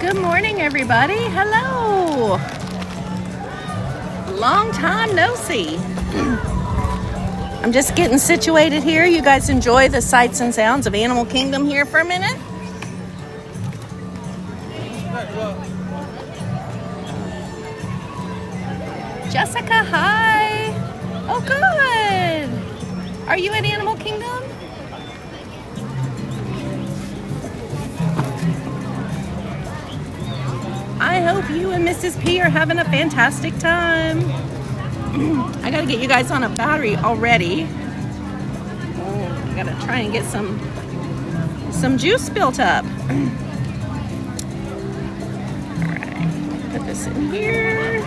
Good morning, everybody. Hello. Long time no see. I'm just getting situated here. You guys enjoy the sights and sounds of Animal Kingdom here for a minute. Jessica, hi. Oh, good. Are you at Animal Kingdom? I hope you and Mrs. P are having a fantastic time. I gotta get you guys on a battery already. Oh, I gotta try and get some juice built up. All right, put this in here.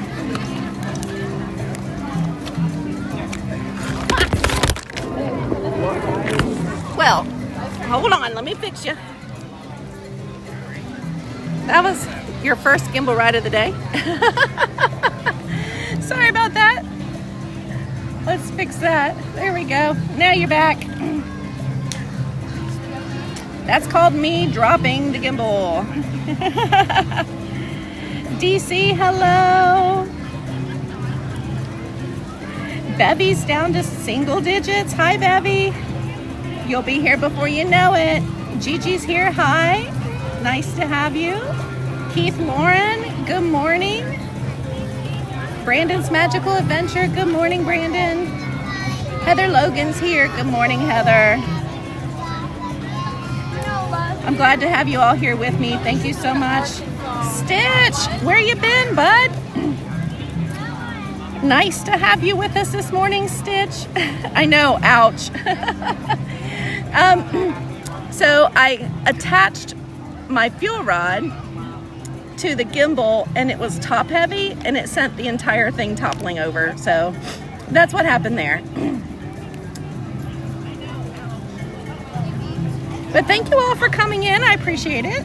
Well, hold on, let me fix you. That was your first gimbal ride of the day. Sorry about that. Let's fix that. There we go. Now you're back. That's called me dropping the gimbal. DC, hello. Bevy's down to single digits. Hi, Bevy. You'll be here before you know it. Gigi's here. Hi. Nice to have you. Keith Lauren, good morning. Brandon's Magical Adventure, good morning, Brandon. Heather Logan's here, good morning, Heather. I'm glad to have you all here with me. Thank you so much. Stitch, where you been, bud? Nice to have you with us this morning, Stitch. I know, ouch. So I attached my fuel rod to the gimbal and it was top heavy and it sent the entire thing toppling over. So that's what happened there. But thank you all for coming in. I appreciate it.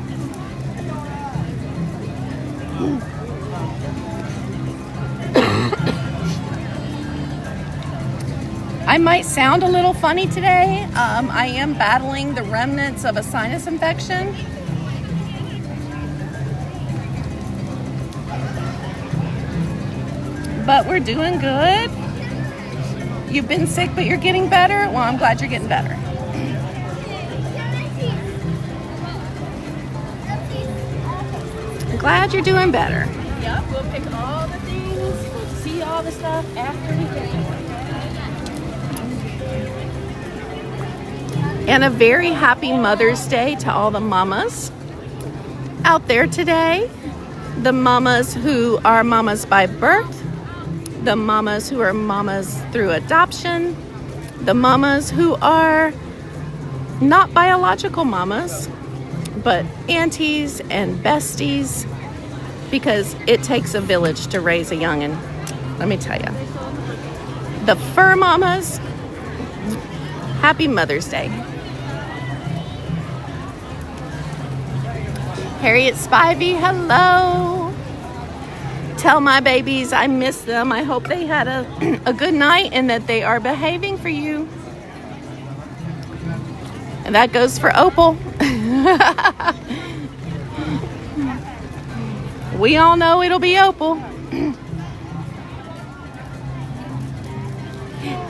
I might sound a little funny today. I am battling the remnants of a sinus infection. But we're doing good. You've been sick, but you're getting better. Well, I'm glad you're getting better. I'm glad you're doing better. Yep, we'll pick all the things, see all the stuff after we get there. And a very happy Mother's Day to all the mamas out there today. The mamas who are mamas by birth, the mamas who are mamas through adoption, the mamas who are not biological mamas, but aunties and besties, because it takes a village to raise a youngin'. Let me tell you. The fur mamas, happy Mother's Day. Harriet Spivey, hello. Tell my babies I miss them. I hope they had a good night and that they are behaving for you. And that goes for Opal. We all know it'll be Opal.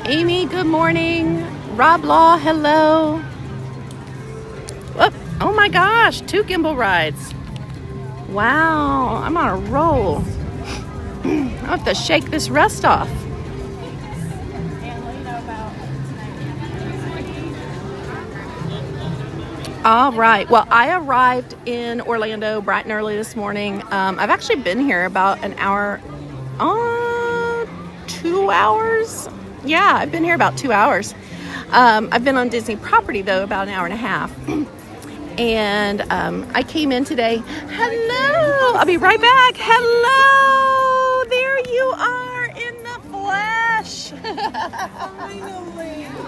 Amy, good morning. Rob Law, hello. Whoop. Oh my gosh, 2 gimbal rides. Wow, I'm on a roll. I'll have to shake this rust off. All right. Well, I arrived in Orlando bright and early this morning. I've actually been here about an hour, 2 hours. Yeah, I've been here about 2 hours. I've been on Disney property, though, about an hour and a half. And I came in today. Hello. I'll be right back. Hello. There you are in the flesh. Finally. Oh,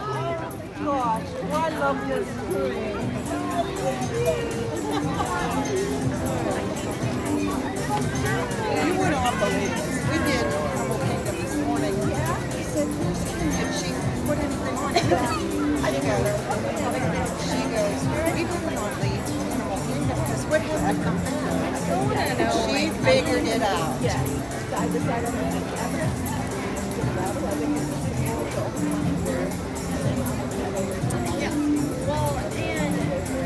gosh. Oh, I love this screen. You would not believe it. We did Animal Kingdom this morning. Yeah. He said, "Who's Kim?" And she put anything on it. I go. She goes, "We put on the Animal Kingdom because what has to come back?" I go, She figured it out. Yes. So I decided on Everest. Well, and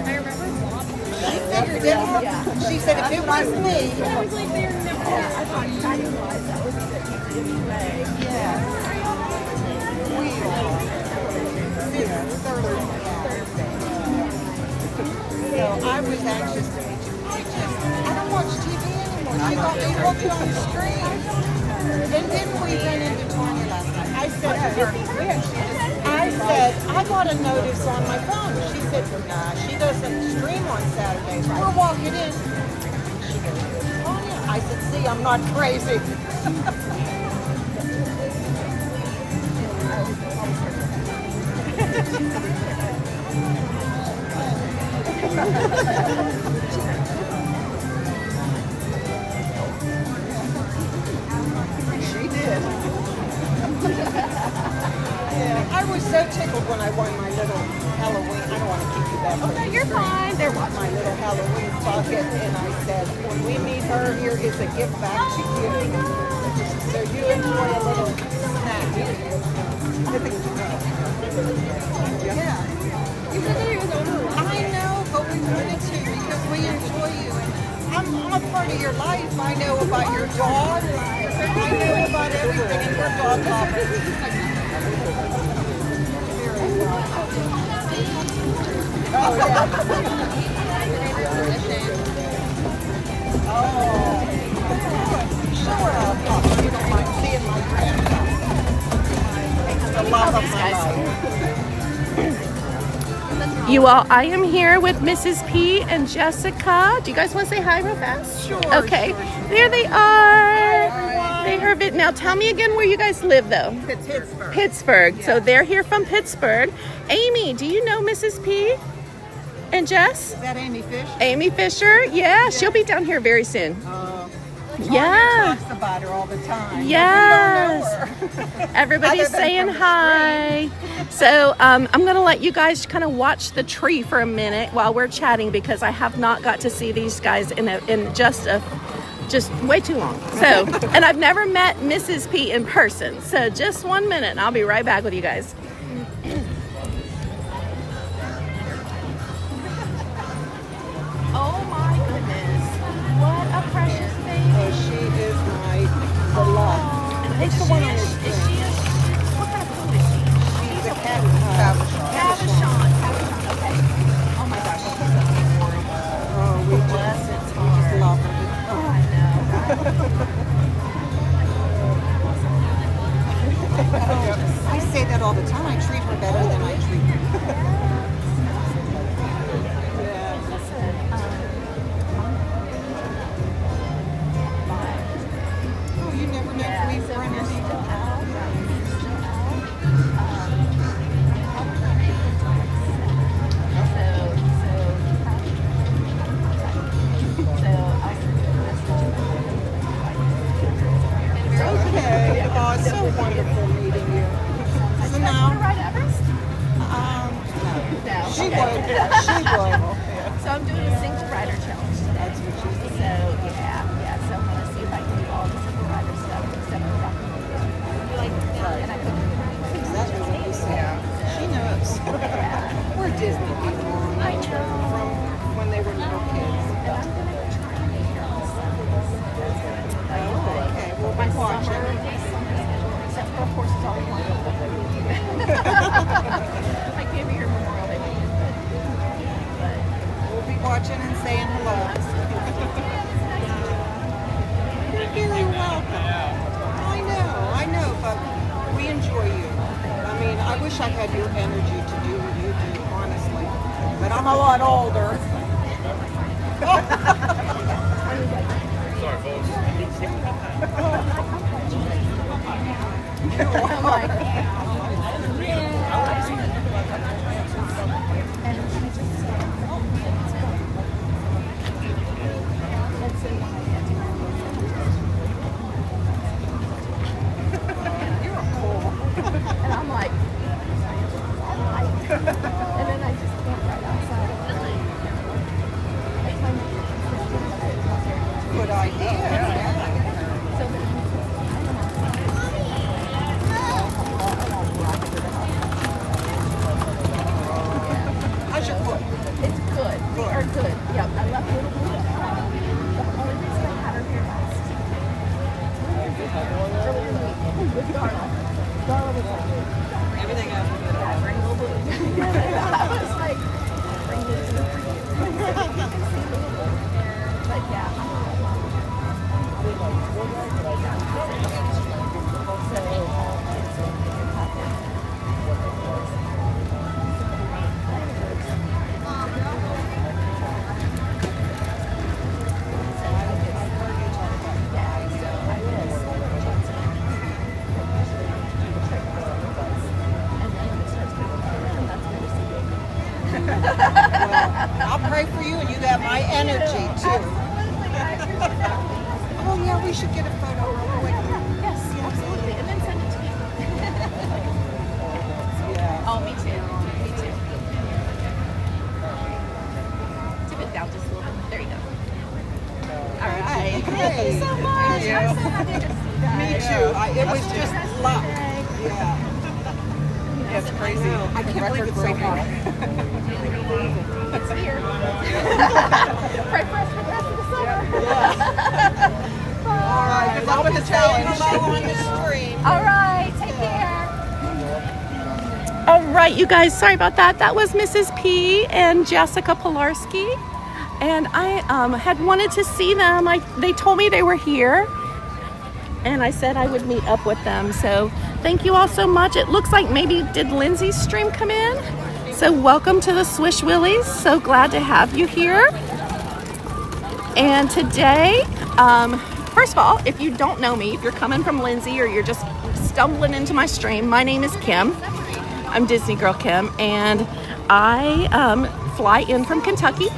I remember Bob. She figured it out. She said if it was me, I was like, they're never. I thought I didn't realize that was the easiest way. yeah, we are. This Thursday. So I was anxious to meet you. I don't watch TV anymore. She got me hooked on the screen. And then we ran into Tanya last night. I said to her, I got a notice on my phone. She said, nah, she doesn't stream on Saturdays. We're walking in. She goes, Tanya. I said, see, I'm not crazy. She did. Yeah, I was so tickled when I won my little Halloween. I don't want to keep you back. Oh, no, you're fine. They're watching. My little Halloween bucket, and I said, when we meet her, here is a gift back to you. So you enjoy a little snack. Yeah. You said that he was over. I know, but we wanted to because we enjoy you. And I'm a part of your life. I know about your dog. I know about everything in your dog office. Oh, yeah. Oh. Sure, I'll talk. You don't mind seeing my grandson. The love of my life. You all, I am here with Mrs. P and Jessica. Do you guys want to say hi real fast? Sure. Okay, Sure. there they are. They are. Now tell me again where you guys live though. Pittsburgh. Pittsburgh. So they're here from Pittsburgh. Amy, do you know Mrs. P and Jess? Is that Amy Fish? Amy Fisher? Yeah, she'll be down here very soon. Tanya Yeah. talks about her all the time. Yes. We don't know her. Everybody's Other than saying from the hi. So I'm going to let you guys kind of watch the tree for a minute while we're chatting because I have not got to see these guys in just way too long. So, and I've never met Mrs. P in person. So just 1 minute and I'll be right back with you guys. Oh my goodness. What a precious baby. Oh, she is my beloved. Is the one on his she what kind of food is she? She's a Cavachon. Cavachon. Okay. Oh my gosh, she's so adorable. Oh, we Bless just, its we just heart. love her. Oh, I know. I say that all the time. I treat her better than I treat her. Oh, you never know if we were underneath. Okay. Oh, it's so wonderful meeting you. So now, Ride Everest? no. No. She Okay. would. She would. So I'm doing a Sync Rider Challenge today. That's what she said. So yeah. So I'm gonna see if I can do all the Sync Rider stuff except for that. And I couldn't do it. Exactly what you said. She knows. We're Disney people. I know. From when they were little kids. And I'm gonna try to be here on Sunday. Oh, okay. We'll be watching. Except for of course it's all one. I can't be here Memorial Day weekend, but We'll be watching and saying hello. You're very welcome. I know, but we enjoy you. I mean, I wish I had your energy to do what you do, honestly. But I'm a lot older. I'm like, and I'm like, and then I just can't right outside. It's good. They are good. Yep. I left little blue. The only reason I had her here last earlier in the week with Darla. Darla was like, everything else was good. Yeah, bring little blue. I was like, bring this to for you. But yeah. I'll pray for you, and you got my energy too. Oh yeah, we should get a photo real quick. Yes, absolutely. And then send it to me. Oh, me too. Me too. Tip it down just a little bit. There you go. All right. Thank you so much. I'm so happy to see that. Me too. It was just luck. Yeah. It's crazy. I can't believe it's so hot. It's here. Pray for us for the rest of the summer. All right. Good luck with the challenge. On the stream. All right. Take care. All right, you guys. Sorry about that. That was Mrs. P and Jessica Pilarski. And I had wanted to see them. They told me they were here. And I said I would meet up with them. So thank you all so much. It looks like maybe did Lindsay's stream come in? So welcome to the Swish Willies. So glad to have you here. And today, first of all, if you don't know me, if you're coming from Lindsay or you're just stumbling into my stream, my name is Kim. I'm DisneyGirlKim, and I fly in from Kentucky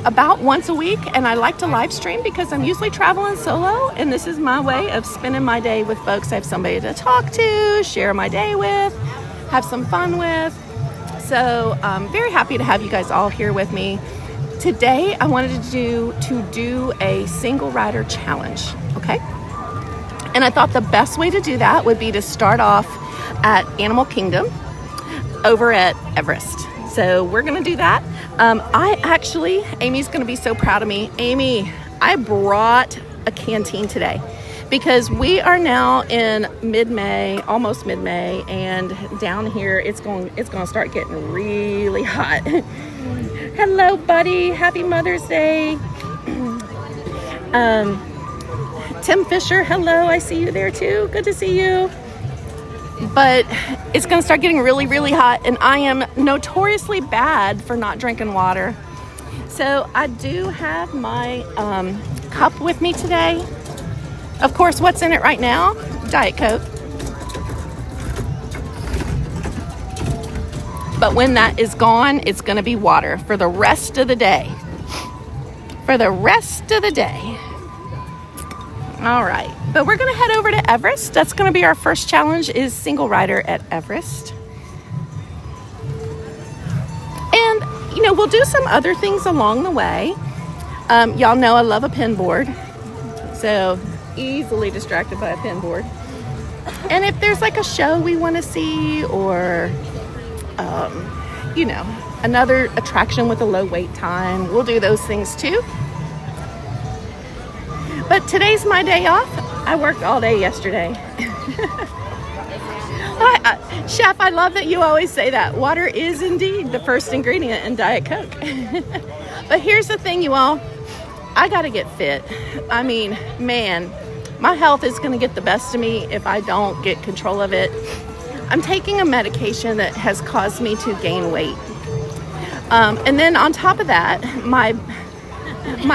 about once a week, and I like to live stream because I'm usually traveling solo, and this is my way of spending my day with folks I have somebody to talk to, share my day with, have some fun with. So I'm very happy to have you guys all here with me. Today I wanted to do a single rider challenge, okay? And I thought the best way to do that would be to start off at Animal Kingdom over at Everest. So we're gonna do that. Amy's gonna be so proud of me. Amy, I brought a canteen today because we are now in mid-May, almost mid-May, and down here it's gonna start getting really hot. Hello, buddy. Happy Mother's Day. Tim Fisher, hello. I see you there too. Good to see you. But it's going to start getting really, really hot, and I am notoriously bad for not drinking water. So I do have my cup with me today. Of course, what's in it right now? Diet Coke. But when that is gone, it's going to be water for the rest of the day. For the rest of the day. All right, but we're gonna head over to Everest. That's gonna be our first challenge, is single rider at Everest. And, we'll do some other things along the way. Y'all know I love a pin board, so easily distracted by a pin board. And if there's like a show we wanna see, or, another attraction with a low wait time, we'll do those things too. But today's my day off. I worked all day yesterday. Chef, I love that you always say that. Water is indeed the first ingredient in Diet Coke. But here's the thing, you all. I gotta get fit. I mean, man, my health is gonna get the best of me if I don't get control of it. I'm taking a medication that has caused me to gain weight. And then on top of that, my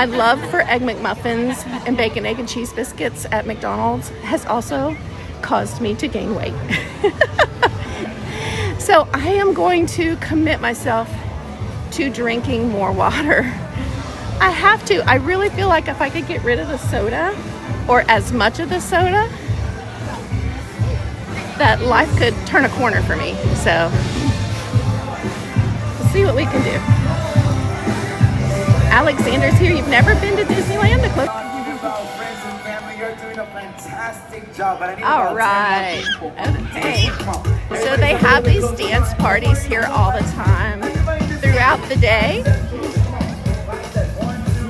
love for Egg McMuffins and bacon, egg, and cheese biscuits at McDonald's has also caused me to gain weight. So I am going to commit myself to drinking more water. I have to. I really feel like if I could get rid of the soda, or as much of the soda, that life could turn a corner for me. So we'll see what we can do. Alexander's here. You've never been to Disneyland? All right. Okay. So they have these dance parties here all the time. throughout the day.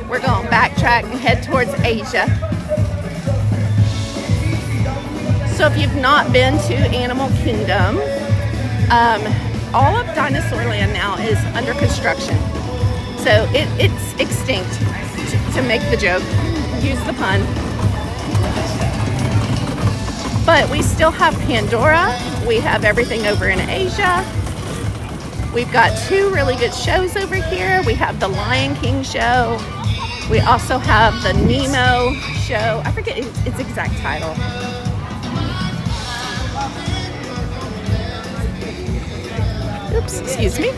We're going to backtrack and head towards Asia. So if you've not been to Animal Kingdom, all of Dinosaurland now is under construction. So it's extinct, to make the joke, use the pun. But we still have Pandora. We have everything over in Asia. We've got 2 really good shows over here. We have the Lion King show. We also have the Nemo show. I forget its exact title. Oops, excuse me.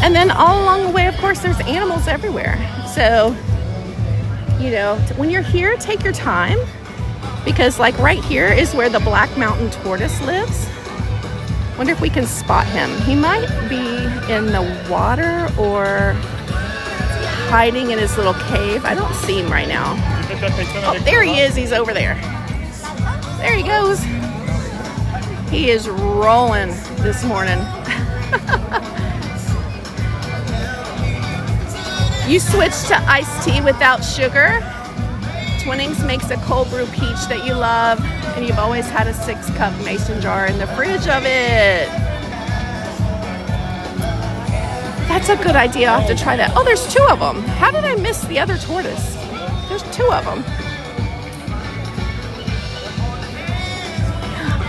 And then all along the way, of course, there's animals everywhere. So, you know, when you're here, take your time. Because like right here is where the Black Mountain tortoise lives. Wonder if we can spot him. He might be in the water or hiding in his little cave. I don't see him right now. Oh, there he is. He's over there. There he goes. He is rolling this morning. You switch to iced tea without sugar. Twinings makes a cold brew peach that you love, and you've always had a 6-cup mason jar in the fridge of it. That's a good idea. I'll have to try that. Oh, there's 2 of them. How did I miss the other tortoise? There's 2 of them.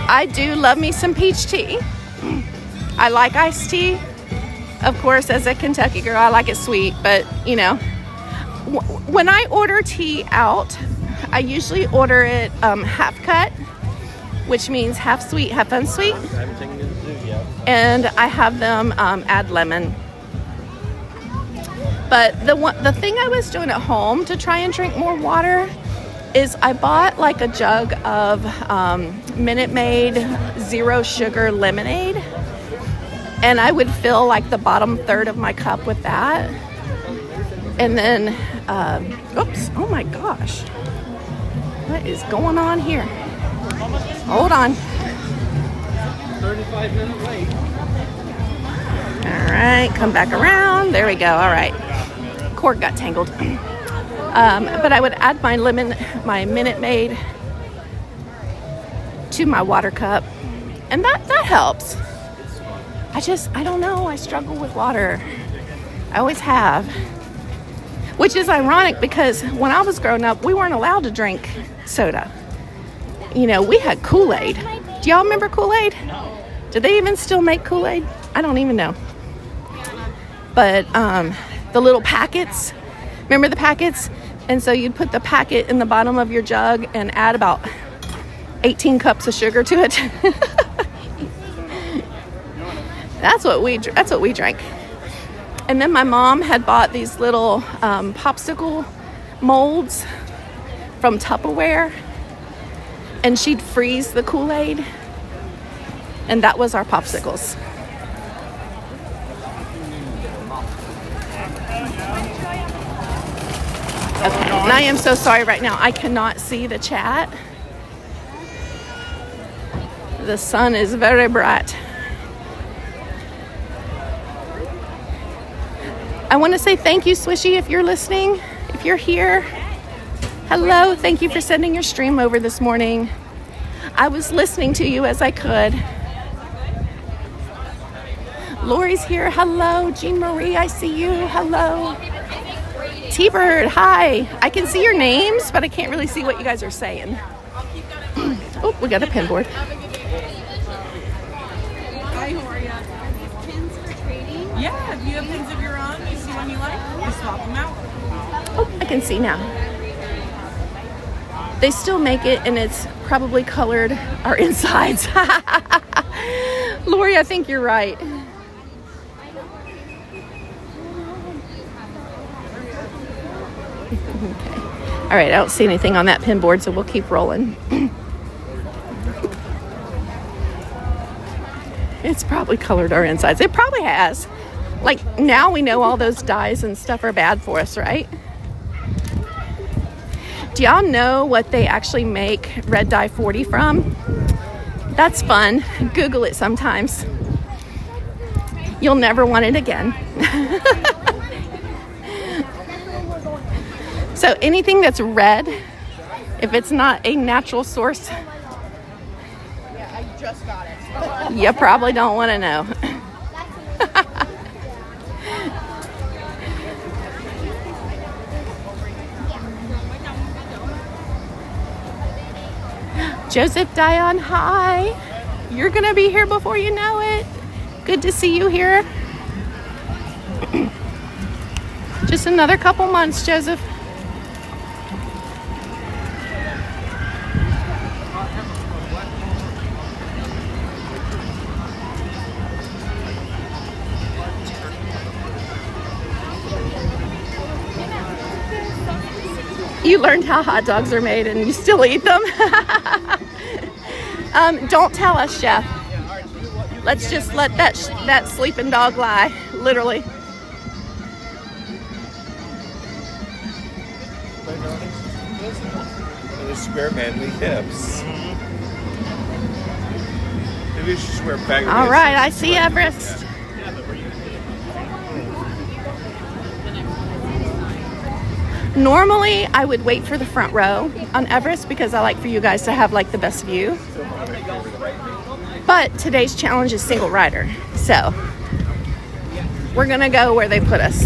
I do love me some peach tea. I like iced tea. Of course, as a Kentucky girl, I like it sweet, but you know, when I order tea out, I usually order it half cut, which means half sweet, half unsweet. And I have them add lemon. But the thing I was doing at home to try and drink more water is I bought like a jug of Minute Maid 0 sugar lemonade, and I would fill like the bottom third of my cup with that. And then, oops, oh my gosh. What is going on here? Hold on. 35-minute wait. All right, come back around. There we go, all right. Cord got tangled. But I would add my Minute Maid to my water cup, and that helps. I don't know, I struggle with water. I always have. Which is ironic because when I was growing up, we weren't allowed to drink soda. You know, we had Kool-Aid. Do y'all remember Kool-Aid? No. Do they even still make Kool-Aid? I don't even know. But the little packets, remember the packets? And so you'd put the packet in the bottom of your jug and add about 18 cups of sugar to it. That's what we drank. And then my mom had bought these little popsicle molds from Tupperware, and she'd freeze the Kool-Aid, and that was our popsicles. Okay, and I am so sorry right now. I cannot see the chat. The sun is very bright. I want to say thank you, Swishy, if you're listening, if you're here. Hello, thank you for sending your stream over this morning. I was listening to you as I could. Lori's here. Hello, Jean Marie, I see you. Hello. T-Bird, hi. I can see your names, but I can't really see what you guys are saying. Oh, we got a pin board. Hi, how are you? Pins for trading? Yeah, if you have pins of your own, you see one you like, you swap them out. Oh, I can see now. They still make it, and it's probably colored our insides. Lori, I think you're right. Okay. All right, I don't see anything on that pin board, so we'll keep rolling. It's probably colored our insides. It probably has. Like, now we know all those dyes and stuff are bad for us, right? Do y'all know what they actually make red dye 40 from? That's fun. Google it sometimes. You'll never want it again. So anything that's red, if it's not a natural source, I just got it. you probably don't want to know. Joseph Dion, hi. You're going to be here before you know it. Good to see you here. Just another couple months, Joseph. You learned how hot dogs are made and you still eat them? Don't tell us, Chef. Let's just let that sleeping dog lie, literally. The square manly hips. Maybe you should just wear a bag of All this. right, I see Everest. Normally, I would wait for the front row on Everest because I like for you guys to have like the best view. But today's challenge is single rider. So we're gonna go where they put us.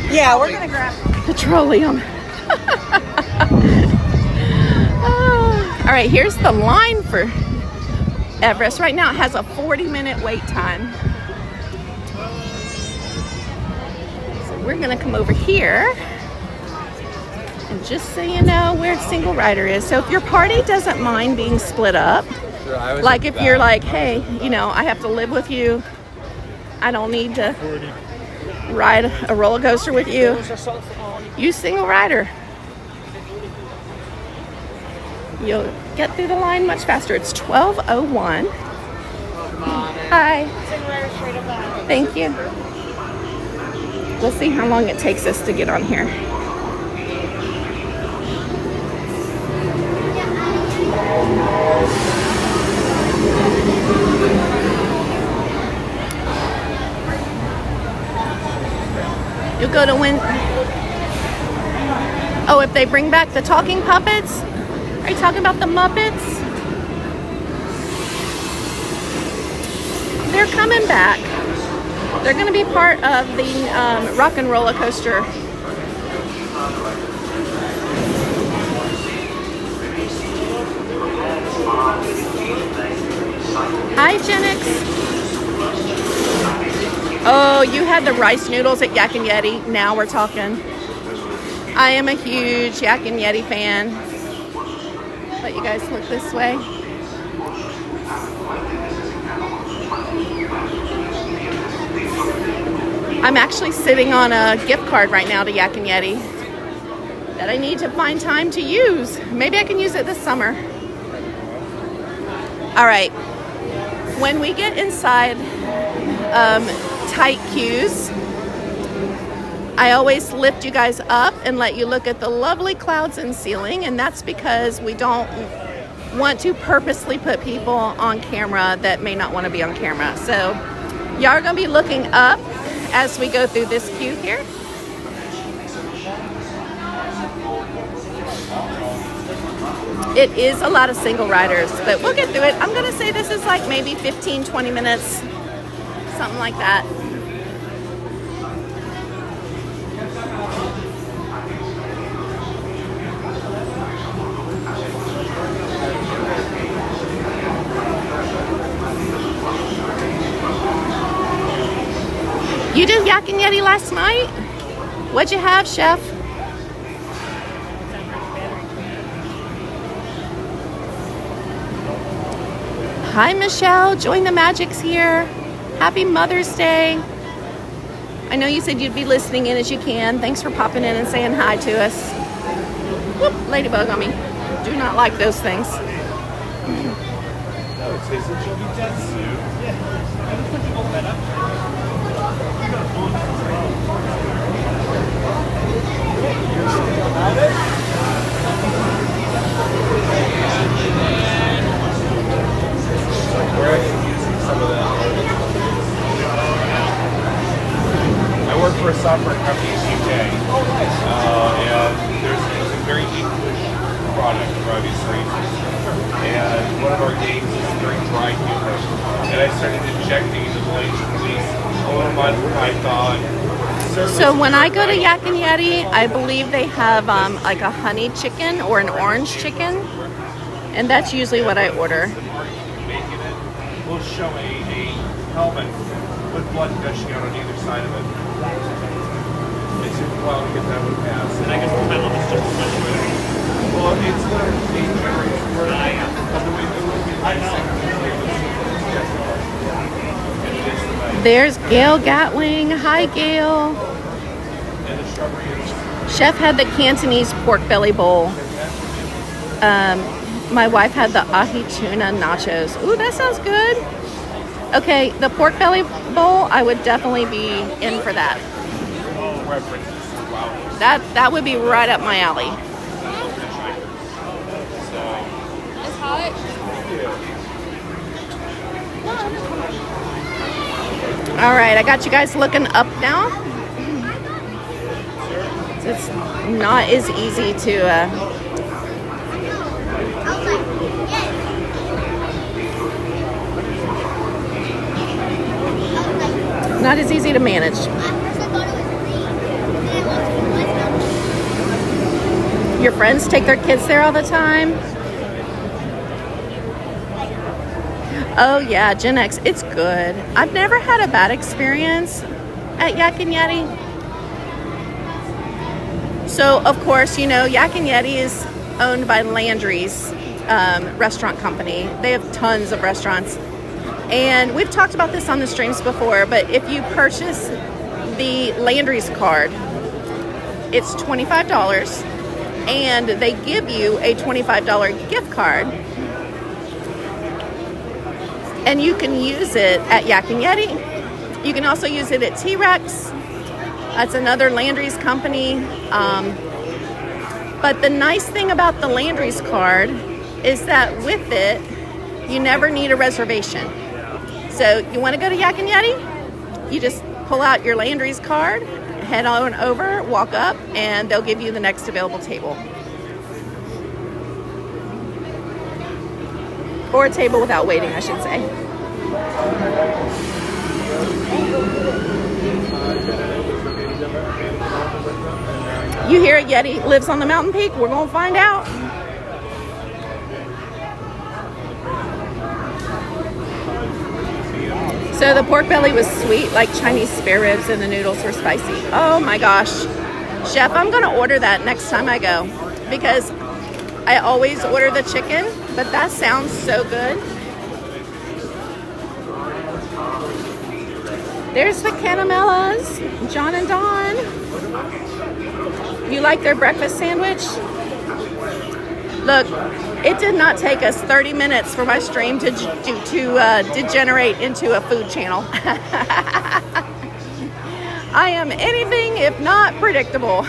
Yeah, we're gonna grab. Petroleum. Oh. All right, here's the line for Everest. Right now it has a 40-minute wait time. So we're gonna come over here. And just so you know where single rider is. So if your party doesn't mind being split up, like if you're like, hey, you know, I have to live with you, I don't need to ride a roller coaster with you, use single rider. You'll get through the line much faster. It's 12:01. Hi. Thank you. We'll see how long it takes us to get on here. You'll go to win. Oh, if they bring back the talking puppets? Are you talking about the Muppets? They're coming back. They're going to be part of the Rock and Roller Coaster. Hi, Genix. Oh, you had the rice noodles at Yak and Yeti. Now we're talking. I am a huge Yak and Yeti fan. Let you guys look this way. I'm actually sitting on a gift card right now to Yak and Yeti that I need to find time to use. Maybe I can use it this summer. All right. When we get inside tight queues, I always lift you guys up and let you look at the lovely clouds and ceiling, and that's because we don't want to purposely put people on camera that may not want to be on camera. So y'all are going to be looking up as we go through this queue here. It is a lot of single riders, but we'll get through it. I'm going to say this is like maybe 15, 20 minutes, something like that. You did Yak and Yeti last night? What'd you have, Chef? Hi, Michelle. Join the Magic's here. Happy Mother's Day. I know you said you'd be listening in as you can. Thanks for popping in and saying hi to us. Whoop, ladybug on me. Do not like those things. software company in the UK. And it's a very English product for obvious reasons. And one of our games is very dry humor. And I started injecting into the latest release a little mud python. So when I go to Yak and Yeti, I believe they have like a honey chicken or an orange chicken, and that's usually what I order. Making it, we'll show a helmet with blood gushing out on either side of it. It took a while to get that one passed. And I guess the title is just well, it's literally 8 generations worth of the way it will be. I know. There's Gail Gatwing. Hi, Gail. Chef had the Cantonese pork belly bowl. My wife had the ahi tuna nachos. Ooh, that sounds good. Okay, the pork belly bowl, I would definitely be in for that. That would be right up my alley. It's hot. All right, I got you guys looking up now. It's not as easy to not as easy to manage. Your friends take their kids there all the time? Oh yeah, Gen X, it's good. I've never had a bad experience at Yak and Yeti. So of course, you know, Yak and Yeti is owned by Landry's restaurant company. They have tons of restaurants. And we've talked about this on the streams before, but if you purchase the Landry's card, it's $25 and they give you a $25 gift card. And you can use it at Yak and Yeti. You can also use it at T-Rex. That's another Landry's company. But the nice thing about the Landry's card is that with it, you never need a reservation. So you want to go to Yak and Yeti? You just pull out your Landry's card, head on over, walk up, and they'll give you the next available table. Or a table without waiting, I should say. You hear Yeti lives on the mountain peak? We're going to find out. So the pork belly was sweet, like Chinese spare ribs, and the noodles were spicy. Oh my gosh. Chef, I'm going to order that next time I go because I always order the chicken, but that sounds so good. There's the Canamellas, John and Dawn. You like their breakfast sandwich? Look, it did not take us 30 minutes for my stream to degenerate into a food channel. I am anything if not predictable.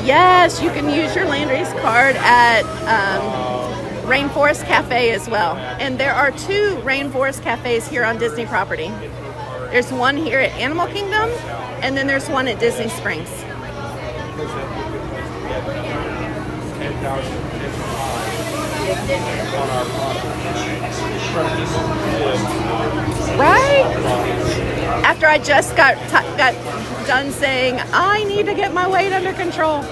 Yes, you can use your Landry's card at Rainforest Cafe as well. And there are 2 Rainforest Cafes here on Disney property. There's one here at Animal Kingdom, and then there's one at Disney Springs. Right? After I just got done saying, I need to get my weight under control.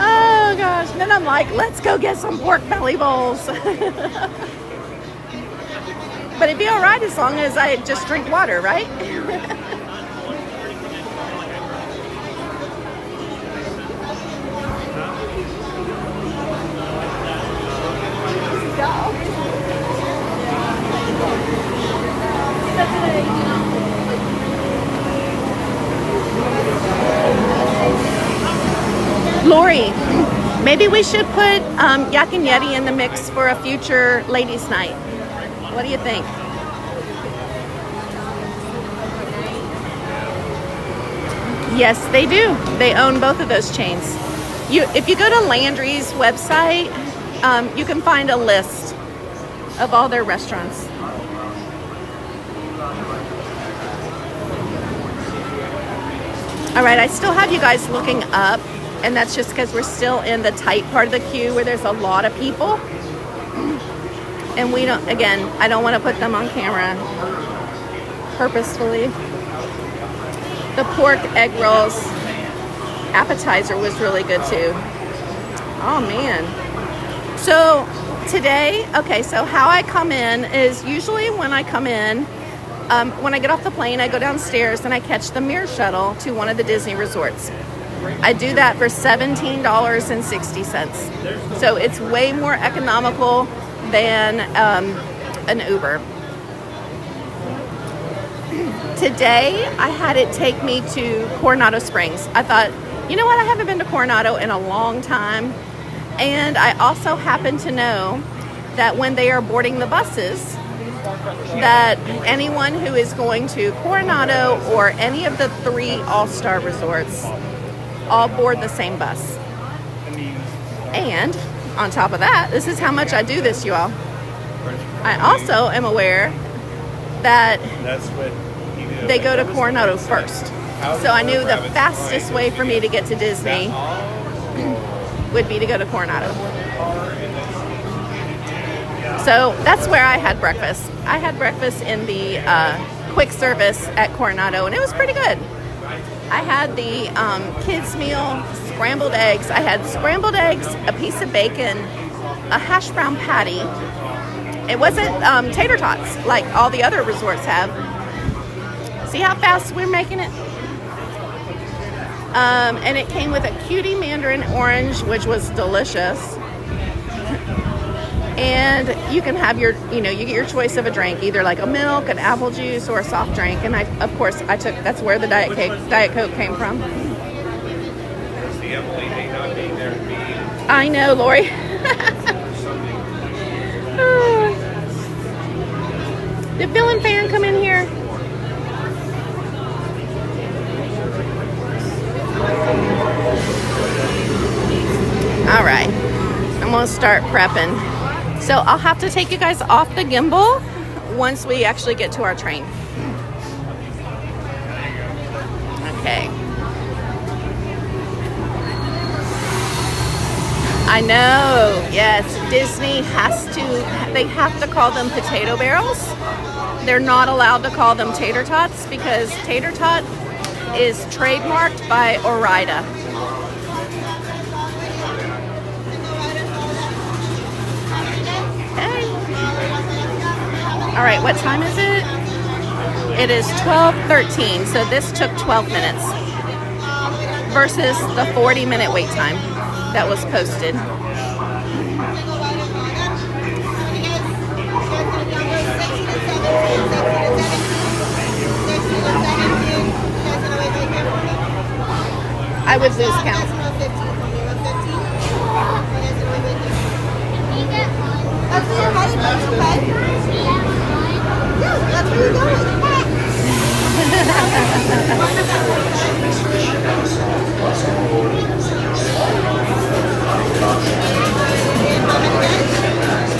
Oh gosh. And then I'm like, let's go get some pork belly bowls. But it'd be all right as long as I just drink water, right? Lori, maybe we should put Yak and Yeti in the mix for a future ladies' night. What do you think? Yes, they do. They own both of those chains. If you go to Landry's website, you can find a list of all their restaurants. All right, I still have you guys looking up, and that's just because we're still in the tight part of the queue where there's a lot of people. And we don't, again, I don't want to put them on camera purposefully. The pork egg rolls appetizer was really good too. Oh man. So today, okay, so how I come in is usually when I come in, when I get off the plane, I go downstairs and I catch the Mirror Shuttle to one of the Disney resorts. I do that for $17.60. So it's way more economical than an Uber. Today, I had it take me to Coronado Springs. I thought, you know what, I haven't been to Coronado in a long time. And I also happen to know that when they are boarding the buses, that anyone who is going to Coronado or any of the 3 all-star resorts all board the same bus. And on top of that, this is how much I do this, you all. I also am aware that they go to Coronado first. So I knew the fastest way for me to get to Disney would be to go to Coronado. So that's where I had breakfast. I had breakfast in the quick service at Coronado, and it was pretty good. I had the kids' meal, scrambled eggs. I had scrambled eggs, a piece of bacon, a hash brown patty. It wasn't tater tots like all the other resorts have. See how fast we're making it? And it came with a cutie mandarin orange, which was delicious. And you can have your, you get your choice of a drink, either like a milk, an apple juice, or a soft drink. And I took, that's where the Diet Coke came from. I know, Lori. Did Bill and Fan come in here? All right, I'm gonna start prepping. So I'll have to take you guys off the gimbal once we actually get to our train. Okay. I know, yes, Disney they have to call them potato barrels. They're not allowed to call them tater tots because tater tot is trademarked by Ore-Ida. Okay. All right, what time is it? It is 12:13, so this took 12 minutes versus the 40-minute wait time that was posted. I would lose count. That's where you're headed, that's okay? Yeah, that's where you're going.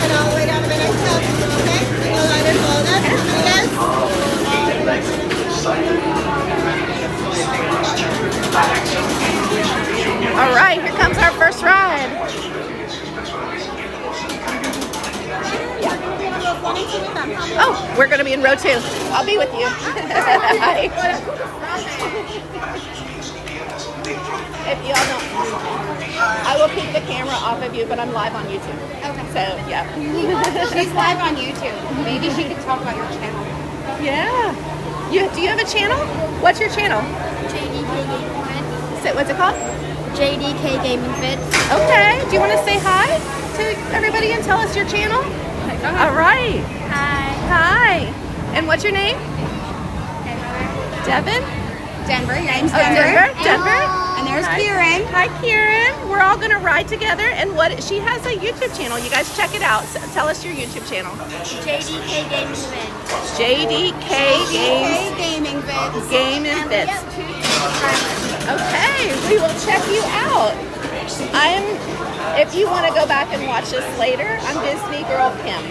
And all the way down to the next stop, okay? And you'll let it hold us. All right, here comes our first ride. Oh, we're going to be in row 2. I'll be with you. Hi. If y'all don't, I will keep the camera off of you, but I'm live on YouTube. Okay. So, yeah. She's live on YouTube. Maybe she could talk about your channel. Yeah. Do you have a channel? What's your channel? JDK Gaming Fit. What's it called? JDK Gaming Fit. Okay. Do you want to say hi to everybody and tell us your channel? All right. Hi. Hi. And what's your name? Devin? Denver. Your name's Denver. Denver. And there's Hi. Kieran. Hi, Kieran. We're all going to ride together. And she has a YouTube channel. You guys check it out. Tell us your YouTube channel. JDK Gaming Fit. JDK Gaming Fit. Game and Fits. Okay, we will check you out. If you want to go back and watch this later, I'm Disney Girl Kim.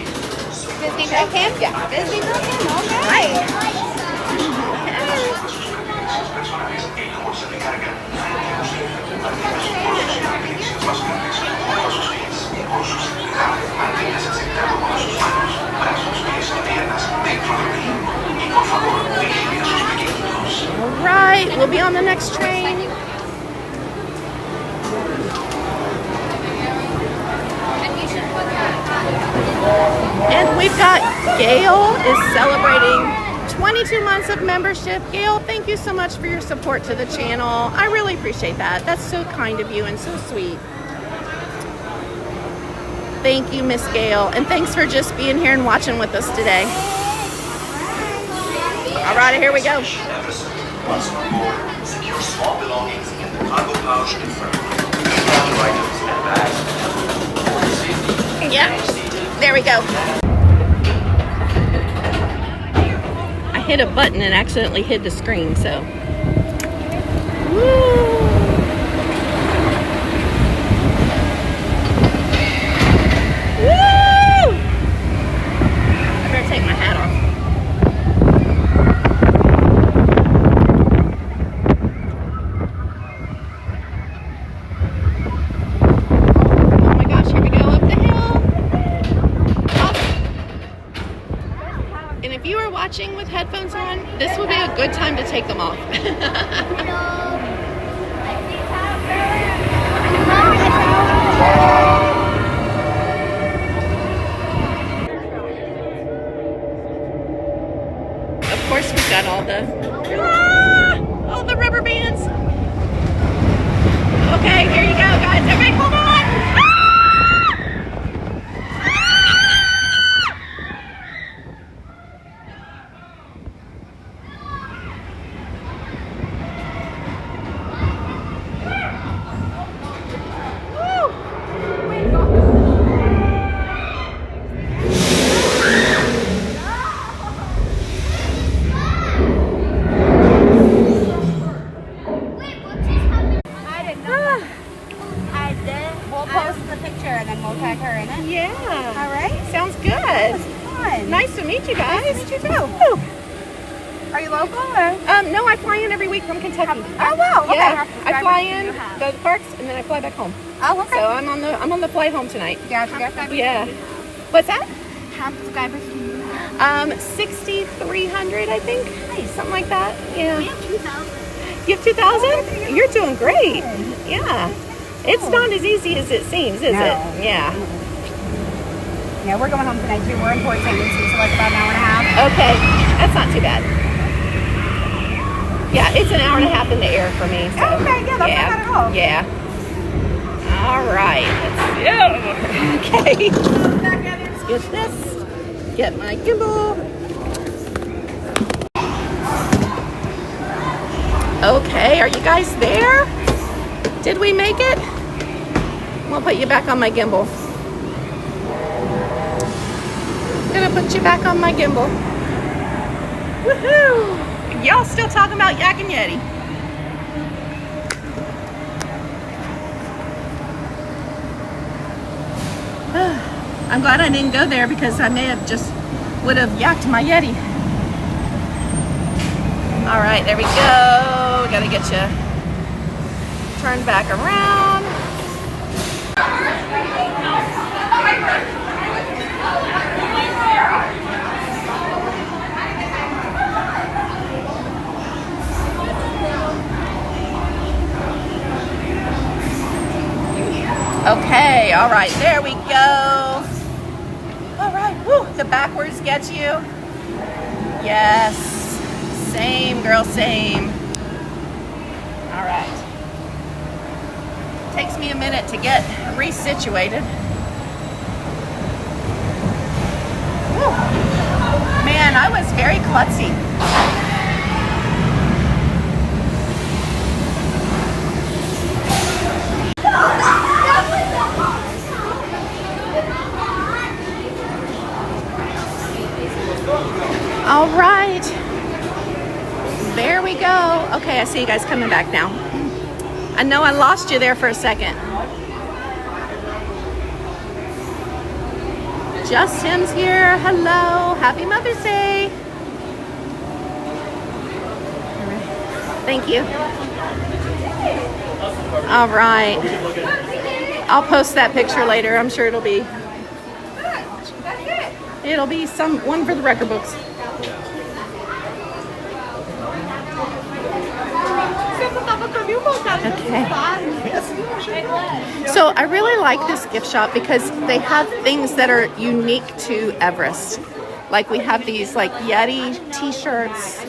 Disney Girl Kim? Yeah. Disney Girl Kim, okay. All right, we'll be on the next train. And we've got Gail is celebrating 22 months of membership. Gail, thank you so much for your support to the channel. I really appreciate that. That's so kind of you and so sweet. Thank you, Miss Gail. And thanks for just being here and watching with us today. All right, here we go. Once on board, secure small belongings in the cargo pouch in front of you. Travel items and bags. For safety. Yeah, there we go. I hit a button and accidentally hid the screen, so. Woo! Woo! I better take my hat off. Oh my gosh, here we go up the hill. And if you are watching with headphones on, this will be a good time to take them off. Of course, we've got all the rubber bands. Okay, here you go, guys. Everybody, hold on. We'll post the picture and then we'll tag her in it. Yeah. All right. Sounds good. Fun. Nice to meet you guys. Nice to meet you too. Woo. Are you local or? No, I fly in every week from Kentucky. Oh wow. Okay. Yeah, I fly Driver in, do you have? go to the parks, and then I fly back home. Oh, okay. So I'm on the flight home tonight. Gotcha. Yeah. What's that? How many subscribers do you have? 6,300, I think. Nice. Something like that. Yeah. We have 2,000. You have 2,000? You're doing great. Yeah. It's not as easy as it seems, is No. it? Yeah. Yeah, we're going home tonight too. We're in Port St. Lucie, so like about an hour and a half. Okay. That's not too bad. Yeah, it's an hour and a half in the air for me. So. Okay, yeah, that's not bad at all. Yeah. All right. Let's go. Okay. Let's get this. Get my gimbal. Okay, are you guys there? Did we make it? We'll put you back on my gimbal. I'm gonna put you back on my gimbal. Woohoo! Y'all still talking about Yak and Yeti. I'm glad I didn't go there because I may have just would have yacked my Yeti. All right, there we go. Gotta get you turned back around. Okay, all right, there we go. All right, woo, the backwards gets you. Yes, same girl, same. All right. Takes me a minute to get resituated. Woo. Man, I was very klutzy. All right, there we go. Okay, I see you guys coming back now. I know I lost you there for a second. Just Tim's here. Hello. Happy Mother's Day. All right. Thank you. All right. I'll post that picture later. I'm sure it'll be one for the record books. Okay. So I really like this gift shop because they have things that are unique to Everest. Like we have these like Yeti t-shirts.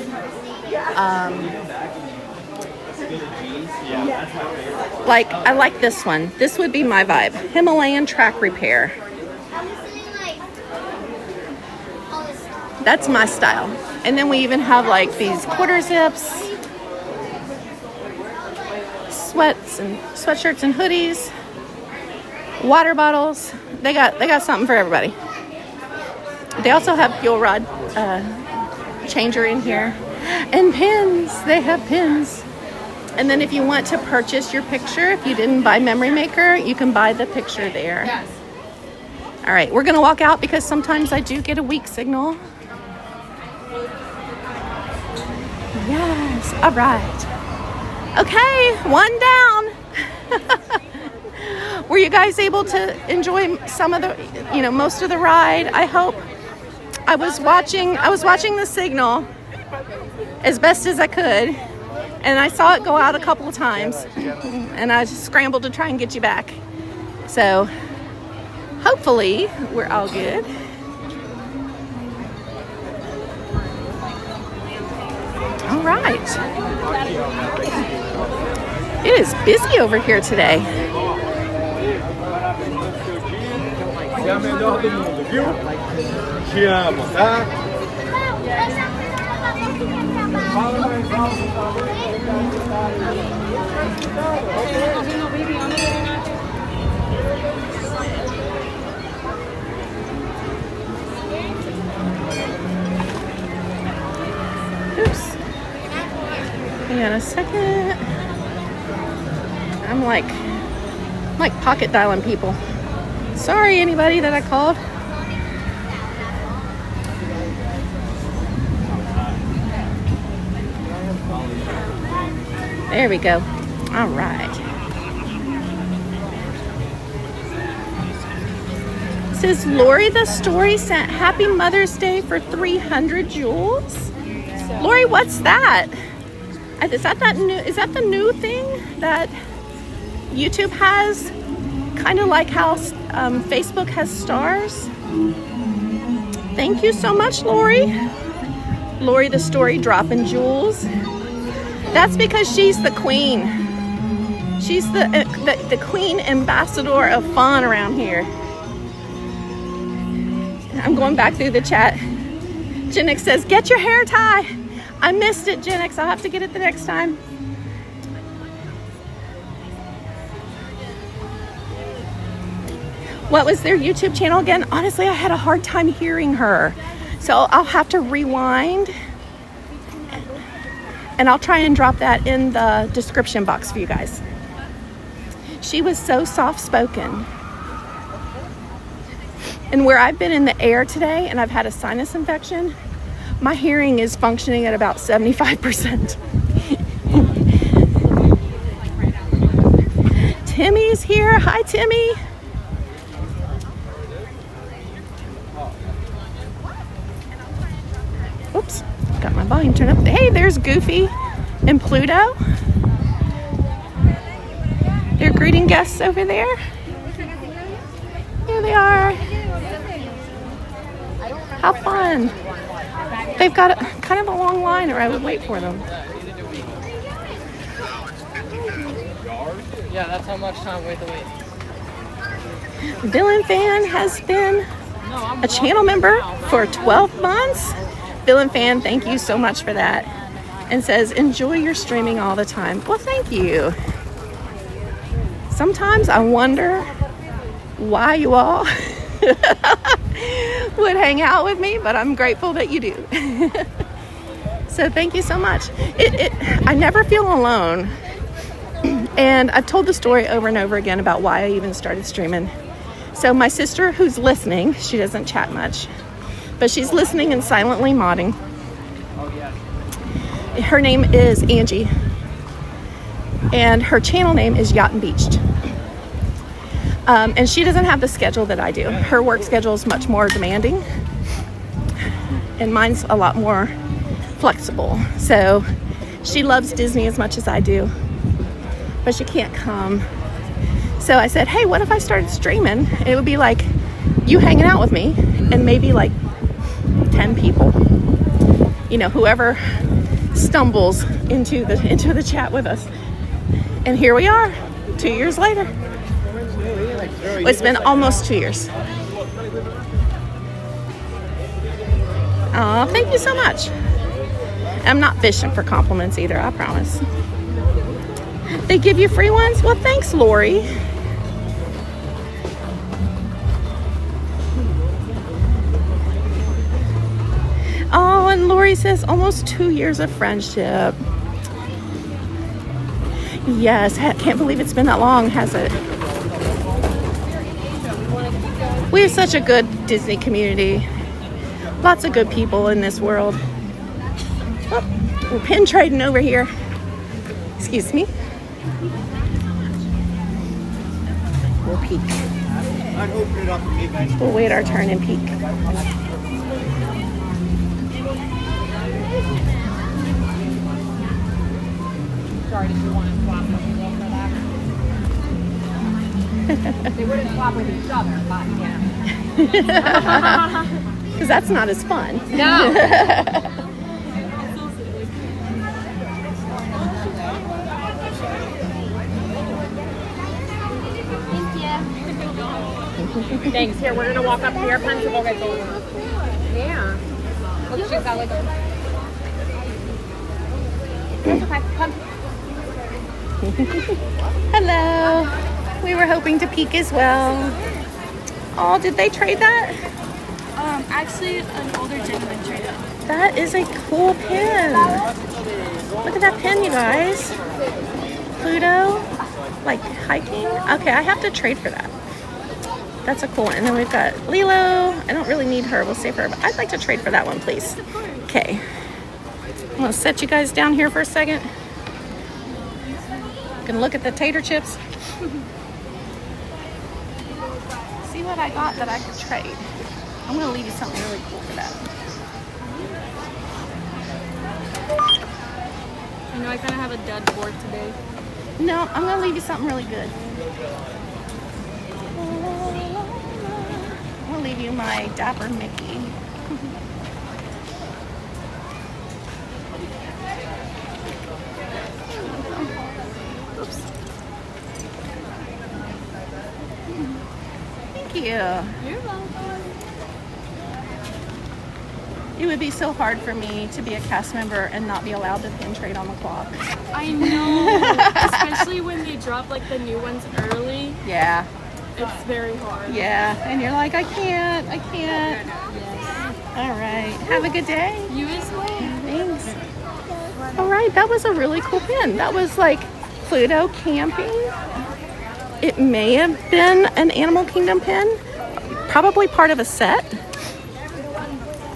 Like I like this one. This would be my vibe. Himalayan track repair. That's my style. And then we even have like these quarter zips, sweats and sweatshirts and hoodies, water bottles. They got something for everybody. They also have fuel rod changer in here, and pins. They have pins. And then if you want to purchase your picture, if you didn't buy Memory Maker, you can buy the picture there. Yes. All right, we're gonna walk out because sometimes I do get a weak signal. Yes. All right. Okay, one down. Were you guys able to enjoy some of the, most of the ride? I hope. I was watching the signal as best as I could, and I saw it go out a couple of times, and I just scrambled to try and get you back. So hopefully we're all good. All right. It is busy over here today. Oops. Hang on a second. I'm like pocket dialing people. Sorry, anybody that I called. There we go. All right. It says Lori the Story sent Happy Mother's Day for 300 jewels. Lori, what's that? Is that the new thing that YouTube has? Kind of like how Facebook has stars. Thank you so much, Lori. Lori the Story dropping jewels. That's because she's the queen. She's the queen ambassador of fun around here. I'm going back through the chat. Jenix says, get your hair tie. I missed it, Jenix. I'll have to get it the next time. What was their YouTube channel again? Honestly, I had a hard time hearing her. So I'll have to rewind. And I'll try and drop that in the description box for you guys. She was so soft-spoken. And where I've been in the air today and I've had a sinus infection, my hearing is functioning at about 75%. Timmy's here. Hi, Timmy. Oops, got my volume turned up. Hey, there's Goofy and Pluto. They're greeting guests over there. Here they are. How fun. They've got kind of a long line, or I would wait for them. Yeah, that's how much time we have to wait. Villain Fan has been a channel member for 12 months. Villain Fan, thank you so much for that. And says, enjoy your streaming all the time. Well, thank you. Sometimes I wonder why you all would hang out with me, but I'm grateful that you do. So thank you so much. I never feel alone. And I've told the story over and over again about why I even started streaming. So my sister who's listening, she doesn't chat much, but she's listening and silently modding. Her name is Angie, and her channel name is Yacht and Beached. And she doesn't have the schedule that I do. Her work schedule is much more demanding, and mine's a lot more flexible. So she loves Disney as much as I do, but she can't come. So I said, hey, what if I started streaming? It would be like you hanging out with me and maybe like 10 people. You know, whoever stumbles into the chat with us. And here we are, 2 years later. Well, it's been almost 2 years. Oh, thank you so much. I'm not fishing for compliments either, I promise. They give you free ones? Well, thanks, Lori. Oh, and Lori says almost 2 years of friendship. Yes, can't believe it's been that long, has it? We have such a good Disney community. Lots of good people in this world. Oh, we're pin trading over here. Excuse me. We'll peek. We'll wait our turn and peek. Sorry, did you want to swap with me for that? They wouldn't swap with each other, but yeah. Because that's not as fun. No. Thanks. Here, we're gonna walk up to your pen and we'll get those. Yeah. Look, she's got like a. That's okay. Come. Hello. We were hoping to peek as well. Oh, did they trade that? Actually, an older gentleman traded. That is a cool pin. Look at that pin, you guys. Pluto, like hiking. Okay, I have to trade for that. That's a cool one. And then we've got Lilo. I don't really need her. We'll save her. But I'd like to trade for that one, please. Okay. I'm going to set you guys down here for a second. Gonna look at the tater chips. See what I got that I could trade. I'm gonna leave you something really cool for that. I know I kind of have a dead board today. No, I'm gonna leave you something really good. I'm gonna leave you my Dapper Mickey. Thank you. You're welcome. It would be so hard for me to be a cast member and not be allowed to pin trade on the clock. I know, especially when they drop like the new ones early. Yeah. It's very hard. Yeah. And you're like, I can't. Yes. All right. Have a good day. You as well. Thanks. All right. That was a really cool pin. That was like Pluto camping. It may have been an Animal Kingdom pin. Probably part of a set.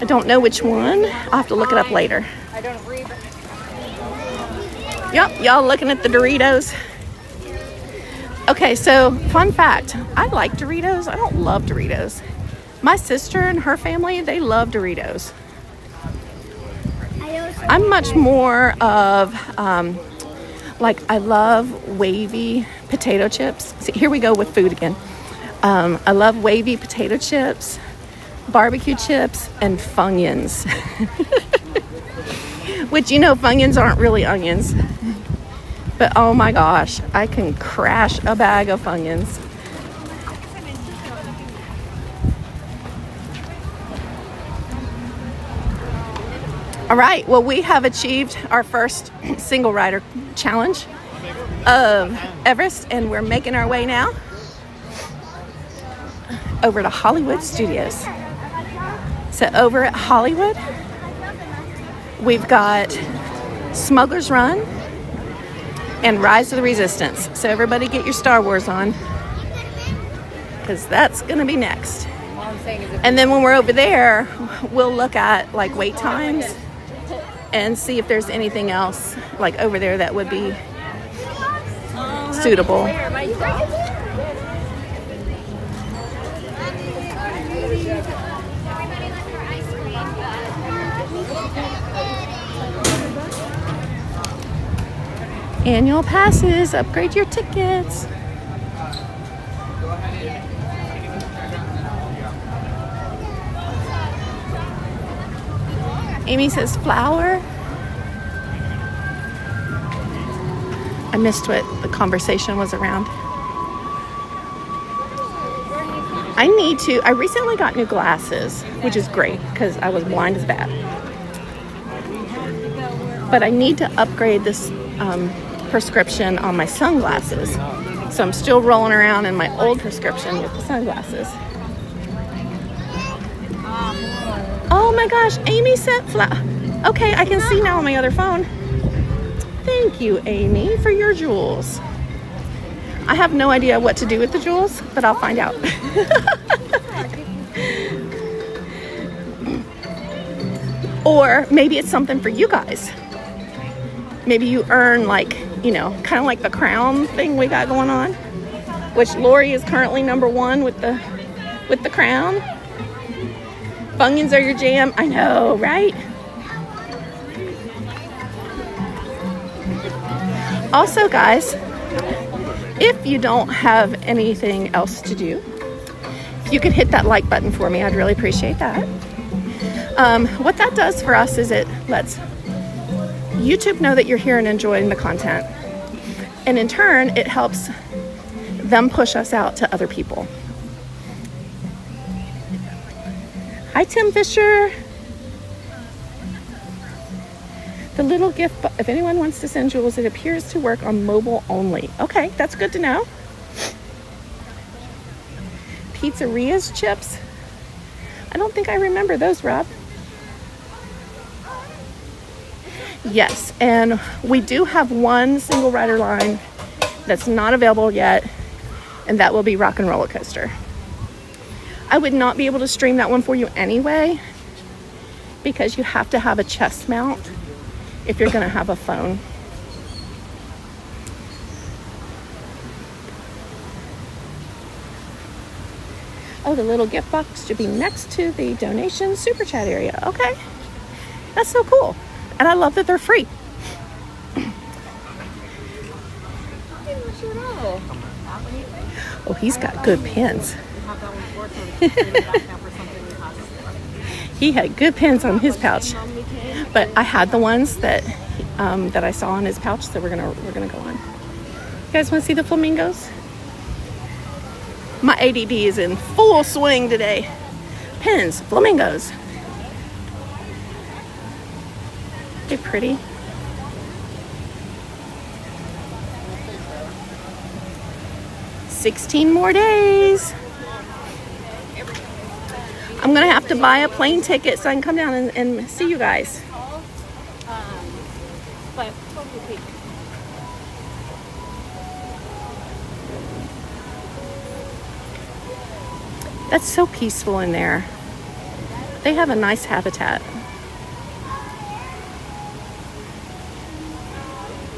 I don't know which one. I'll have to look it up later. I don't read. Yep, y'all looking at the Doritos. Okay, so fun fact. I like Doritos. I don't love Doritos. My sister and her family, they love Doritos. I'm much more of, I love wavy potato chips. See, here we go with food again. I love wavy potato chips, barbecue chips, and Funyuns. Which, you know, Funyuns aren't really onions. But oh my gosh, I can crash a bag of Funyuns. All right, well, we have achieved our first single rider challenge of Everest, and we're making our way now over to Hollywood Studios. So over at Hollywood, we've got Smuggler's Run and Rise of the Resistance. So everybody get your Star Wars on, because that's going to be next. All I'm saying is if And then when we're over there, we'll look at like wait times and see if there's anything else like over there that would be suitable. Annual passes, upgrade your tickets. Amy says flower. I missed what the conversation was around. I recently got new glasses, which is great because I was blind as bat. But I need to upgrade this prescription on my sunglasses. So I'm still rolling around in my old prescription with the sunglasses. Oh my gosh, Amy sent okay, I can see now on my other phone. Thank you, Amy, for your jewels. I have no idea what to do with the jewels, but I'll find out. Or maybe it's something for you guys. Maybe you earn like, you know, kind of like the crown thing we got going on, which Lori is currently #1 with the crown. Bunions are your jam. I know, right? Also, guys, if you don't have anything else to do, if you could hit that like button for me, I'd really appreciate that. What that does for us is it lets YouTube know that you're here and enjoying the content. And in turn, it helps them push us out to other people. Hi, Tim Fisher. The little gift, if anyone wants to send jewels, it appears to work on mobile only. Okay, that's good to know. Pizzeria's chips. I don't think I remember those, Rob. Yes, and we do have one single rider line that's not available yet, and that will be Rock and Roller Coaster. I would not be able to stream that one for you anyway, because you have to have a chest mount if you're going to have a phone. Oh, the little gift box should be next to the donation super chat area. Okay, that's so cool. And I love that they're free. Oh, he's got good pins. He had good pins on his pouch, but I had the ones that that I saw in his pouch, so we're gonna go on. You guys want to see the flamingos? My ADD is in full swing today. Pins, flamingos. They're pretty. $16 more days. I'm gonna have to buy a plane ticket so I can come down and see you guys. But That's so peaceful in there. They have a nice habitat.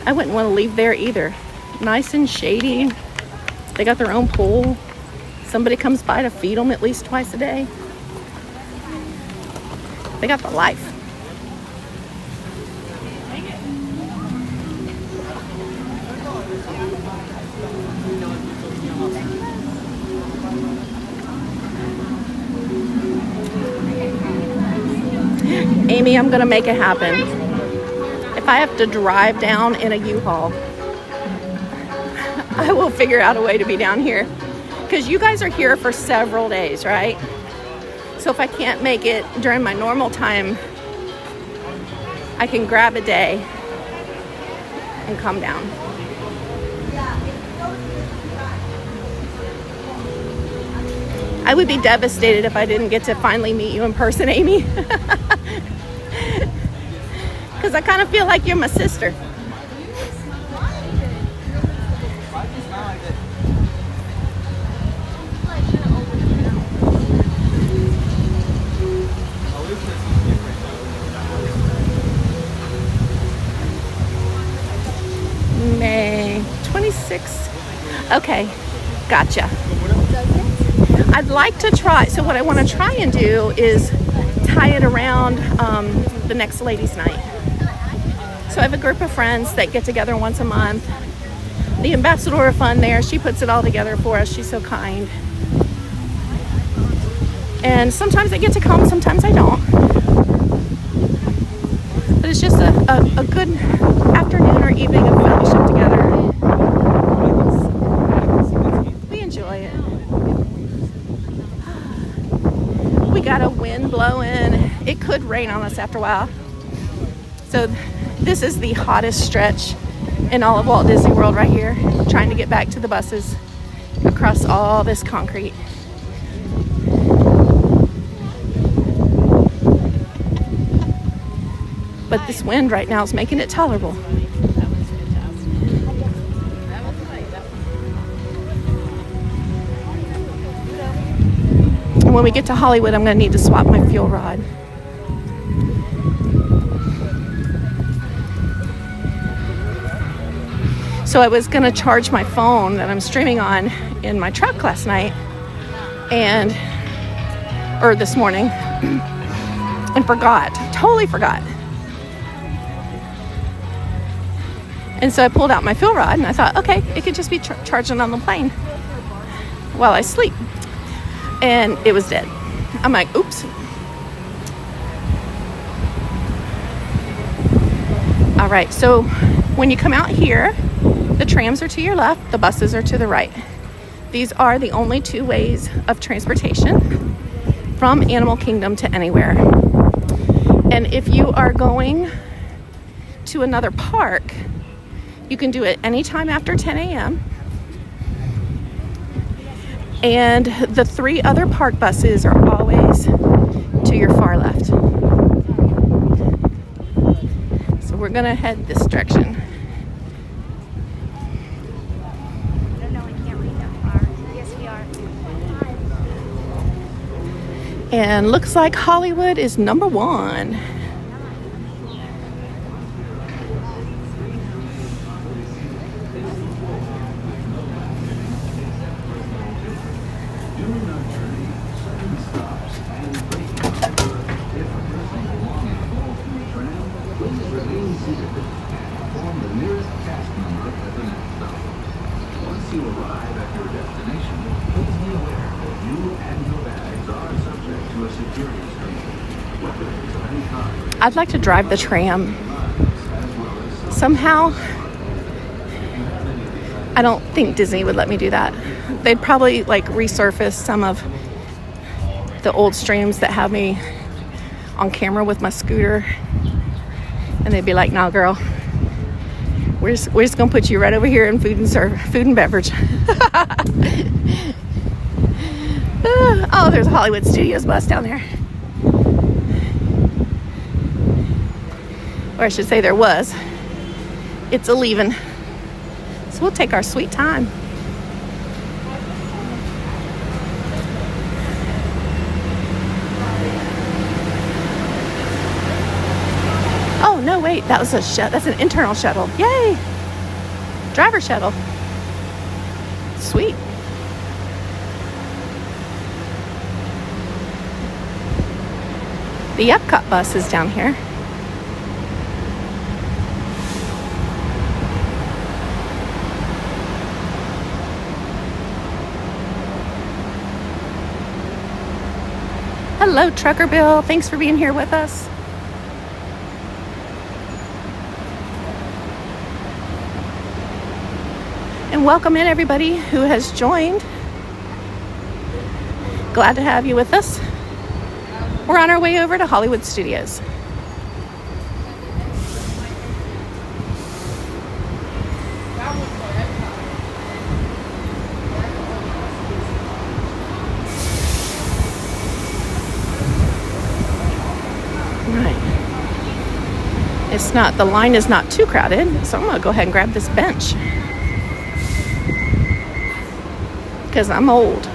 I wouldn't want to leave there either. Nice and shady. They got their own pool. Somebody comes by to feed them at least twice a day. They got the life. Amy, I'm gonna make it happen. If I have to drive down in a U-Haul, I will figure out a way to be down here. Because you guys are here for several days, right? So if I can't make it during my normal time, I can grab a day and come down. I would be devastated if I didn't get to finally meet you in person, Amy. Because I kind of feel like you're my sister. Okay, gotcha. I'd like to try, so what I want to try and do is tie it around the next ladies' night. So I have a group of friends that get together once a month. The ambassador of fun there, she puts it all together for us. She's so kind. And sometimes I get to come, sometimes I don't. But it's just a good afternoon or evening of fellowship together. We enjoy it. We got a wind blowing. It could rain on us after a while. So this is the hottest stretch in all of Walt Disney World right here, trying to get back to the buses across all this concrete. But this wind right now is making it tolerable. And when we get to Hollywood, I'm going to need to swap my fuel rod. So I was going to charge my phone that I'm streaming on in my truck last night or this morning and totally forgot. And so I pulled out my fuel rod and I thought, okay, it could just be charging on the plane while I sleep. And it was dead. I'm like, oops. All right, so when you come out here, the trams are to your left, the buses are to the right. These are the only two ways of transportation from Animal Kingdom to anywhere. And if you are going to another park, you can do it anytime after 10 a.m. And the 3 other park buses are always to your far left. So we're gonna head this direction. No, we can't read that far. Yes, we are. And looks like Hollywood is number 1. I'd like to drive the tram. Somehow, I don't think Disney would let me do that. They'd probably like resurface some of the old streams that have me on camera with my scooter. And they'd be like, "No, girl, we're just gonna put you right over here in food and beverage." Oh, there's a Hollywood Studios bus down there. Or I should say there was. It's a leaving. So we'll take our sweet time. Oh, no, wait. That was that's an internal shuttle. Yay! Driver shuttle. Sweet. The Epcot bus is down here. Hello, Trucker Bill. Thanks for being here with us. And welcome in everybody who has joined. Glad to have you with us. We're on our way over to Hollywood Studios. The line is not too crowded, so I'm gonna go ahead and grab this bench because I'm old.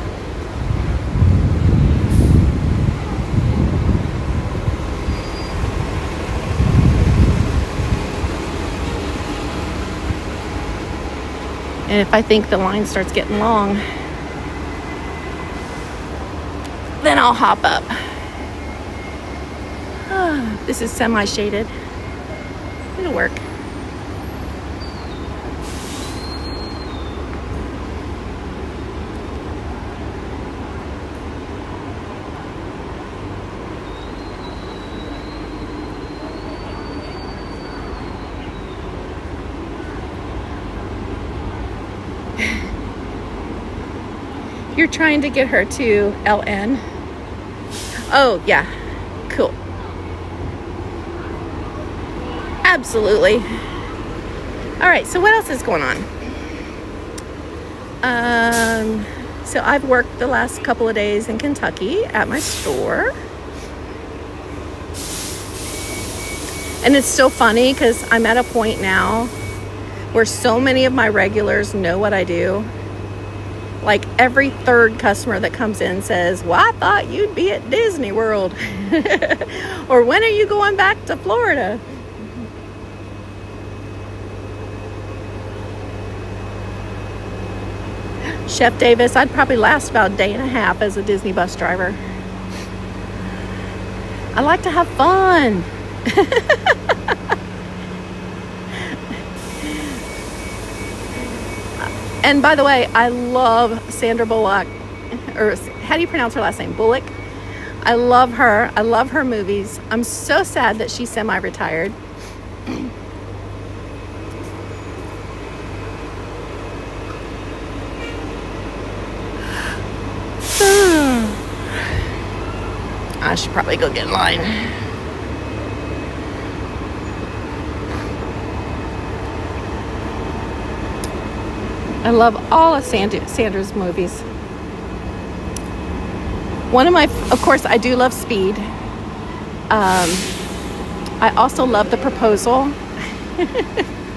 And if I think the line starts getting long, then I'll hop up. This is semi-shaded. It'll work. You're trying to get her to LN. Oh, yeah. Cool. Absolutely. All right, so what else is going on? So I've worked the last couple of days in Kentucky at my store. And it's so funny because I'm at a point now where so many of my regulars know what I do. Like every third customer that comes in says, well, I thought you'd be at Disney World. Or when are you going back to Florida? Chef Davis, I'd probably last about a day and a half as a Disney bus driver. I like to have fun. And by the way, I love Sandra Bullock, or how do you pronounce her last name? Bullock? I love her. I love her movies. I'm so sad that she's semi-retired. I should probably go get in line. I love all of Sandra's movies. One of my, of course, I do love Speed. I also love The Proposal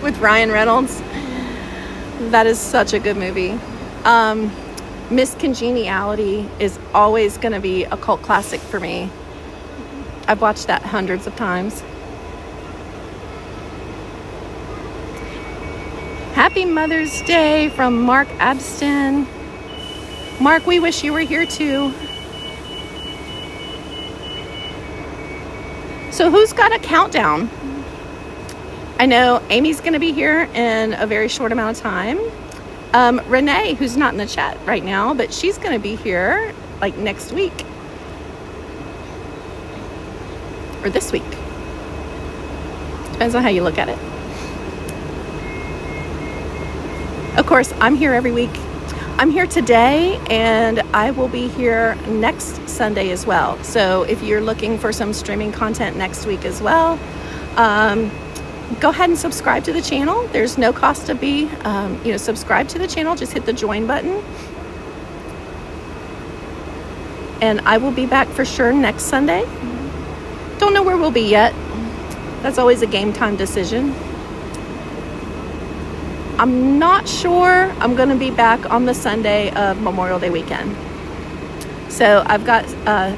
with Ryan Reynolds. That is such a good movie. Miss Congeniality is always going to be a cult classic for me. I've watched that hundreds of times. Happy Mother's Day from Mark Abston. Mark, we wish you were here too. So who's got a countdown? I know Amy's going to be here in a very short amount of time. Renee, who's not in the chat right now, but she's going to be here like next week. Or this week. Depends on how you look at it. Of course, I'm here every week. I'm here today, and I will be here next Sunday as well. So if you're looking for some streaming content next week as well, go ahead and subscribe to the channel. There's no cost to be, subscribe to the channel. Just hit the join button. And I will be back for sure next Sunday. Don't know where we'll be yet. That's always a game time decision. I'm not sure I'm going to be back on the Sunday of Memorial Day weekend. So I've got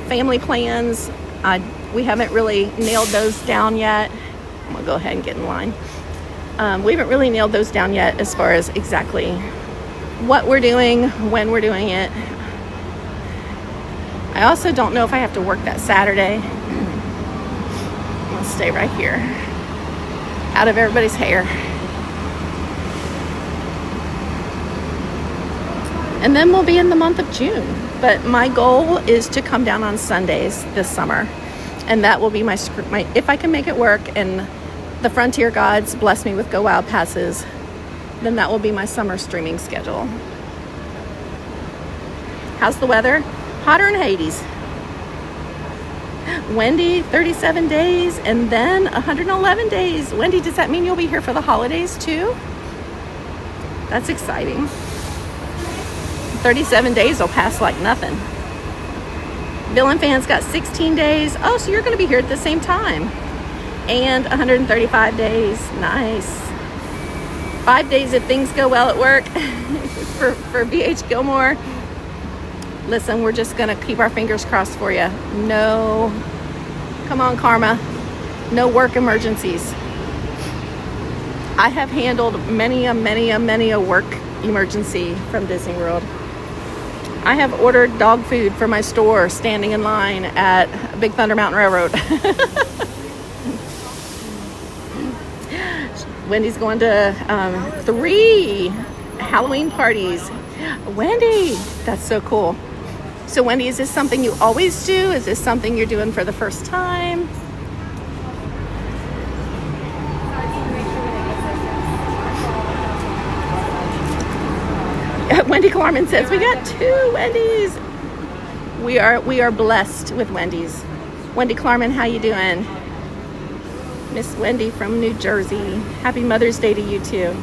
family plans. We haven't really nailed those down yet. I'm going to go ahead and get in line. We haven't really nailed those down yet as far as exactly what we're doing, when we're doing it. I also don't know if I have to work that Saturday. I'll stay right here, out of everybody's hair. And then we'll be in the month of June. But my goal is to come down on Sundays this summer. And that will be my if I can make it work and the Frontier Gods bless me with Go Wild passes, then that will be my summer streaming schedule. How's the weather? Hotter than Hades. Wendy, 37 days and then 111 days. Wendy, does that mean you'll be here for the holidays too? That's exciting. 37 days will pass like nothing. Villain Fan's got 16 days. Oh, so you're going to be here at the same time. And 135 days. Nice. 5 days if things go well at work for BH Gilmore. Listen, we're just going to keep our fingers crossed for you. No, come on, Karma. No work emergencies. I have handled many a work emergency from Disney World. I have ordered dog food for my store standing in line at Big Thunder Mountain Railroad. Wendy's going to 3 Halloween parties. Wendy, that's so cool. So Wendy, is this something you always do? Is this something you're doing for the first time? Wendy Klarman says, we got 2 Wendy's. We are blessed with Wendy's. Wendy Klarman, how you doing? Miss Wendy from New Jersey. Happy Mother's Day to you too.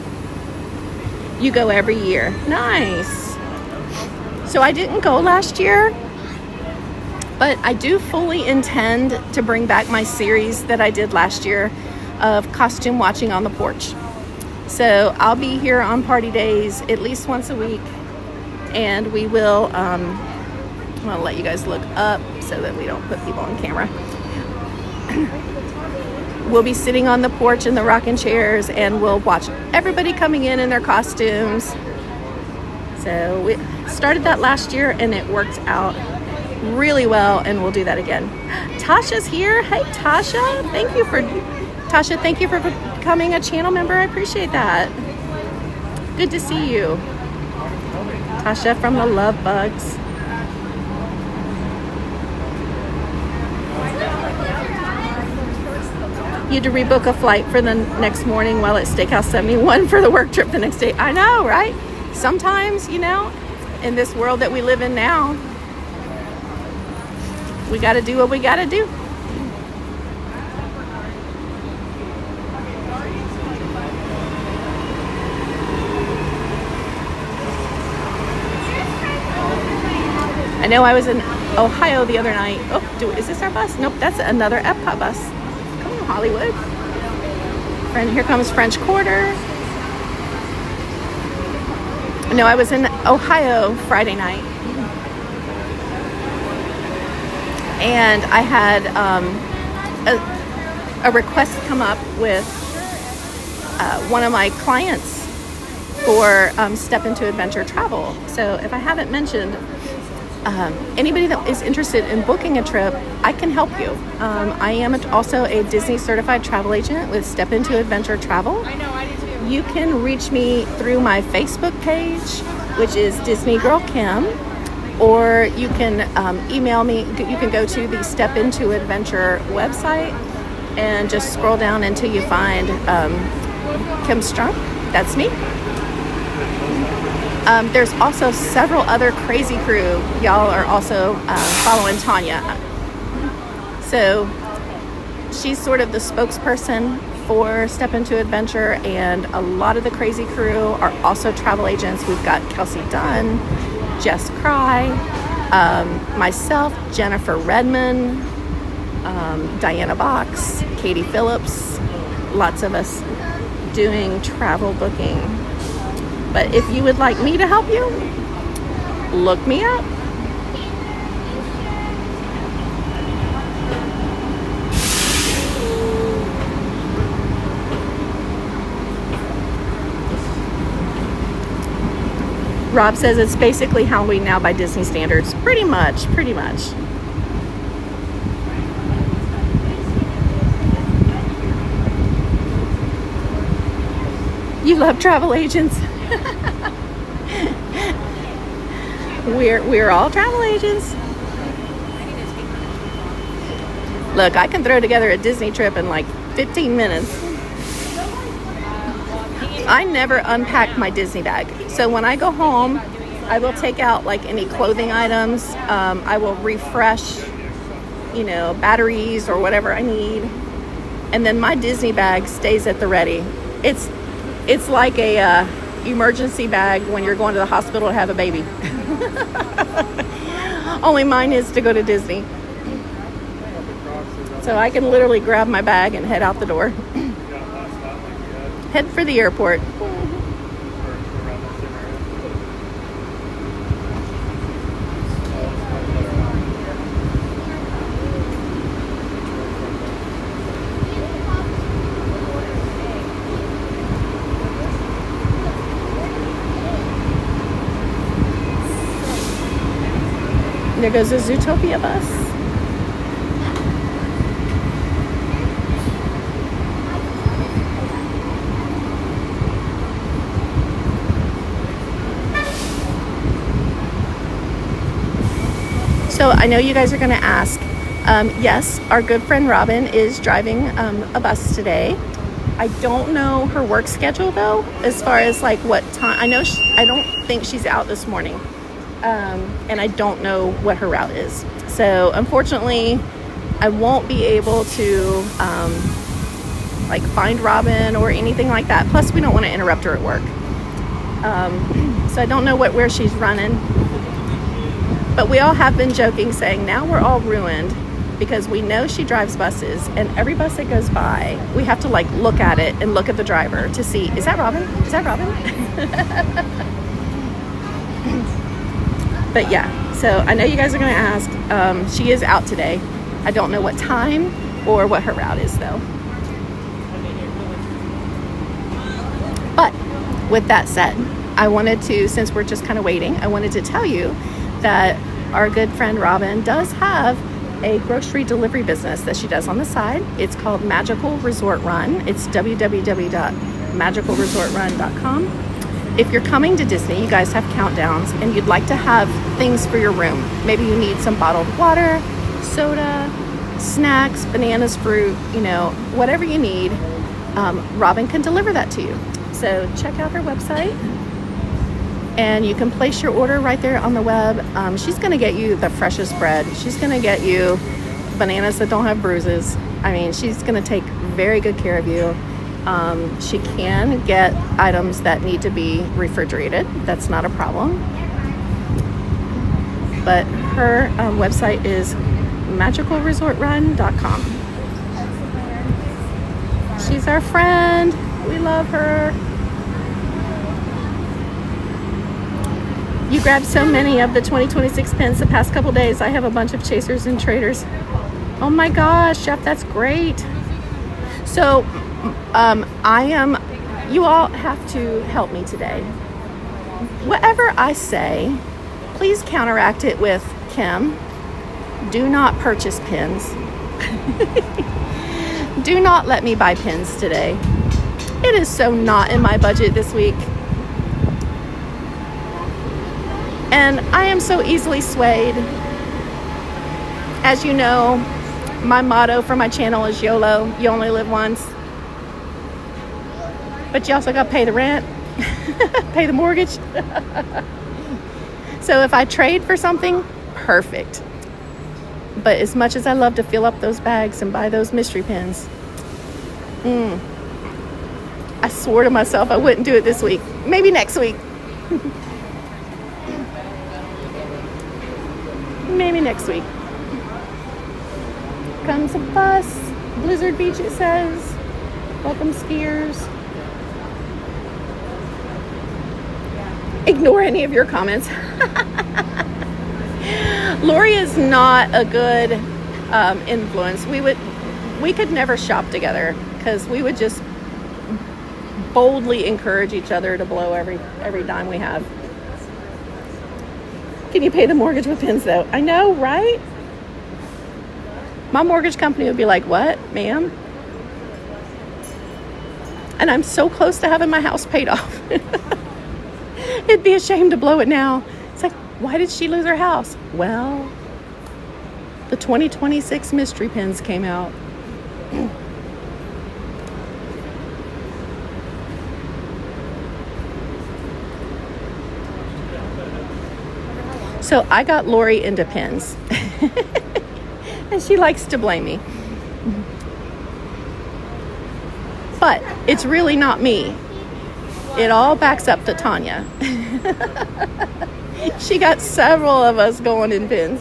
You go every year. Nice. So I didn't go last year, but I do fully intend to bring back my series that I did last year of costume watching on the porch. So I'll be here on party days at least once a week, and we will, I'm gonna let you guys look up so that we don't put people on camera. We'll be sitting on the porch in the rocking chairs, and we'll watch everybody coming in their costumes. So we started that last year, and it worked out really well, and we'll do that again. Tasha's here. Hey, Tasha. Thank you for becoming a channel member. I appreciate that. Good to see you. Tasha from the Love Bugs. You had to rebook a flight for the next morning while at Steakhouse 71 for the work trip the next day. I know, right? Sometimes, you know, in this world that we live in now, we got to do what we got to do. I know I was in Ohio the other night. Oh, is this our bus? Nope, that's another Epcot bus. Come on, Hollywood. And here comes French Quarter. No, I was in Ohio Friday night. And I had a request come up with one of my clients for Step Into Adventure Travel. So if I haven't mentioned, anybody that is interested in booking a trip, I can help you. I am also a Disney certified travel agent with Step Into Adventure Travel. I know, I do too. You can reach me through my Facebook page, which is DisneyGirlKim, or you can email me. You can go to the Step Into Adventure website and just scroll down until you find kimstrunk. That's me. There's also several other crazy crew. Y'all are also following Tanya. So she's sort of the spokesperson for Step Into Adventure, and a lot of the crazy crew are also travel agents. We've got Kelsey Dunn, Jess Cry, myself, Jennifer Redman, Diana Box, Katie Phillips, lots of us doing travel booking. But if you would like me to help you, look me up. Rob says it's basically Halloween now by Disney standards. Pretty much. You love travel agents. We're all travel agents. Look, I can throw together a Disney trip in like 15 minutes. I never unpack my Disney bag. So when I go home, I will take out like any clothing items. I will refresh, batteries or whatever I need. And then my Disney bag stays at the ready. It's like a emergency bag when you're going to the hospital to have a baby. Only mine is to go to Disney. So I can literally grab my bag and head out the door. Head for the airport. there goes the Zootopia bus. So I know you guys are going to ask. Yes, our good friend Robin is driving a bus today. I don't know her work schedule though, as far as like what time. I don't think she's out this morning, and I don't know what her route is. So unfortunately, I won't be able to like find Robin or anything like that. Plus, we don't want to interrupt her at work. So I don't know where she's running. But we all have been joking, saying now we're all ruined because we know she drives buses, and every bus that goes by, we have to like look at it and look at the driver to see, is that Robin? Is that Robin? But yeah, so I know you guys are going to ask. She is out today. I don't know what time or what her route is though. But with that said, I wanted to, since we're just kind of waiting, I wanted to tell you that our good friend Robin does have a grocery delivery business that she does on the side. It's called Magical Resort Run. It's www.magicalresortrun.com. If you're coming to Disney, you guys have countdowns and you'd like to have things for your room. Maybe you need some bottled water, soda, snacks, bananas, fruit, whatever you need. Robin can deliver that to you. So check out her website. And you can place your order right there on the web. She's going to get you the freshest bread. She's going to get you bananas that don't have bruises. I mean, she's going to take very good care of you. She can get items that need to be refrigerated. That's not a problem. But her website is magicalresortrun.com. She's our friend. We love her. You grabbed so many of the 2026 pins the past couple days. I have a bunch of chasers and traders. Oh my gosh, Jeff, that's great. So you all have to help me today. Whatever I say, please counteract it with, Kim, do not purchase pins. Do not let me buy pins today. It is so not in my budget this week. And I am so easily swayed. As you know, my motto for my channel is YOLO, you only live once. But you also got to pay the rent, pay the mortgage. So if I trade for something, perfect. But as much as I love to fill up those bags and buy those mystery pins, I swore to myself I wouldn't do it this week. Maybe next week. Maybe next week. Comes a bus. Blizzard Beach, it says. Welcome, skiers. Ignore any of your comments. Lori is not a good influence. We could never shop together because we would just boldly encourage each other to blow every dime we have. Can you pay the mortgage with pins though? I know, right? My mortgage company would be like, what, ma'am? And I'm so close to having my house paid off. It'd be a shame to blow it now. It's like, why did she lose her house? Well, the 2026 mystery pins came out. So I got Lori into pins. And she likes to blame me. But it's really not me. It all backs up to Tanya. She got several of us going in pins.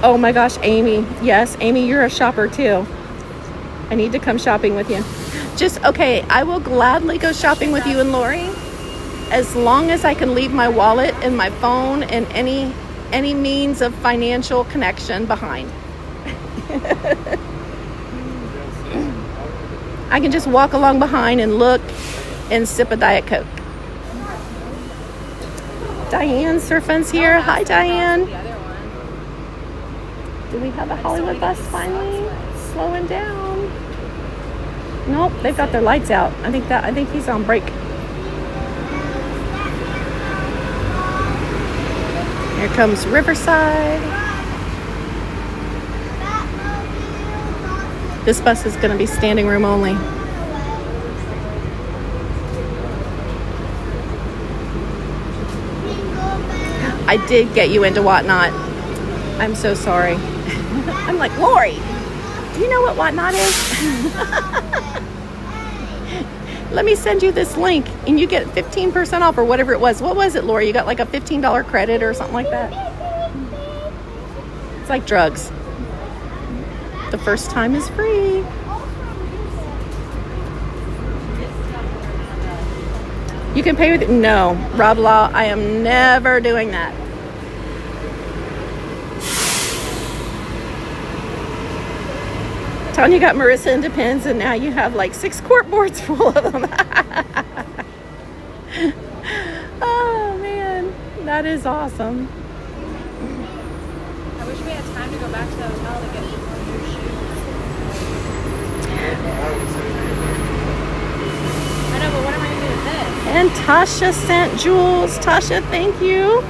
Oh my gosh, Amy. Yes, Amy, you're a shopper too. I need to come shopping with you. Okay, I will gladly go shopping with you and Lori as long as I can leave my wallet and my phone and any means of financial connection behind. I can just walk along behind and look and sip a Diet Coke. Diane Surfin's here. Hi, Diane. Do we have a Hollywood bus finally? Slowing down. Nope, they've got their lights out. I think he's on break. Here comes Riverside. This bus is going to be standing room only. I did get you into Whatnot. I'm so sorry. I'm like, Lori, do you know what Whatnot is? Let me send you this link and you get 15% off or whatever it was. What was it, Lori? You got like a $15 credit or something like that? It's like drugs. The first time is free. You can pay with it. No, Rob Law, I am never doing that. Tanya got Marissa into pins, and now you have like 6 cork boards full of them. Oh man, that is awesome. I wish we had time to go back to the hotel to get more new shoes. I know, but what am I going to do with this? And Tasha sent jewels. Tasha, thank you.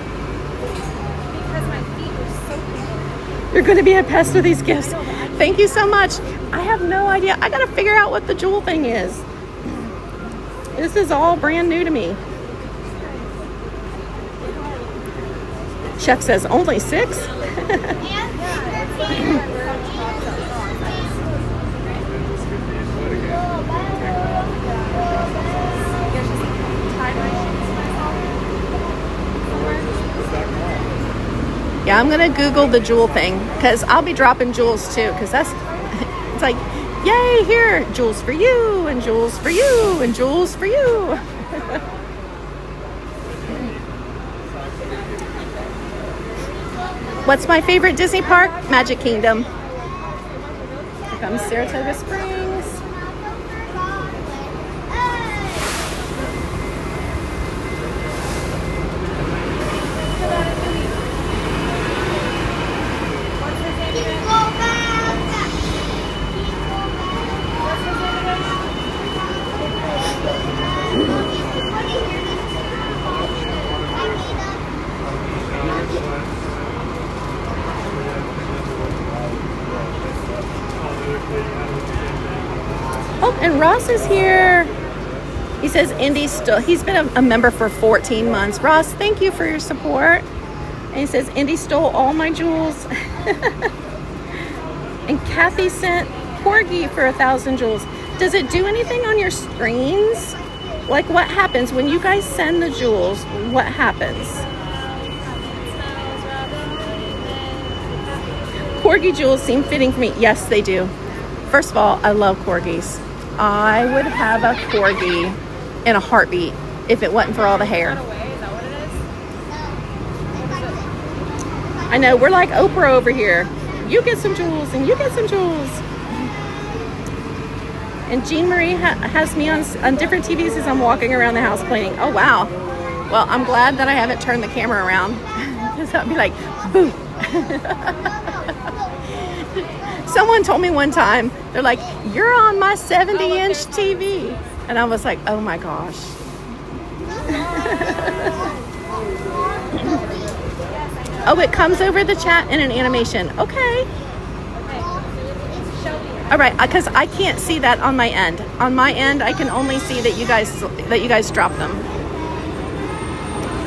Because my feet were soaking. You're going to be a pest with these gifts. Thank you so much. I have no idea. I got to figure out what the jewel thing is. This is all brand new to me. Chef says only 6. Yeah, I'm gonna Google the jewel thing because I'll be dropping jewels too. Because that's it's like, yay! Here, jewels for you, and jewels for you, and jewels for you. What's my favorite Disney park? Magic Kingdom. Here comes Saratoga Springs. Oh, and Ross is here. He says Indy still, he's been a member for 14 months. Ross, thank you for your support. And he says Indy stole all my jewels. And Kathy sent Corgi for 1,000 jewels. Does it do anything on your screens? Like what happens when you guys send the jewels? What happens? Corgi jewels seem fitting for me. Yes, they do. First of all, I love corgis. I would have a corgi in a heartbeat if it wasn't for all the hair. I know, we're like Oprah over here. You get some jewels and you get some jewels. And Jean Marie has me on different TVs as I'm walking around the house cleaning. Oh, wow. Well, I'm glad that I haven't turned the camera around. Because I'd be like, boo. Someone told me one time, they're like, you're on my 70-inch TV. And I was like, oh my gosh. Oh, it comes over the chat in an animation. Okay. All right, because I can't see that on my end. On my end, I can only see that you guys drop them.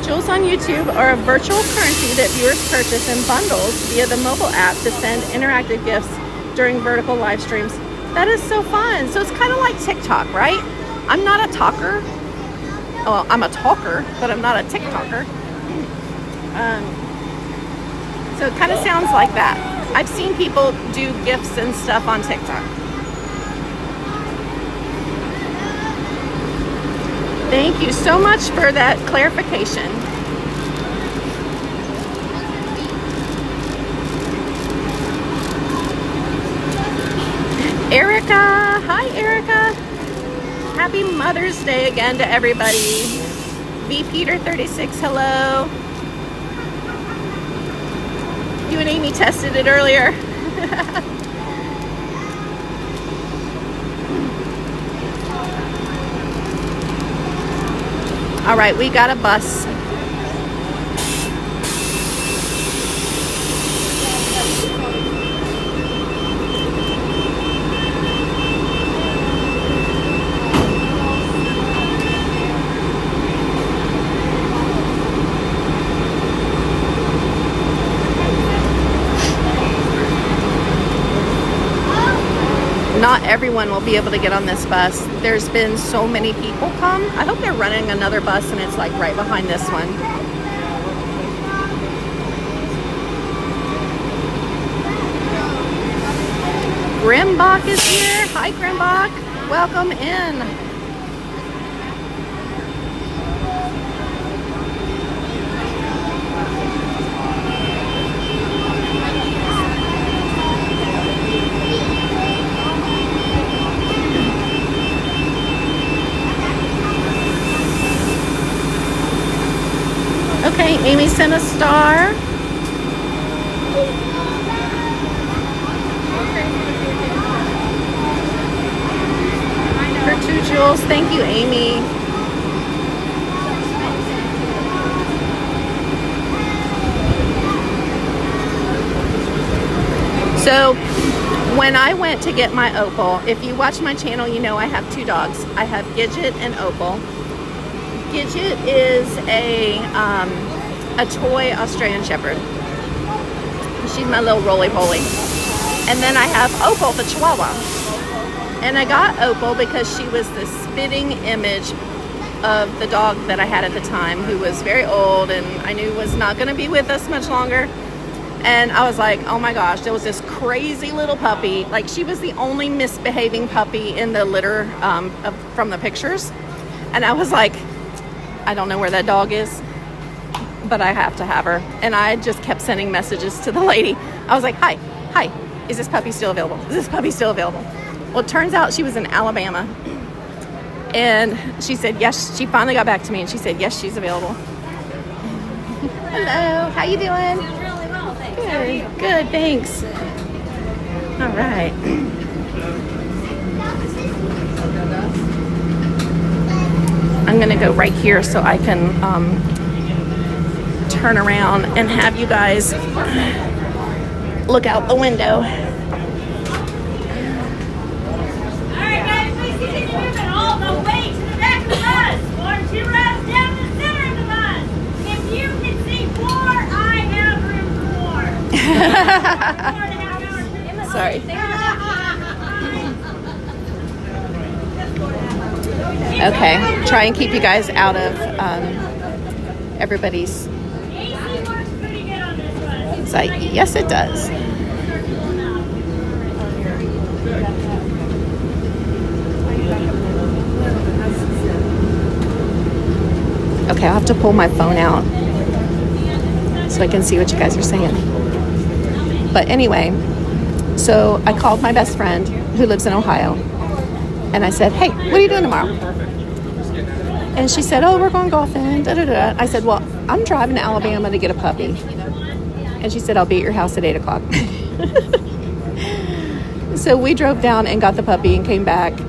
Jewels on YouTube are a virtual currency that viewers purchase in bundles via the mobile app to send interactive gifts during vertical live streams. That is so fun. So it's kind of like TikTok, right? I'm not a talker. Well, I'm a talker, but I'm not a TikToker. So it kind of sounds like that. I've seen people do gifts and stuff on TikTok. Thank you so much for that clarification. Erica, hi Erica. Happy Mother's Day again to everybody. B Peter 36, hello. You and Amy tested it earlier. All right, we got a bus. Not everyone will be able to get on this bus. There's been so many people come. I hope they're running another bus and it's like right behind this one. Grimbach is here. Hi, Grimbach. Welcome in. Okay, Amy sent a star. For 2 jewels. Thank you, Amy. So, when I went to get my Opal, if you watch my channel, you know I have 2 dogs. I have Gidget and Opal. Gidget is a toy Australian Shepherd. She's my little roly-poly. And then I have Opal, the Chihuahua. And I got Opal because she was the spitting image of the dog that I had at the time, who was very old and I knew was not going to be with us much longer. And I was like, oh my gosh, there was this crazy little puppy. Like, she was the only misbehaving puppy in the litter from the pictures. And I was like, I don't know where that dog is, but I have to have her. And I just kept sending messages to the lady. I was like, hi, is this puppy still available? Is this puppy still available? Well, it turns out she was in Alabama. And she said, yes, she finally got back to me and she said, yes, she's available. Hello, how you doing? Doing really well, thanks. How are you? Good, thanks. All right. I'm gonna go right here so I can turn around and have you guys look out the window. All right, guys, please continue moving all the way to the back of the bus, or 2 rows down the center of the bus. If you can see 4, I have room for 4. Sorry. Okay, try and keep you guys out of everybody's sight. Yes, it does. Okay, I'll have to pull my phone out so I can see what you guys are saying. But anyway, so I called my best friend who lives in Ohio. And I said, hey, what are you doing tomorrow? And she said, oh, we're going golfing. Da, da, da. I said, well, I'm driving to Alabama to get a puppy. And she said, I'll be at your house at 8 o'clock. So we drove down and got the puppy and came back.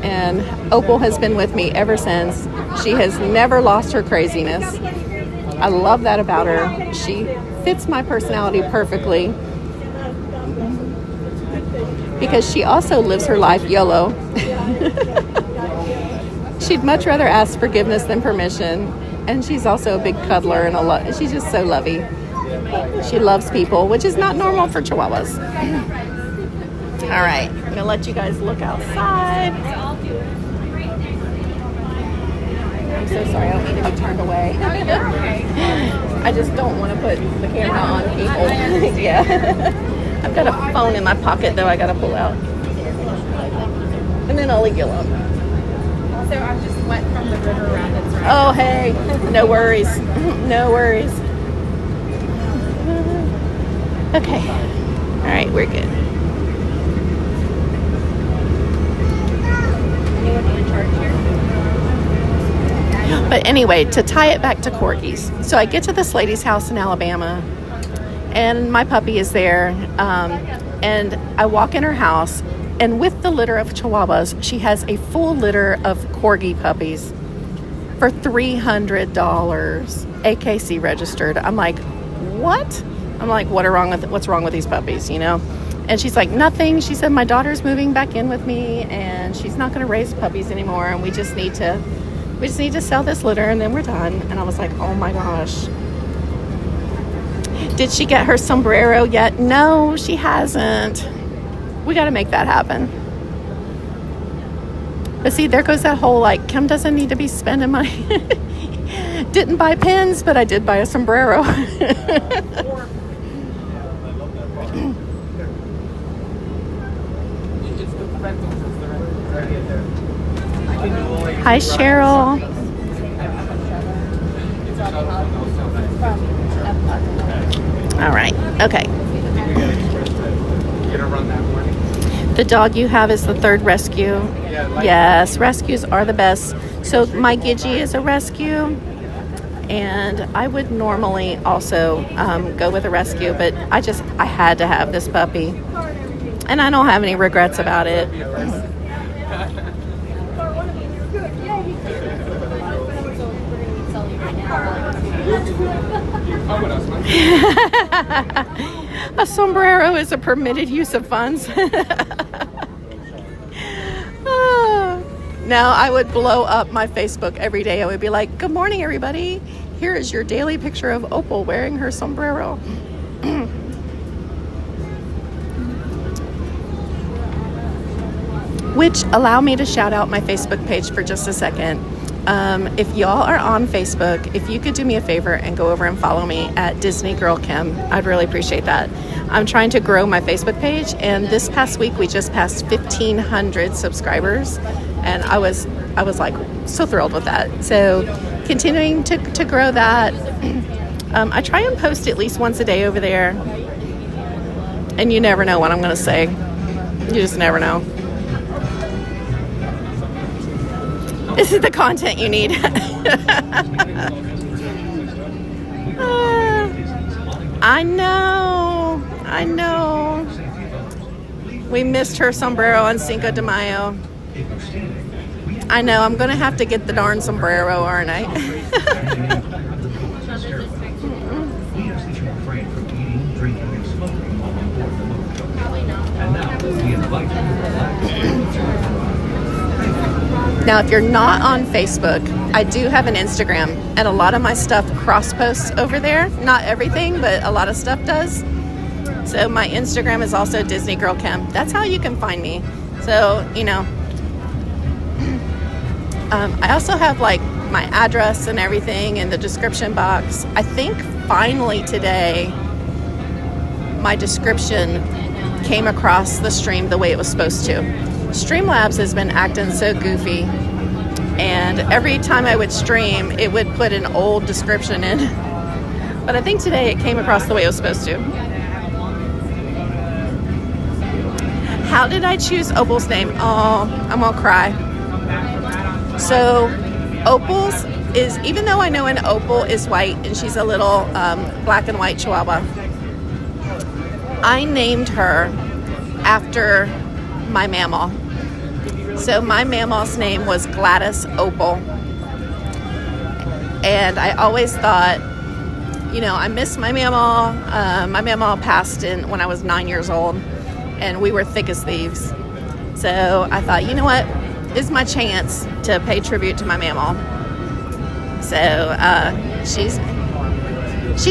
And Opal has been with me ever since. She has never lost her craziness. I love that about her. She fits my personality perfectly. Because she also lives her life YOLO. She'd much rather ask forgiveness than permission. And she's also a big cuddler and she's just so lovey. She loves people, which is not normal for Chihuahuas. All right, I'm gonna let you guys look outside. I'm so sorry, I don't need to be turned away. I just don't want to put the camera on people. Yeah. I've got a phone in my pocket though I gotta pull out. And then I'll leave you alone. So I'm just wet from the river rapids, right? Oh, hey, no worries. No worries. Okay. All right, we're good. Anyone in charge here? But anyway, to tie it back to corgis. So I get to this lady's house in Alabama, and my puppy is there. And I walk in her house, and with the litter of Chihuahuas, she has a full litter of corgi puppies for $300, AKC registered. I'm like, what? I'm like, what's wrong with these puppies, you know? And she's like, nothing. She said, my daughter's moving back in with me, and she's not going to raise puppies anymore, and we just need to sell this litter, and then we're done. And I was like, oh my gosh. Did she get her sombrero yet? No, she hasn't. We got to make that happen. But see, there goes that whole, like, Kim doesn't need to be spending money. Didn't buy pins, but I did buy a sombrero. Hi, Cheryl. All right. Okay. The dog you have is the third rescue. Yes, rescues are the best. So my Gidgee is a rescue, and I would normally also go with a rescue, but I had to have this puppy, and I don't have any regrets about it. A sombrero is a permitted use of funds. Now I would blow up my Facebook every day. I would be like, good morning, everybody. Here is your daily picture of Opal wearing her sombrero. Which, allow me to shout out my Facebook page for just a second. If y'all are on Facebook, if you could do me a favor and go over and follow me at DisneyGirlKim, I'd really appreciate that. I'm trying to grow my Facebook page, and this past week we just passed 1,500 subscribers, and I was like so thrilled with that. So continuing to grow that. I try and post at least once a day over there, and you never know what I'm going to say. You just never know. This is the content you need. I know. We missed her sombrero on Cinco de Mayo. I know, I'm going to have to get the darn sombrero, aren't I? Now, if you're not on Facebook, I do have an Instagram, and a lot of my stuff cross-posts over there. Not everything, but a lot of stuff does. So my Instagram is also DisneyGirlKim. That's how you can find me. So, you know, I also have like my address and everything in the description box. I think finally today, my description came across the stream the way it was supposed to. Streamlabs has been acting so goofy, and every time I would stream, it would put an old description in. But I think today it came across the way it was supposed to. How did I choose Opal's name? Oh, I'm gonna cry. So Opal's is, even though I know an Opal is white and she's a little black and white Chihuahua, I named her after my mammal. So my mammal's name was Gladys Opal. And I always thought, you know, I miss my mammal. My mammal passed when I was 9 years old, and we were thick as thieves. So I thought, you know what? This is my chance to pay tribute to my mammal. So she's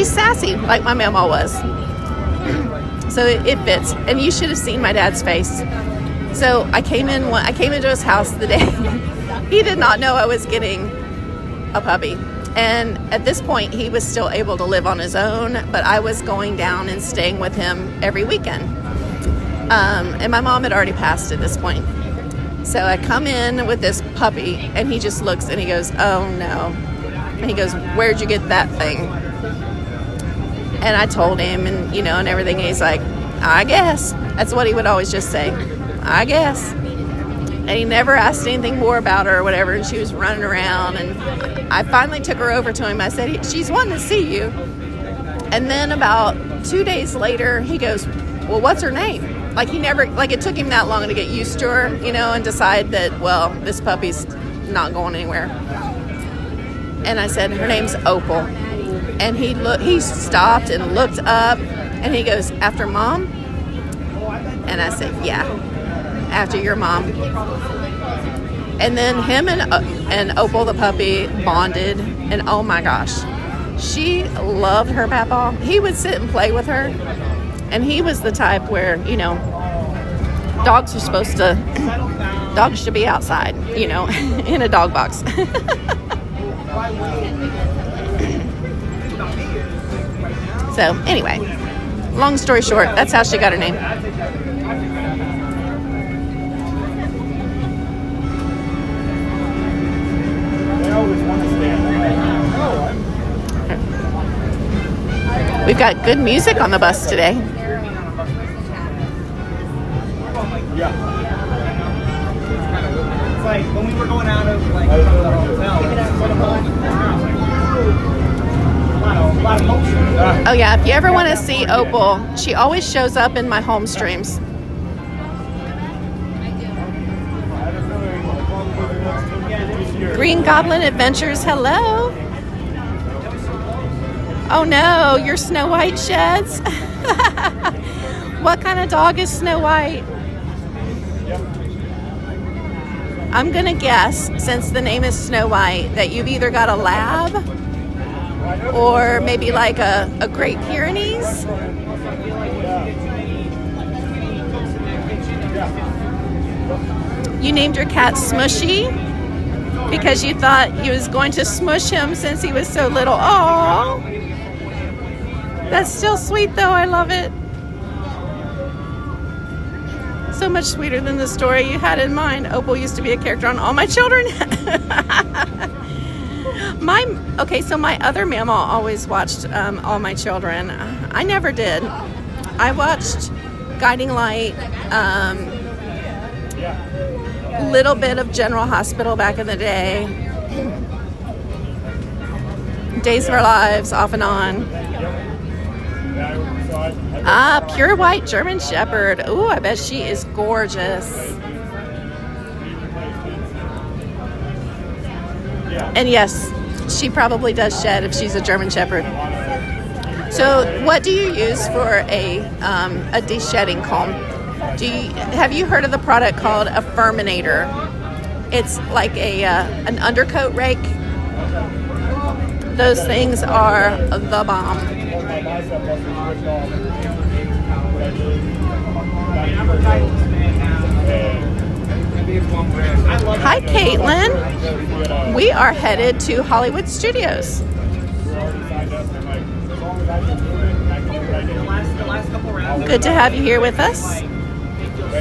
sassy, like my mammal was. So it fits. And you should have seen my dad's face. So I came into his house the day he did not know I was getting a puppy. And at this point, he was still able to live on his own, but I was going down and staying with him every weekend. And my mom had already passed at this point. So I come in with this puppy, and he just looks and he goes, oh no. And he goes, where'd you get that thing? And I told him, and you know, and everything. And he's like, I guess. That's what he would always just say. I guess. And he never asked anything more about her or whatever, and she was running around, and I finally took her over to him. I said, she's wanting to see you. And then about 2 days later, he goes, well, what's her name? Like, he never, like, it took him that long to get used to her, you know, and decide that, well, this puppy's not going anywhere. And I said, her name's Opal. And he stopped and looked up, and he goes, after Mom? And I said, yeah, after your mom. And then him and Opal the puppy bonded, and oh my gosh, she loved her papa. He would sit and play with her, and he was the type where, you know, dogs should be outside, you know, in a dog box. So anyway, long story short, that's how she got her name. We've got good music on the bus today. Yeah. It's like when we were going out of the hotel, a lot of motion. Oh yeah, if you ever want to see Opal, she always shows up in my home streams. Green Goblin Adventures, hello. Oh no, your Snow White sheds? What kind of dog is Snow White? I'm gonna guess, since the name is Snow White, that you've either got a lab or maybe like a Great Pyrenees. You named your cat Smushy because you thought you was going to smush him since he was so little. Oh, that's still sweet though. I love it. So much sweeter than the story you had in mind. Opal used to be a character on All My Children. So my other mama always watched All My Children. I never did. I watched Guiding Light, little bit of General Hospital back in the day, Days of Our Lives off and on. Pure white German Shepherd. Ooh, I bet she is gorgeous. And yes, she probably does shed if she's a German Shepherd. So what do you use for a de-shedding comb? Have you heard of the product called a Furminator? It's like an undercoat rake. Those things are the bomb. Hi, Caitlin. We are headed to Hollywood Studios. Good to have you here with us.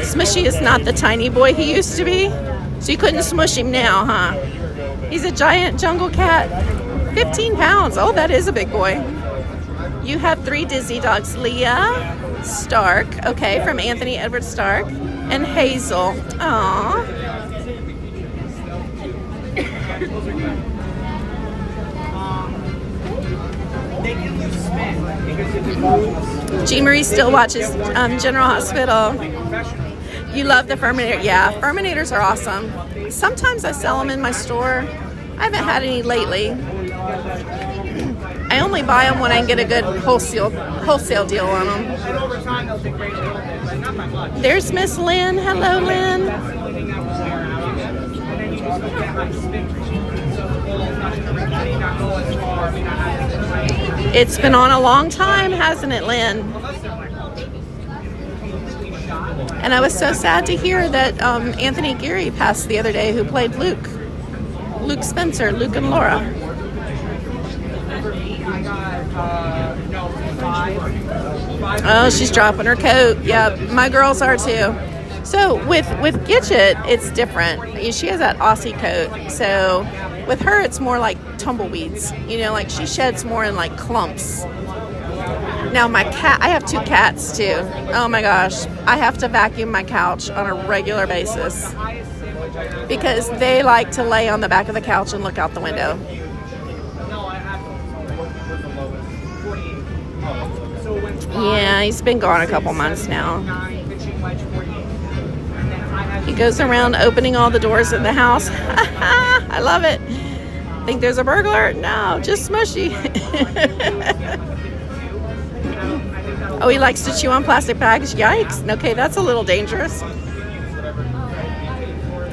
Smushy is not the tiny boy he used to be, so you couldn't smush him now, huh? He's a giant jungle cat. 15 pounds. Oh, that is a big boy. You have 3 Disney dogs. Leah Stark, okay, from Anthony Edward Stark, and Hazel. Aww. Jean Marie still watches General Hospital. You love the Furminator. Yeah, Furminators are awesome. Sometimes I sell them in my store. I haven't had any lately. I only buy them when I can get a good wholesale deal on them. There's Miss Lynn. Hello, Lynn. It's been on a long time, hasn't it, Lynn? And I was so sad to hear that Anthony Geary passed the other day, who played Luke Spencer, Luke and Laura. Oh, she's dropping her coat. Yep, my girls are too. So with Gidget, it's different. She has that Aussie coat. So with her, it's more like tumbleweeds. You know, like she sheds more in like clumps. Now my cat, I have 2 cats too. Oh my gosh, I have to vacuum my couch on a regular basis. because they like to lay on the back of the couch and look out the window. No, I have the lowest. 48. So when Yeah, he's been gone a couple months now. 9, pitching wedge 48. And then I had He goes around opening all the doors in the house. I love it. Think there's a burglar? No, just Smushy. Oh, he likes to chew on plastic bags. Yikes. Okay, that's a little dangerous.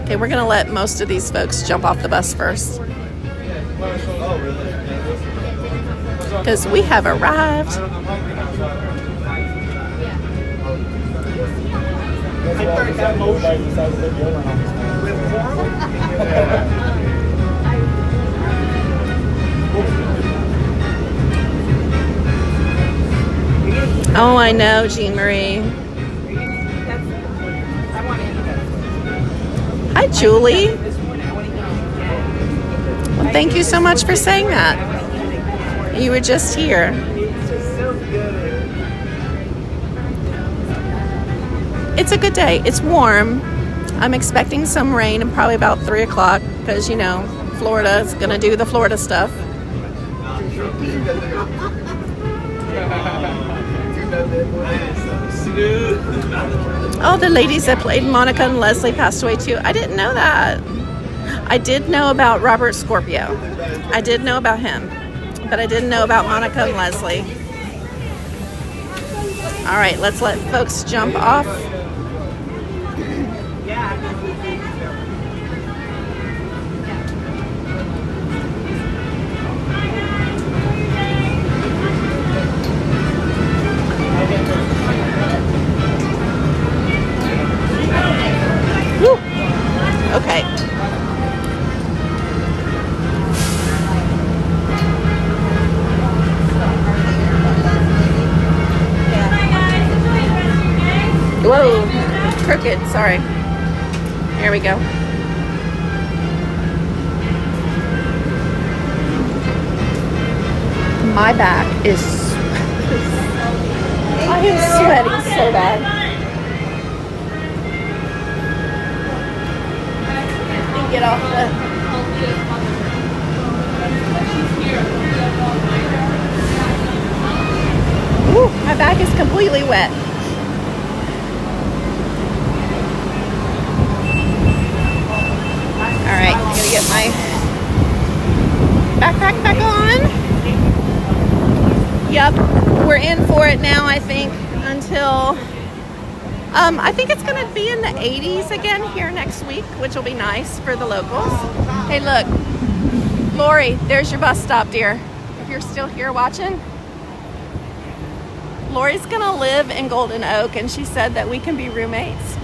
Okay, we're going to let most of these folks jump off the bus first. Because we have arrived. Oh, I know, Jean Marie. Hi, Julie. Well, thank you so much for saying that. You were just here. It's a good day. It's warm. I'm expecting some rain and probably about 3 o'clock because, you know, Florida is going to do the Florida stuff. Oh, the ladies that played Monica and Leslie passed away too. I didn't know that. I did know about Robert Scorpio. I did know about him. But I didn't know about Monica and Leslie. All right, let's let folks jump off. Woo. Okay. Whoa, crooked, sorry. Here we go. My back is, I am sweating so bad. Let me get off the, ooh, my back is completely wet. All right, I'm gonna get my backpack back on. Yep, we're in for it now, I think, until, I think it's gonna be in the 80s again here next week, which will be nice for the locals. Hey, look, Lori, there's your bus stop, dear. If you're still here watching. Lori's gonna live in Golden Oak, and she said that we can be roommates.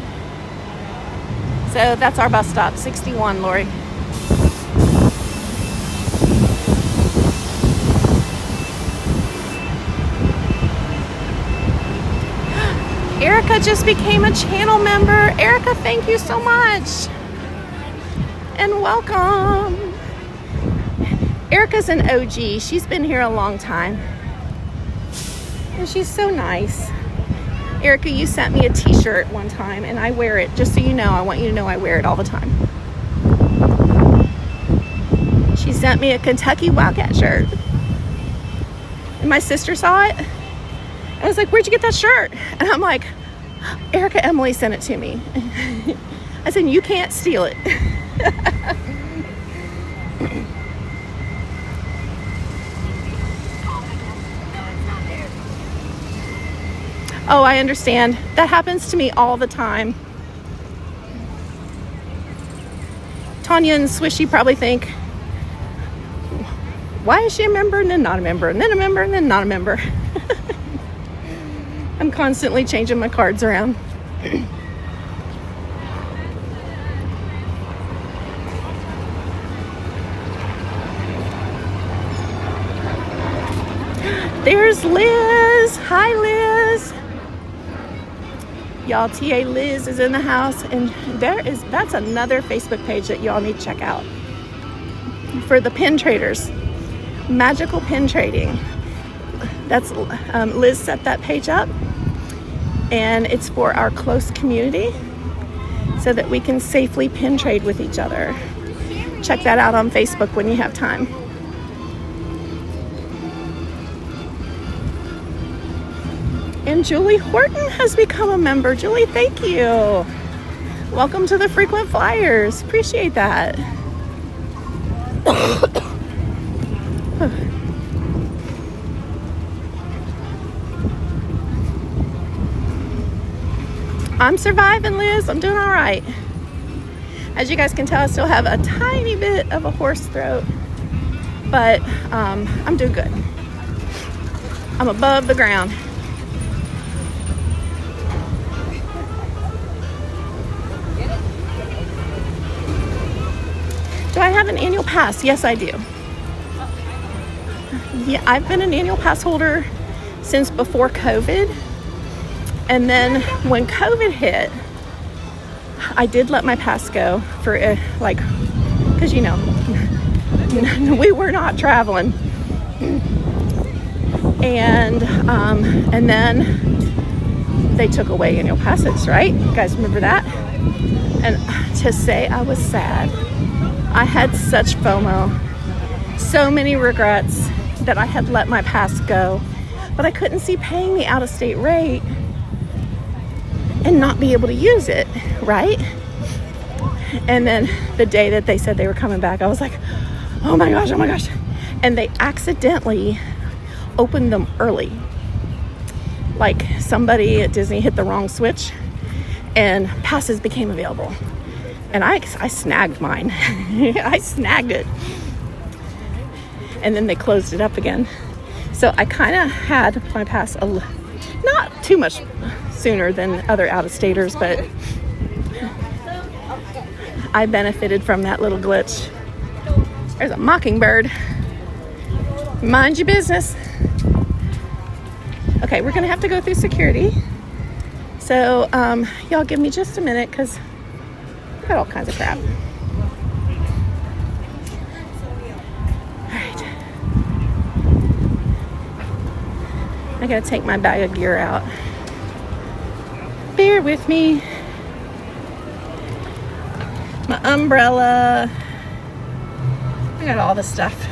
So that's our bus stop, 61, Lori. Erica just became a channel member. Erica, thank you so much. And welcome. Erica's an OG. She's been here a long time. And she's so nice. Erica, you sent me a t-shirt one time and I wear it. Just so you know, I want you to know I wear it all the time. She sent me a Kentucky Wildcat shirt. And my sister saw it. I was like, where'd you get that shirt? And I'm like, Erica Emily sent it to me. I said, you can't steal it. Oh, I understand. That happens to me all the time. Tanya and Swishy probably think, why is she a member and then not a member and then a member and then not a member? I'm constantly changing my cards around. There's Liz. Hi, Liz. Y'all, TA Liz is in the house, and that's another Facebook page that y'all need to check out for the pin traders. Magical pin trading. That's Liz set that page up, and it's for our close community. so that we can safely pin trade with each other. Check that out on Facebook when you have time. And Julie Horton has become a member. Julie, thank you. Welcome to the frequent flyers. Appreciate that. I'm surviving, Liz. I'm doing all right. As you guys can tell, I still have a tiny bit of a hoarse throat, but I'm doing good. I'm above the ground. Do I have an annual pass? Yes, I do. Yeah, I've been an annual pass holder since before COVID. And then when COVID hit, I did let my pass go for because you know, we were not traveling. And then they took away annual passes, right? You guys remember that? And to say I was sad. I had such FOMO, so many regrets that I had let my pass go, but I couldn't see paying the out-of-state rate and not be able to use it, right? And then the day that they said they were coming back, I was like, oh my gosh. And they accidentally opened them early. Like somebody at Disney hit the wrong switch and passes became available. And I snagged mine. I snagged it. And then they closed it up again. So I kind of had my pass not too much sooner than other out-of-staters, but I benefited from that little glitch. There's a mockingbird. Mind your business. Okay, we're gonna have to go through security. So y'all give me just a minute because I got all kinds of crap. Alright. I gotta take my bag of gear out. Bear with me. My umbrella. I got all the stuff.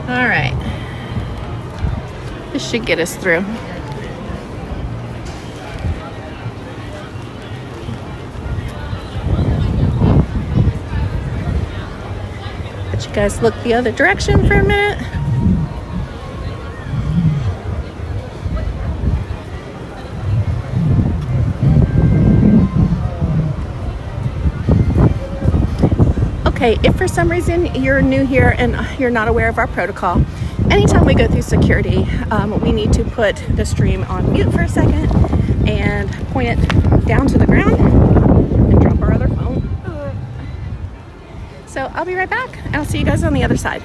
All right. This should get us through. Let you guys look the other direction for a minute. Okay, if for some reason you're new here and you're not aware of our protocol, anytime we go through security, we need to put the stream on mute for a second and point it down to the ground and drop our other phone. So I'll be right back. I'll see you guys on the other side.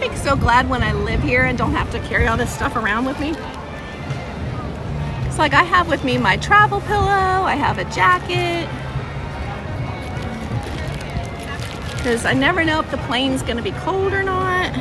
I'm so glad when I live here and don't have to carry all this stuff around with me. It's like I have with me my travel pillow, I have a jacket. Because I never know if the plane's gonna be cold or not.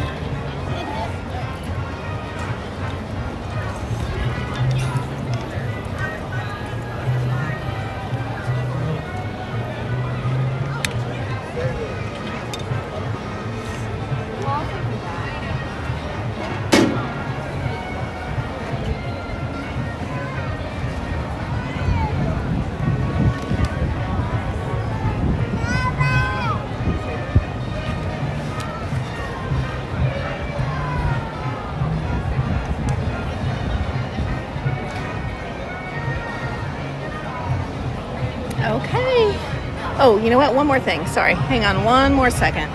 Okay. Oh, you know what? One more thing. Sorry. Hang on one more second.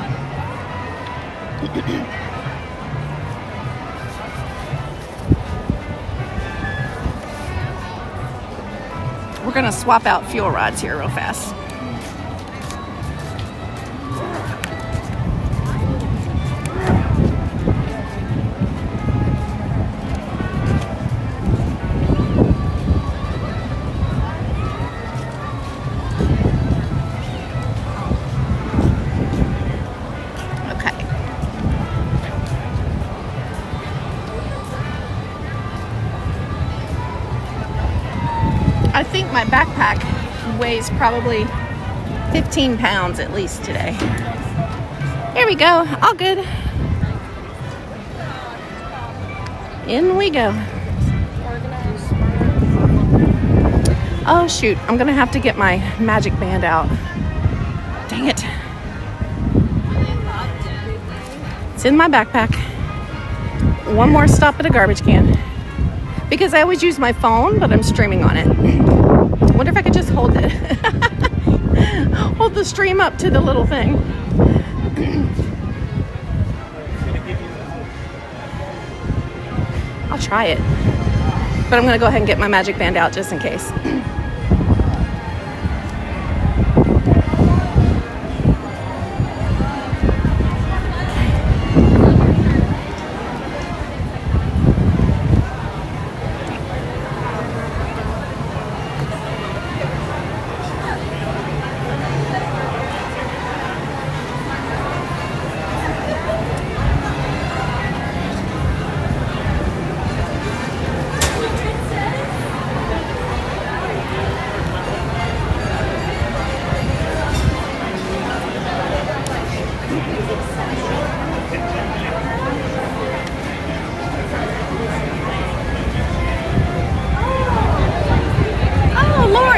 We're going to swap out fuel rods here real fast. I think my backpack weighs probably 15 pounds at least today. Here we go. All good. In we go. Oh shoot, I'm gonna have to get my magic band out. Dang it. It's in my backpack. One more stop at a garbage can. Because I always use my phone, but I'm streaming on it. Wonder if I could just hold it. Hold the stream up to the little thing. I'll try it. But I'm gonna go ahead and get my magic band out just in case.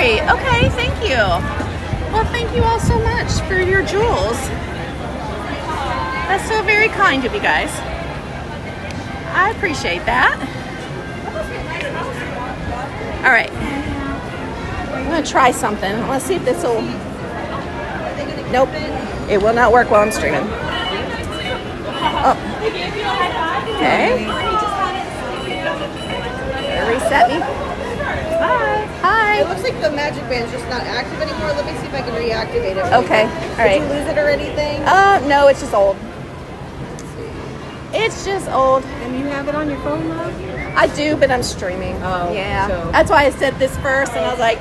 Okay, thank you. Well, thank you all so much for your jewels. That's so very kind of you guys. I appreciate that. All right. I'm going to try something. Let's see if this will... Nope. It will not work while I'm streaming. Oh. Okay. Reset me. Hi. Hi. It looks like the magic band's just not active anymore. Let me see if I can reactivate it. Okay. All right. Did you lose it or anything? No, it's just old. It's just old. And you have it on your phone, love? I do, but I'm streaming. Oh. Yeah. So. That's why I said this first, and I was like,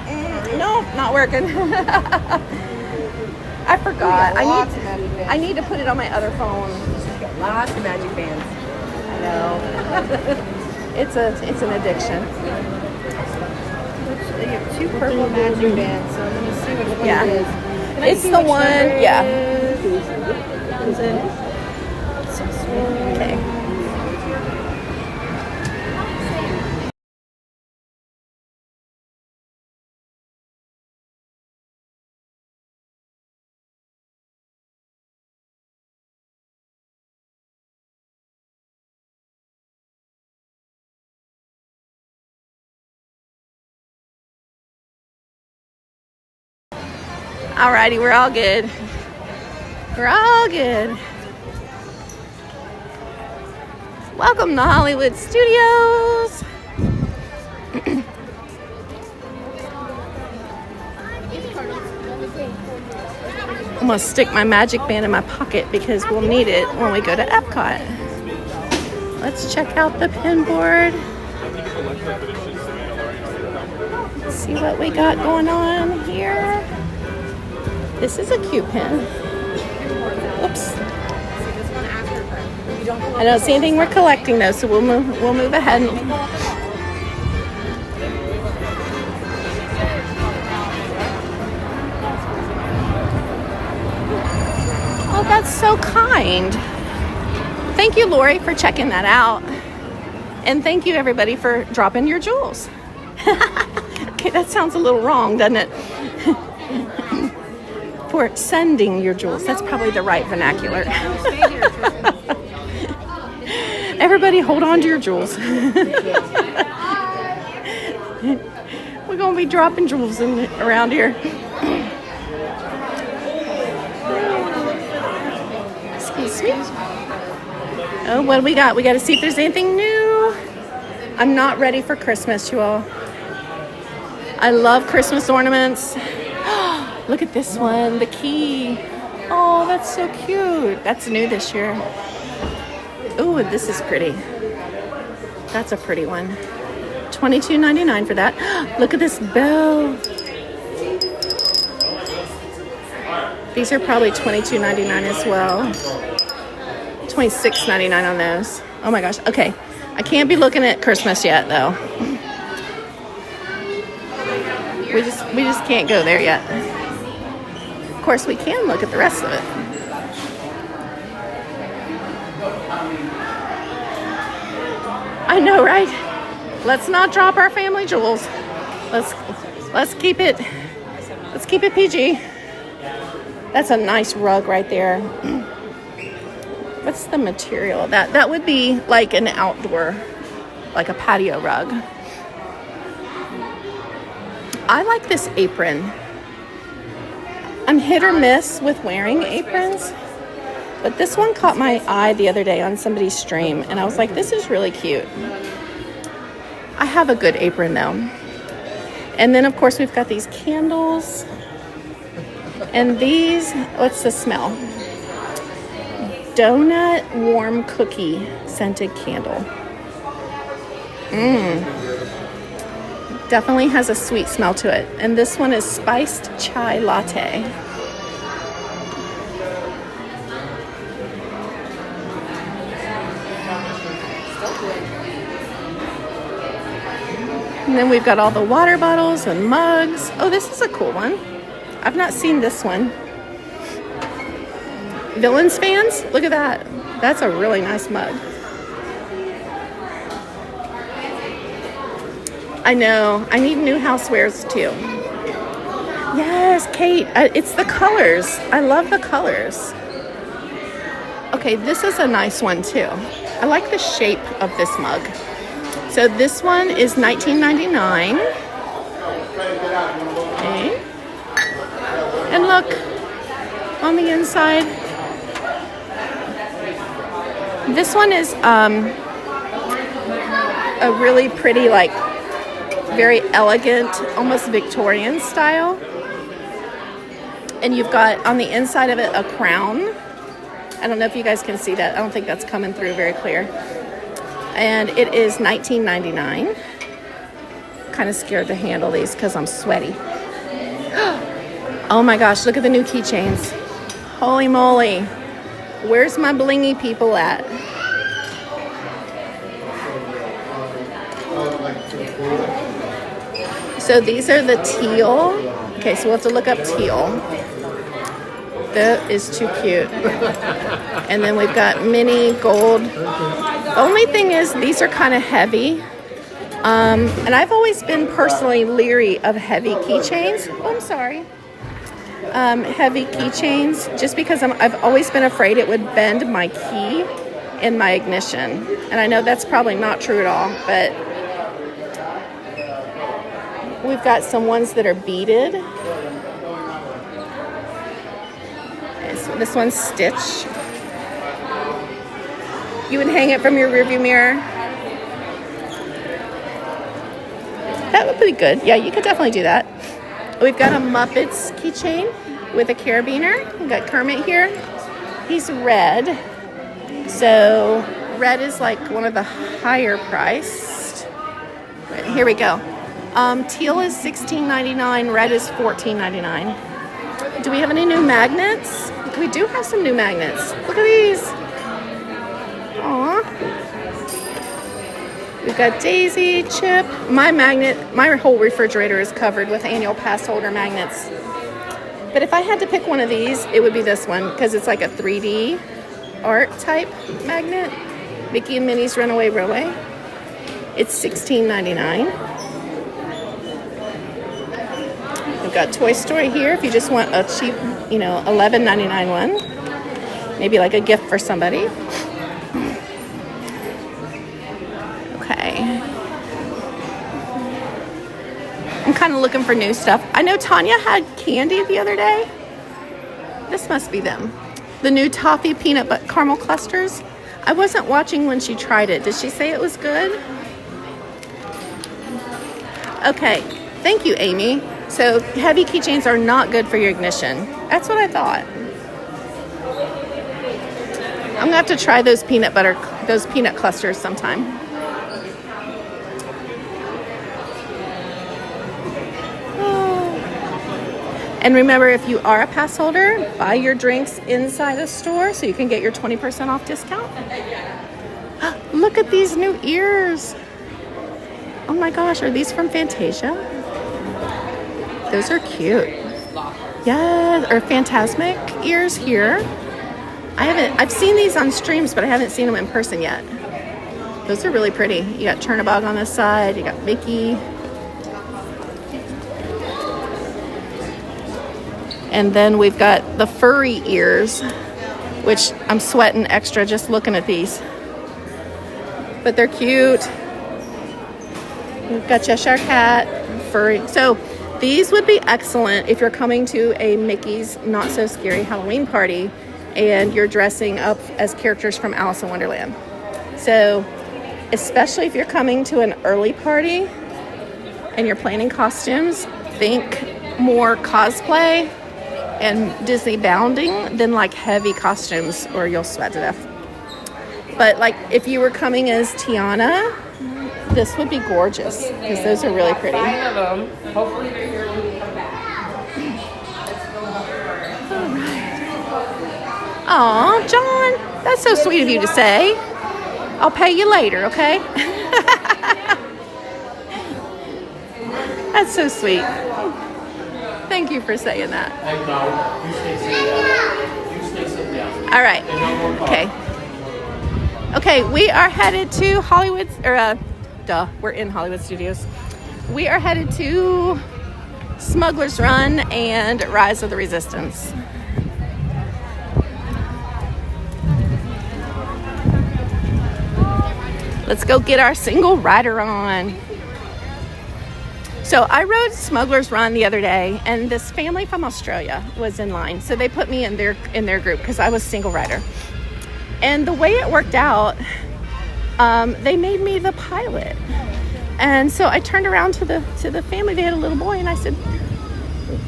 no, not working. I forgot. I need to put it on my other phone. Lots of magic bands. I know. It's an addiction. You have two purple magic bands, so let me see which one Yeah. it is. Can I It's see the which one, number it yeah. is? Okay. Alrighty, we're all good. We're all good. Welcome to Hollywood Studios. I'm gonna stick my magic band in my pocket because we'll need it when we go to Epcot. Let's check out the pin board. See what we got going on here. This is a cute pin. Oops. I don't see anything we're collecting though, so we'll move ahead. Oh, that's so kind. Thank you, Lori, for checking that out. And thank you, everybody, for dropping your jewels. Okay, that sounds a little wrong, doesn't it? For sending your jewels. That's probably the right vernacular. Everybody hold on to your jewels. We're going to be dropping jewels around here. Excuse me. Oh, what do we got? We got to see if there's anything new. I'm not ready for Christmas, you all. I love Christmas ornaments. Look at this one, the key. Oh, that's so cute. That's new this year. Oh, this is pretty. That's a pretty one. $22.99 for that. Look at this bell. These are probably $22.99 as well. $26.99 on those. Oh my gosh. Okay. I can't be looking at Christmas yet though. We just can't go there yet. Of course, we can look at the rest of it. I know, right? Let's not drop our family jewels. Let's keep it PG. That's a nice rug right there. What's the material? That would be like an outdoor, like a patio rug. I like this apron. I'm hit or miss with wearing aprons, but this one caught my eye the other day on somebody's stream, and I was like, this is really cute. I have a good apron though. And then of course we've got these candles. And these, what's the smell? Donut warm cookie scented candle. Definitely has a sweet smell to it. And this one is spiced chai latte. And then we've got all the water bottles and mugs. Oh, this is a cool one. I've not seen this one. Villains fans? Look at that. That's a really nice mug. I know. I need new housewares too. Yes, Kate. It's the colors. I love the colors. Okay, this is a nice one too. I like the shape of this mug. So this one is $19.99. Okay. And look, on the inside, this one is a really pretty, like, very elegant, almost Victorian style. And you've got on the inside of it a crown. I don't know if you guys can see that. I don't think that's coming through very clear. And it is $19.99. Kind of scared to handle these because I'm sweaty. Oh my gosh, look at the new keychains. Holy moly. Where's my blingy people at? So these are the teal. Okay, so we'll have to look up teal. That is too cute. And then we've got mini gold. The only thing is these are kind of heavy. And I've always been personally leery of heavy keychains. Oh, I'm sorry. Heavy keychains, just because I've always been afraid it would bend my key in my ignition. And I know that's probably not true at all, but we've got some ones that are beaded. Okay, so this one's Stitch. You would hang it from your rearview mirror. That would be good. Yeah, you could definitely do that. We've got a Muppets keychain with a carabiner. We've got Kermit here. He's red. So Red is like one of the higher priced. Here we go. Teal is $16.99. Red is $14.99. Do we have any new magnets? We do have some new magnets. Look at these. Aw. We've got Daisy, Chip. My whole refrigerator is covered with annual pass holder magnets. But if I had to pick one of these, it would be this one because it's like a 3D art type magnet. Mickey and Minnie's Runaway Railway. It's $16.99. We've got Toy Story here if you just want a cheap, $11.99 one. Maybe like a gift for somebody. Okay. I'm kind of looking for new stuff. I know Tanya had candy the other day. This must be them. The new toffee peanut butter caramel clusters. I wasn't watching when she tried it. Did she say it was good? Okay. Thank you, Amy. So heavy keychains are not good for your ignition. That's what I thought. I'm gonna have to try those peanut clusters sometime. Oh. And remember, if you are a pass holder, buy your drinks inside the store so you can get your 20% off discount. Look at these new ears. Oh my gosh, are these from Fantasia? Those are cute. Yeah, or Phantasmic ears here. I've seen these on streams, but I haven't seen them in person yet. Those are really pretty. You got Chernabog on this side, you got Mickey. And then we've got the furry ears, which I'm sweating extra just looking at these. But they're cute. We've got Cheshire Cat, furry. So these would be excellent if you're coming to a Mickey's Not So Scary Halloween party and you're dressing up as characters from Alice in Wonderland. So, especially if you're coming to an early party and you're planning costumes, think more cosplay and Disney bounding than like heavy costumes or you'll sweat to death. But like if you were coming as Tiana, this would be gorgeous because those are really pretty. 5 of them. Hopefully they're here when we come back. Aw, John, that's so sweet of you to say. I'll pay you later, okay? That's so sweet. Thank you for saying that. All right. Okay. Okay, we are headed to Hollywood, we're in Hollywood Studios. We are headed to Smuggler's Run and Rise of the Resistance. Let's go get our single rider on. So I rode Smuggler's Run the other day, and this family from Australia was in line. So they put me in their group because I was single rider. And the way it worked out, they made me the pilot. And so I turned around to the family. They had a little boy, and I said,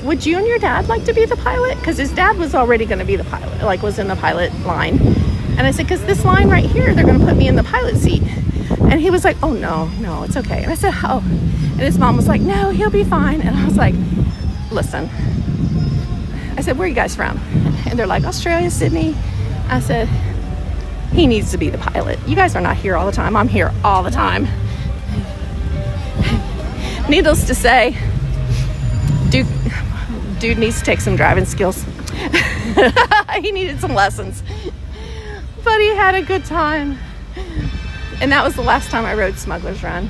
"Would you and your dad like to be the pilot?" Because his dad was already going to be the pilot, like was in the pilot line. And I said, "Because this line right here, they're going to put me in the pilot seat." And he was like, "Oh no, it's okay." And I said, "Oh." And his mom was like, "No, he'll be fine." And I was like, "Listen." I said, "Where are you guys from?" And they're like, "Australia, Sydney." I said, "He needs to be the pilot. You guys are not here all the time. I'm here all the time." Needless to say, dude needs to take some driving skills. He needed some lessons. But he had a good time. And that was the last time I rode Smuggler's Run.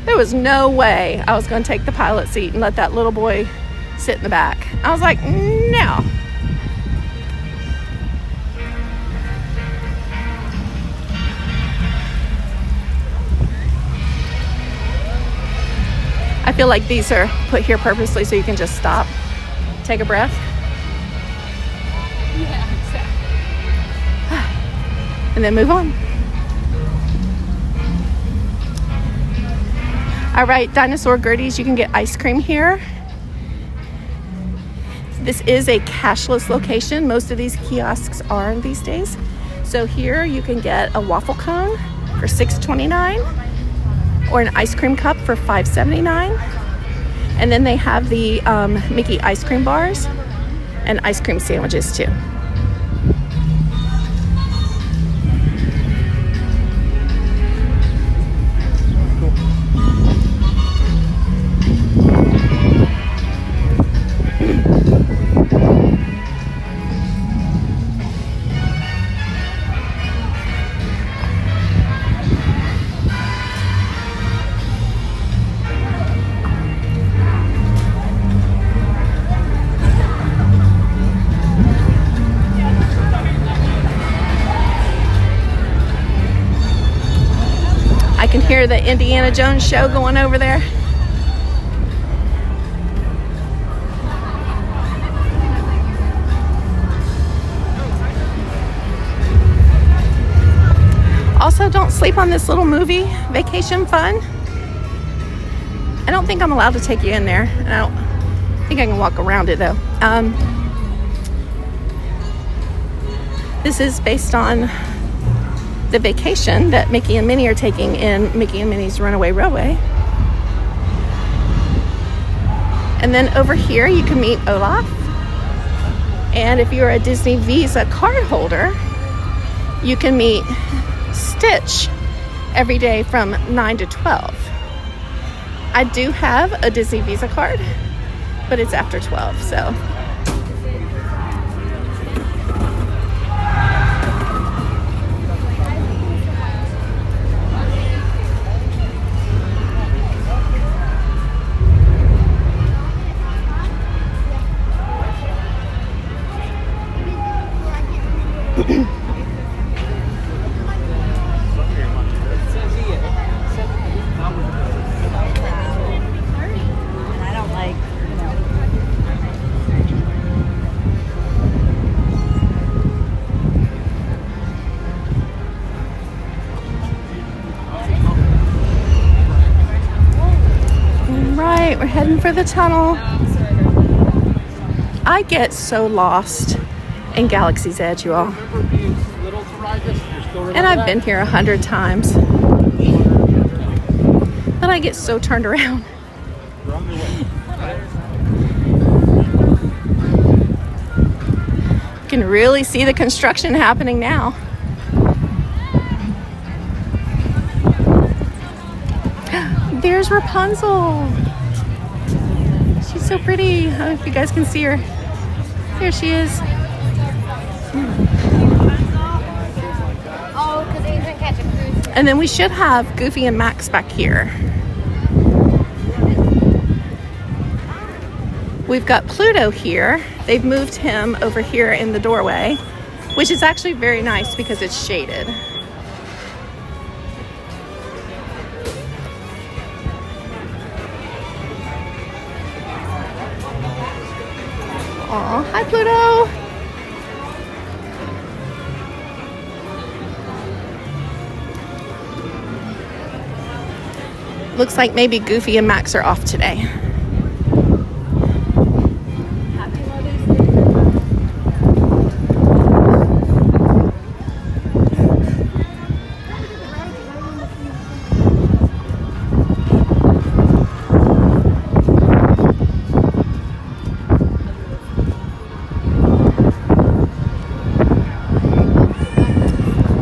There was no way I was going to take the pilot seat and let that little boy sit in the back. I was like, no. I feel like these are put here purposely so you can just stop, take a breath. Yeah, exactly. And then move on. All right, Dinosaur Gerties, you can get ice cream here. This is a cashless location. Most of these kiosks are these days. So here you can get a waffle cone for $6.29 or an ice cream cup for $5.79. And then they have the Mickey ice cream bars and ice cream sandwiches too. I can hear the Indiana Jones show going over there. Also, don't sleep on this little movie, Vacation Fun. I don't think I'm allowed to take you in there. I don't think I can walk around it though. This is based on the vacation that Mickey and Minnie are taking in Mickey and Minnie's Runaway Railway. And then over here you can meet Olaf. And if you're a Disney Visa card holder, you can meet Stitch every day from 9 to 12. I do have a Disney Visa card, but it's after 12, so. We're heading for the tunnel. I get so lost in Galaxy's Edge, you all. And I've been here 100 times. But I get so turned around. You can really see the construction happening now. There's Rapunzel. She's so pretty. I don't know if you guys can see her. There she is. Oh, because he's been catching cruise. And then we should have Goofy and Max back here. We've got Pluto here. They've moved him over here in the doorway, which is actually very nice because it's shaded. Aw, hi Pluto! Looks like maybe Goofy and Max are off today.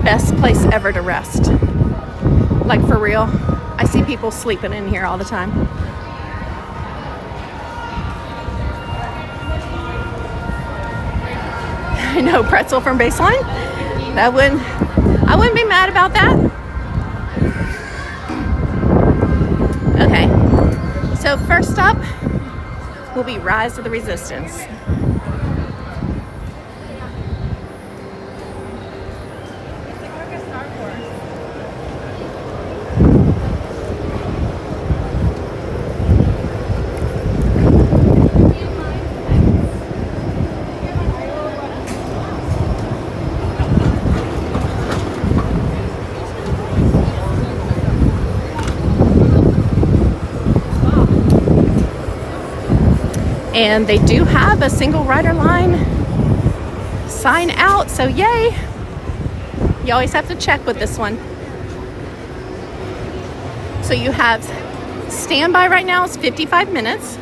Best place ever to rest. Like for real. I see people sleeping in here all the time. I know, pretzel from Baseline. I wouldn't be mad about that. Okay. So first up will be Rise of the Resistance. And they do have a single rider line sign out, so yay. You always have to check with this one. So you have standby right now is 55 minutes.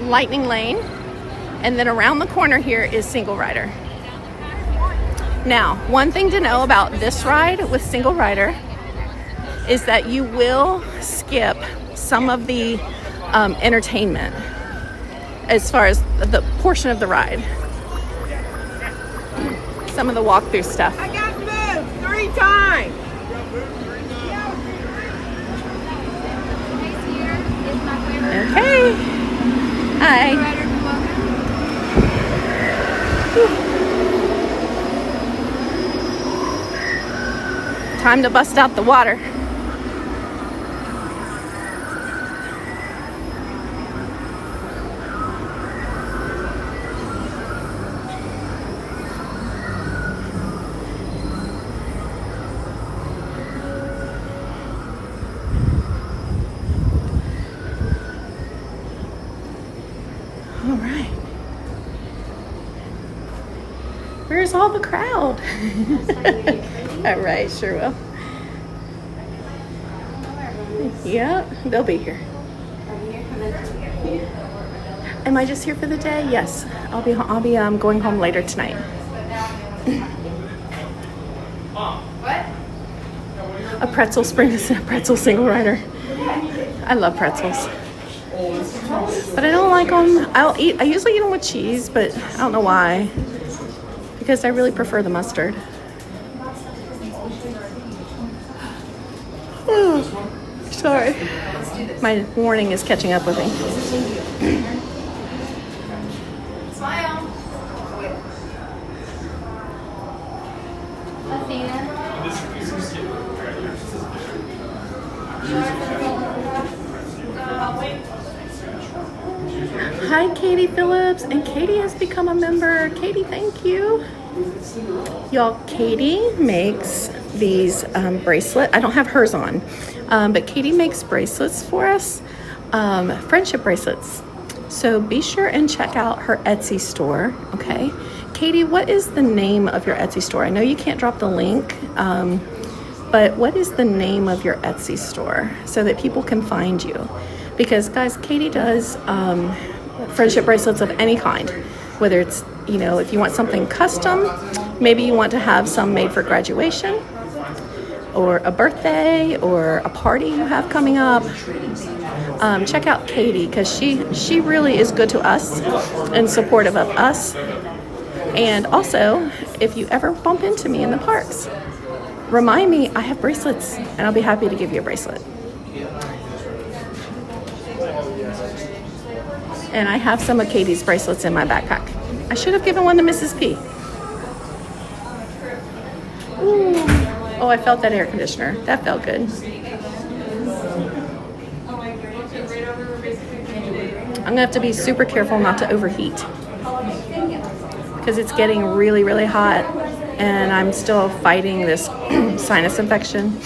Lightning lane. And then around the corner here is single rider. Now, one thing to know about this ride with single rider is that you will skip some of the entertainment as far as the portion of the ride. Some of the walkthrough stuff. I got moved 3 times. Okay. Hi. Time to bust out the water. All right. Where's all the crowd? All right, sure will. Yep, they'll be here. Am I just here for the day? Yes, I'll be going home later tonight. A pretzel spring is a pretzel single rider. I love pretzels. But I don't like them. I usually eat them with cheese, but I don't know why. Because I really prefer the mustard. Oh, sorry. My warning is catching up with me. Smile. Hi, Katie Phillips, and Katie has become a member. Katie, thank you. Y'all, Katie makes these bracelets. I don't have hers on, but Katie makes bracelets for us, friendship bracelets. So be sure and check out her Etsy store, okay? Katie, what is the name of your Etsy store? I know you can't drop the link, but what is the name of your Etsy store so that people can find you? Because, guys, Katie does friendship bracelets of any kind, whether it's, if you want something custom, maybe you want to have some made for graduation or a birthday or a party you have coming up. Check out Katie, because she really is good to us and supportive of us. And also, if you ever bump into me in the parks, remind me I have bracelets and I'll be happy to give you a bracelet. And I have some of Katie's bracelets in my backpack. I should have given one to Mrs. P. Ooh. Oh, I felt that air conditioner. That felt good. I'm gonna have to be super careful not to overheat, because it's getting really, really hot and I'm still fighting this sinus infection.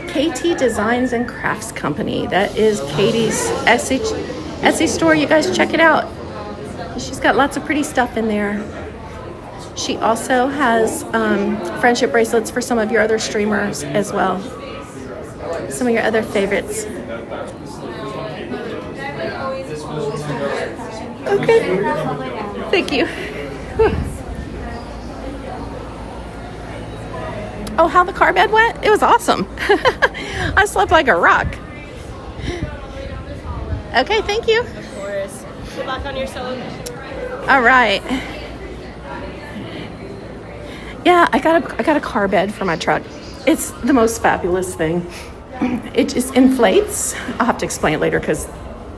KT Designs and Crafts Company. That is Katie's Etsy store. You guys check it out. She's got lots of pretty stuff in there. She also has friendship bracelets for some of your other streamers as well. Some of your other favorites. Okay. Thank you. Whew. Oh, how the car bed went? It was awesome. I slept like a rock. Okay, thank you. Of course. Good luck on your solo mission. All right. Yeah, I got a car bed for my truck. It's the most fabulous thing. It just inflates. I'll have to explain it later because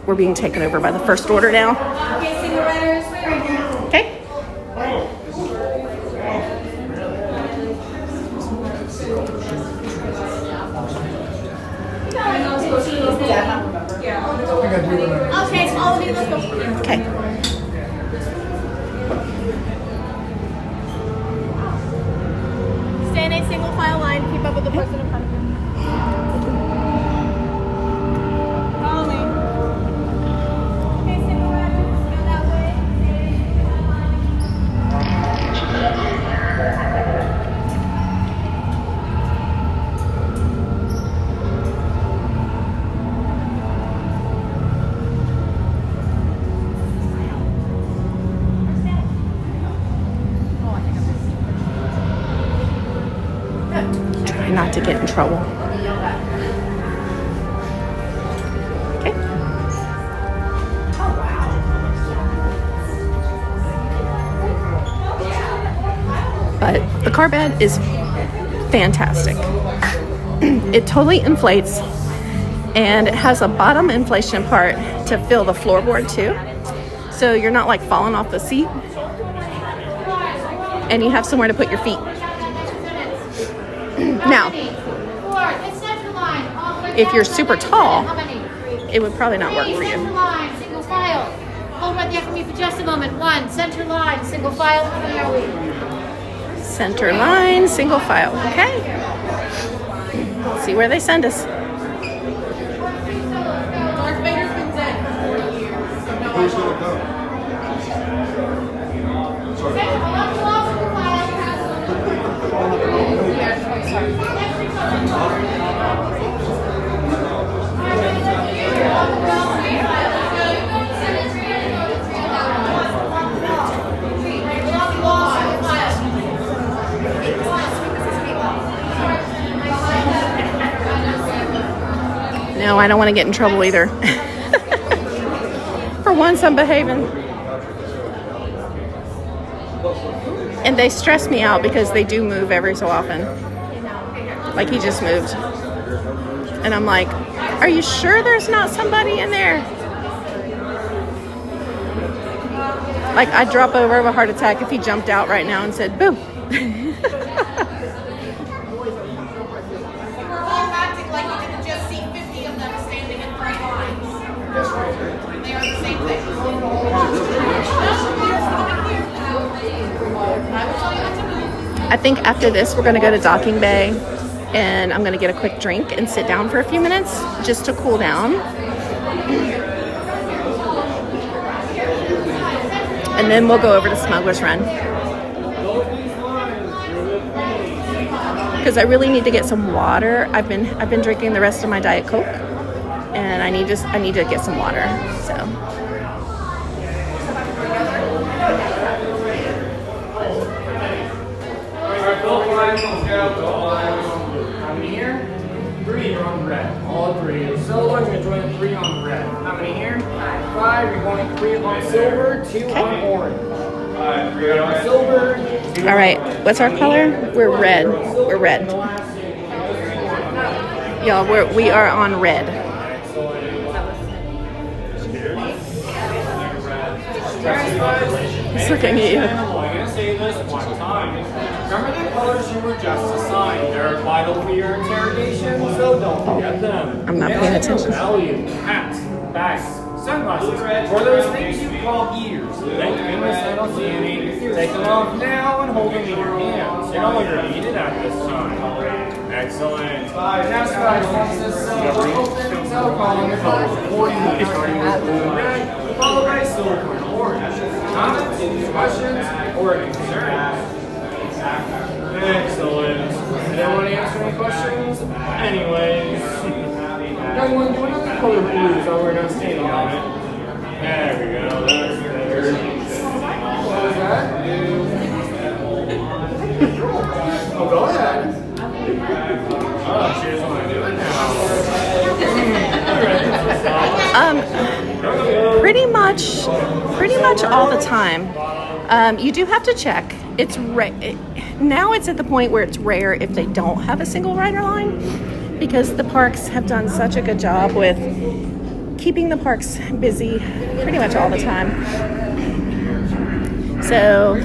we're being taken over by the first order now. Okay, single riders, wait right now. Okay. Okay, so all of you, let's go. Okay. Stay in a single file line. Keep up with the person in front of you. Follow me. Okay, single riders, go that way. to get in trouble. Okay. But the car bed is fantastic. It totally inflates, and it has a bottom inflation part to fill the floorboard too. So you're not like falling off the seat, and you have somewhere to put your feet. Now, if you're super tall, it would probably not work for you. Single file. Hold right there for me for just a moment. 1, center line, single file. Where are we? Center line, single file. Okay. Let's see where they send us. No, I don't want to get in trouble either. For once, I'm behaving. And they stress me out because they do move every so often. Like he just moved. And I'm like, are you sure there's not somebody in there? Like, I'd drop over of a heart attack if he jumped out right now and said, boo. I think after this, we're going to go to Docking Bay, and I'm going to get a quick drink and sit down for a few minutes just to cool down. And then we'll go over to Smuggler's Run, because I really need to get some water. I've been drinking the rest of my Diet Coke, and I need to get some water. So. How many here? 3 are on red. All 3. Silver, you're going to join 3 on red. How many here? 5. You're going 3 on silver, 2 on orange. 3 on silver. All right. What's our color? We're red. We're red. Y'all, we are on red. He's looking at you. I'm going to say this one time. Remember the colors you were just assigned. They're vital for your interrogation, so don't forget them. I'm not paying attention. Value, hats, bags, sunglasses, or those things you call ears. Thank goodness I don't see any. Take them off now and hold them in your hands. They no longer needed at this time. Excellent. Now, guys, once this cell opens, I'll call in the colors accordingly, starting with blue and red, followed by silver and orange. Comments, questions, or concerns? Excellent. Anyone want to answer any questions? Anyways. Young one, do another color blue so we're not standing on it. There we go. That's better. What was that? Oh, go ahead. Oh, she doesn't want to do it now. Pretty much all the time. You do have to check. It's now it's at the point where it's rare if they don't have a single rider line, because the parks have done such a good job with keeping the parks busy pretty much all the time. So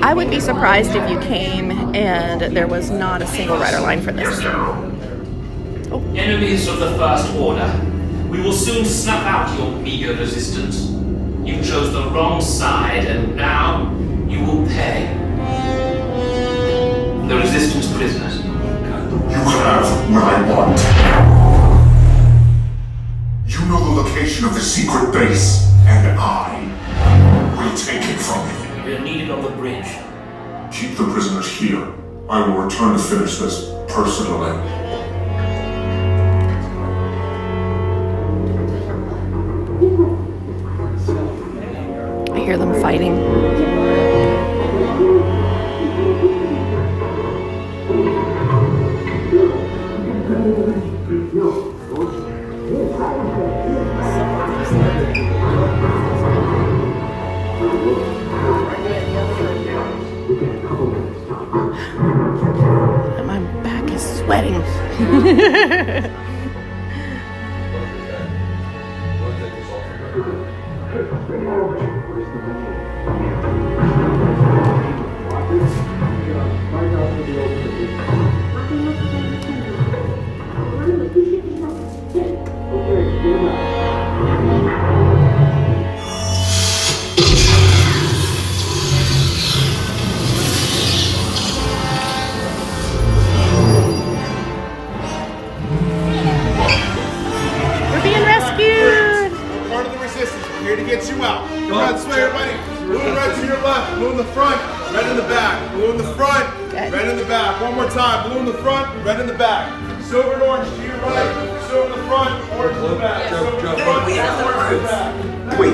I would be surprised if you came and there was not a single rider line for this. Enemies of the First Order, we will soon snuff out your meager resistance. You chose the wrong side, and now you will pay. The Resistance prisoners. You have what I want. You know the location of the secret base, and I will take it from you. We are needed on the bridge. Keep the prisoners here. I will return to finish this personally. I hear them fighting. We're being rescued. Part of the resistance. We're here to get you out. Come on, this way, everybody. Balloon right to your left. Balloon in the front. Red in the back. Balloon in the front. Red in the back. One more time. Balloon in the front. Red in the back. Silver and orange to your right. Silver in the front. Orange in the back. Silver in the front. We have the orange in the crew. back. Wait,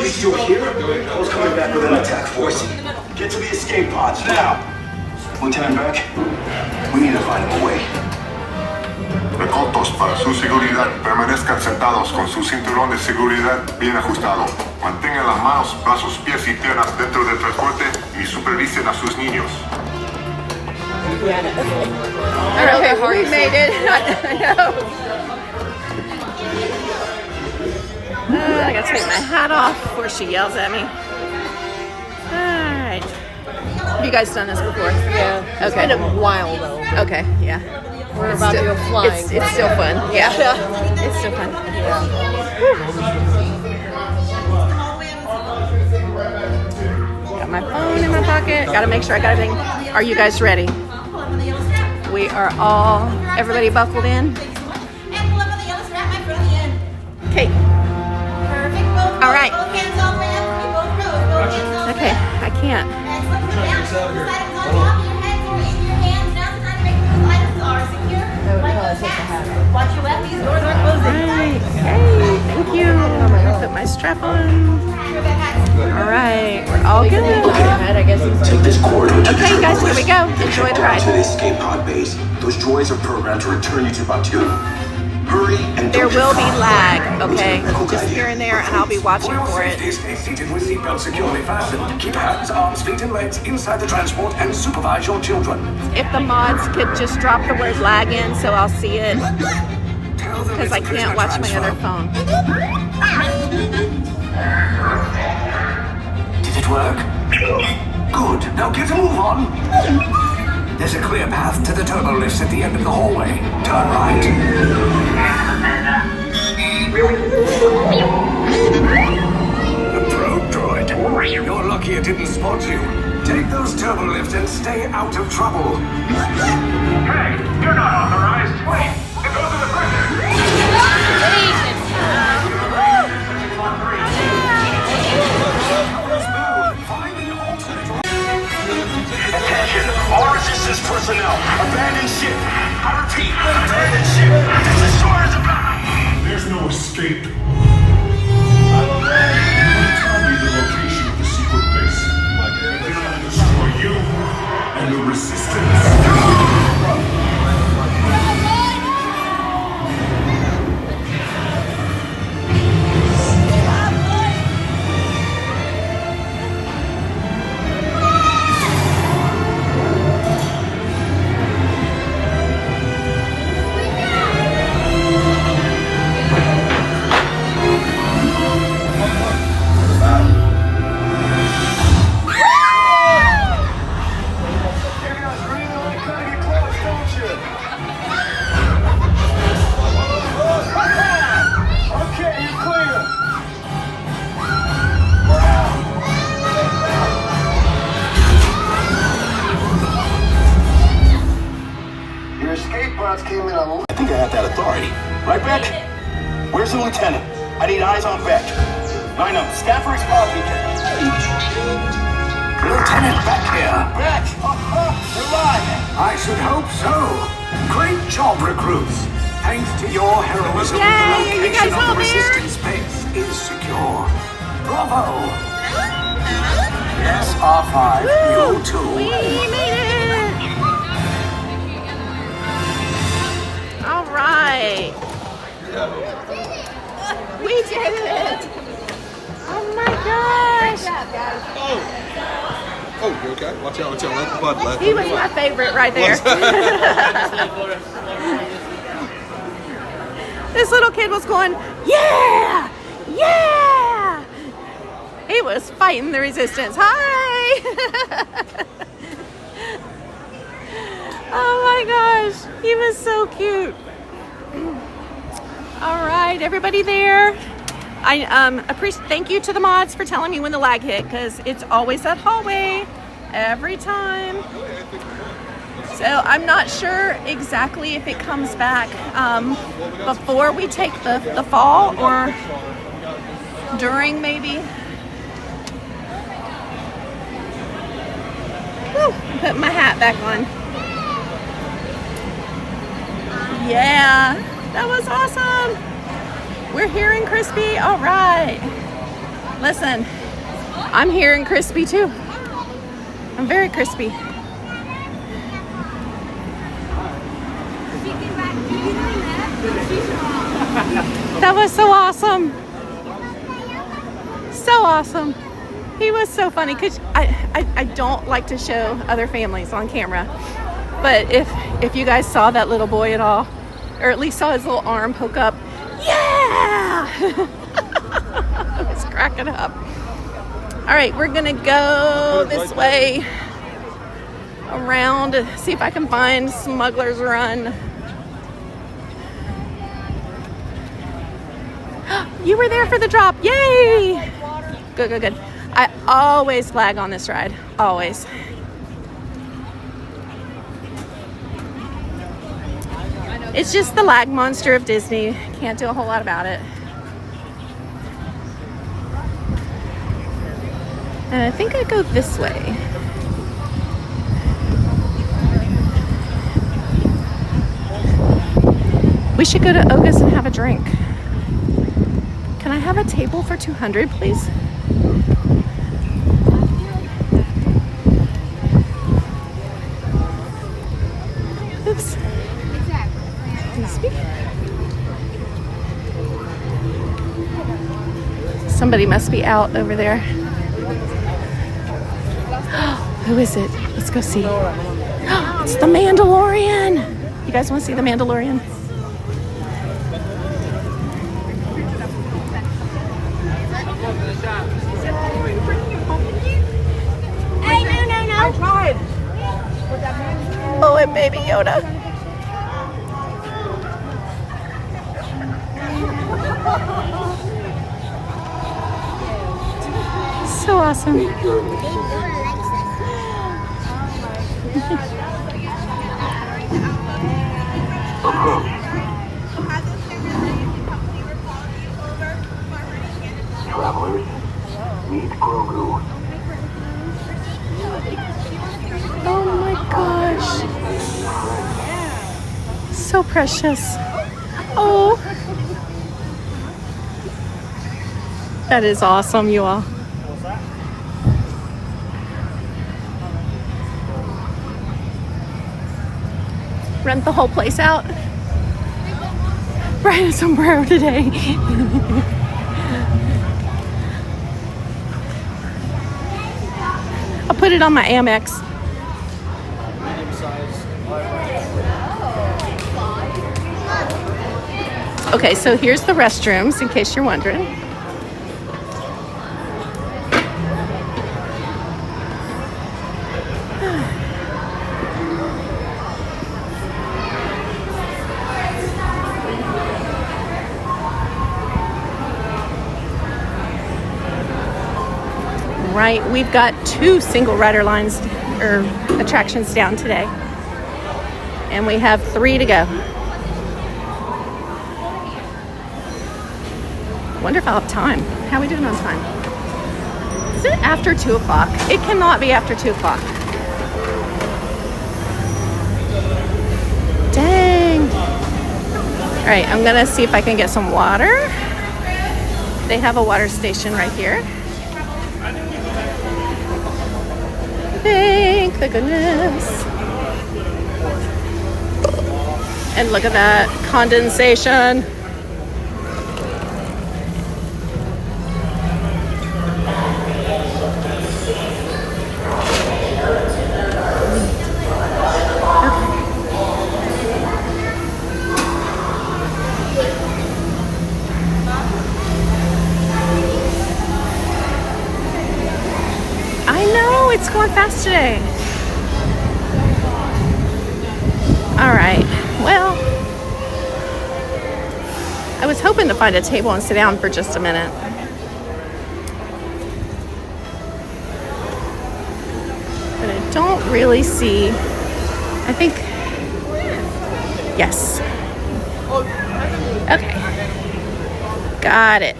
you still here? I was coming back with an attack force. Get to the escape pods now. Lieutenant Beck, we need to find him a way. Recotos, para su seguridad, permanezcan sentados con su cinturón de seguridad bien ajustado. Mantengan las manos, brazos, pies y piernas dentro del transporte y supervisen a sus niños. Okay, we made it. I know. I gotta take my hat off before she yells at me. Alright. Have you guys done this before? Yeah. Okay. It's been a while though. Okay, yeah. We're about to go flying. It's still fun. Yeah. It's still fun. Got my phone in my pocket. Gotta make sure I got everything. Are you guys ready? We are all, everybody buckled in? Okay. All right. Okay, I can't. Watch your left, these doors are closing. Right. Hey, thank you. I'm gonna put my strap on. All right, we're all good. Take this corridor to Okay, the guys, turbo here we lift. go. Then Enjoy head the down ride. to the escape pod base. Those droids are programmed to return you to Batu. Hurry and There don't will get be caught. lag, okay? Lieutenant Just Beck, here and there, and I'll be watching for it. Stay seated with seatbelt securely fastened. Keep hands, arms, feet, and legs inside the transport and supervise your children. If the mods could just drop the word lag in so I'll see it, Tell them because it's I can't prisoner watch my transfer. other phone. Did it work? Good. Now get a move on. There's a clear path to the turbo lifts at the end of the hallway. Turn right. The probe droid. You're lucky it didn't spot you. Take those turbo lifts and stay out of trouble. Hey, you're not authorized. Wait, it goes to the printer. Attention, all resistance personnel. Abandon ship. I repeat, abandon ship. This destroyer is about. There's no escape. Tell me the location of the secret base. And then I'll destroy you and the resistance. Your escape pods came in on. I think I have that authority. Right, Beck? Where's the lieutenant? I need eyes on Beck. Line up. Staffer is popping. Lieutenant Beck here. Beck! You're alive! I should hope so. Great job, recruits. Thanks to your heroism, Yay, are the you guys location of all the there? resistance base is secure. Bravo! Yes, R5, you too. We made it! All right. We did it! Oh my gosh! Oh, you okay? Watch out, let the bud let. He was my favorite right there. This little kid was going, yeah, yeah. He was fighting the resistance. Hi. Oh my gosh, he was so cute. All right, everybody there. I appreciate. Thank you to the mods for telling me when the lag hit, because it's always that hallway every time. So I'm not sure exactly if it comes back before we take the fall or during maybe. Woo, put my hat back on. Yeah, that was awesome. We're here in Crispy. All right. Listen, I'm here in Crispy too. I'm very crispy. That was so awesome. So awesome. He was so funny. I don't like to show other families on camera. But if you guys saw that little boy at all, or at least saw his little arm poke up, yeah! I was cracking up. All right, we're gonna go this way around, see if I can find Smuggler's Run. You were there for the drop, yay! Good, good, good. I always lag on this ride, always. It's just the lag monster of Disney. Can't do a whole lot about it. And I think I go this way. We should go to Oga's and have a drink. Can I have a table for 200, please? Oops. Excuse me. Somebody must be out over there. Who is it? Let's go see. It's the Mandalorian. You guys want to see the Mandalorian? Hey, no. I tried. Oh, and Baby Yoda. So awesome. Travelers, meet Grogu. Oh my gosh. So precious. Oh. That is awesome, you all. Rent the whole place out. Brian a sombrero today. I'll put it on my Amex. Okay, so here's the restrooms in case you're wondering. Right, we've got 2 single rider lines or attractions down today, and we have 3 to go. Wonder if I'll have time. How are we doing on time? Is it after 2 o'clock? It cannot be after 2 o'clock. Dang. All right, I'm gonna see if I can get some water. They have a water station right here. Thank the goodness. And look at that condensation. It's going fast today. All right, well, I was hoping to find a table and sit down for just a minute. But I don't really see, I think, yes. Okay, got it.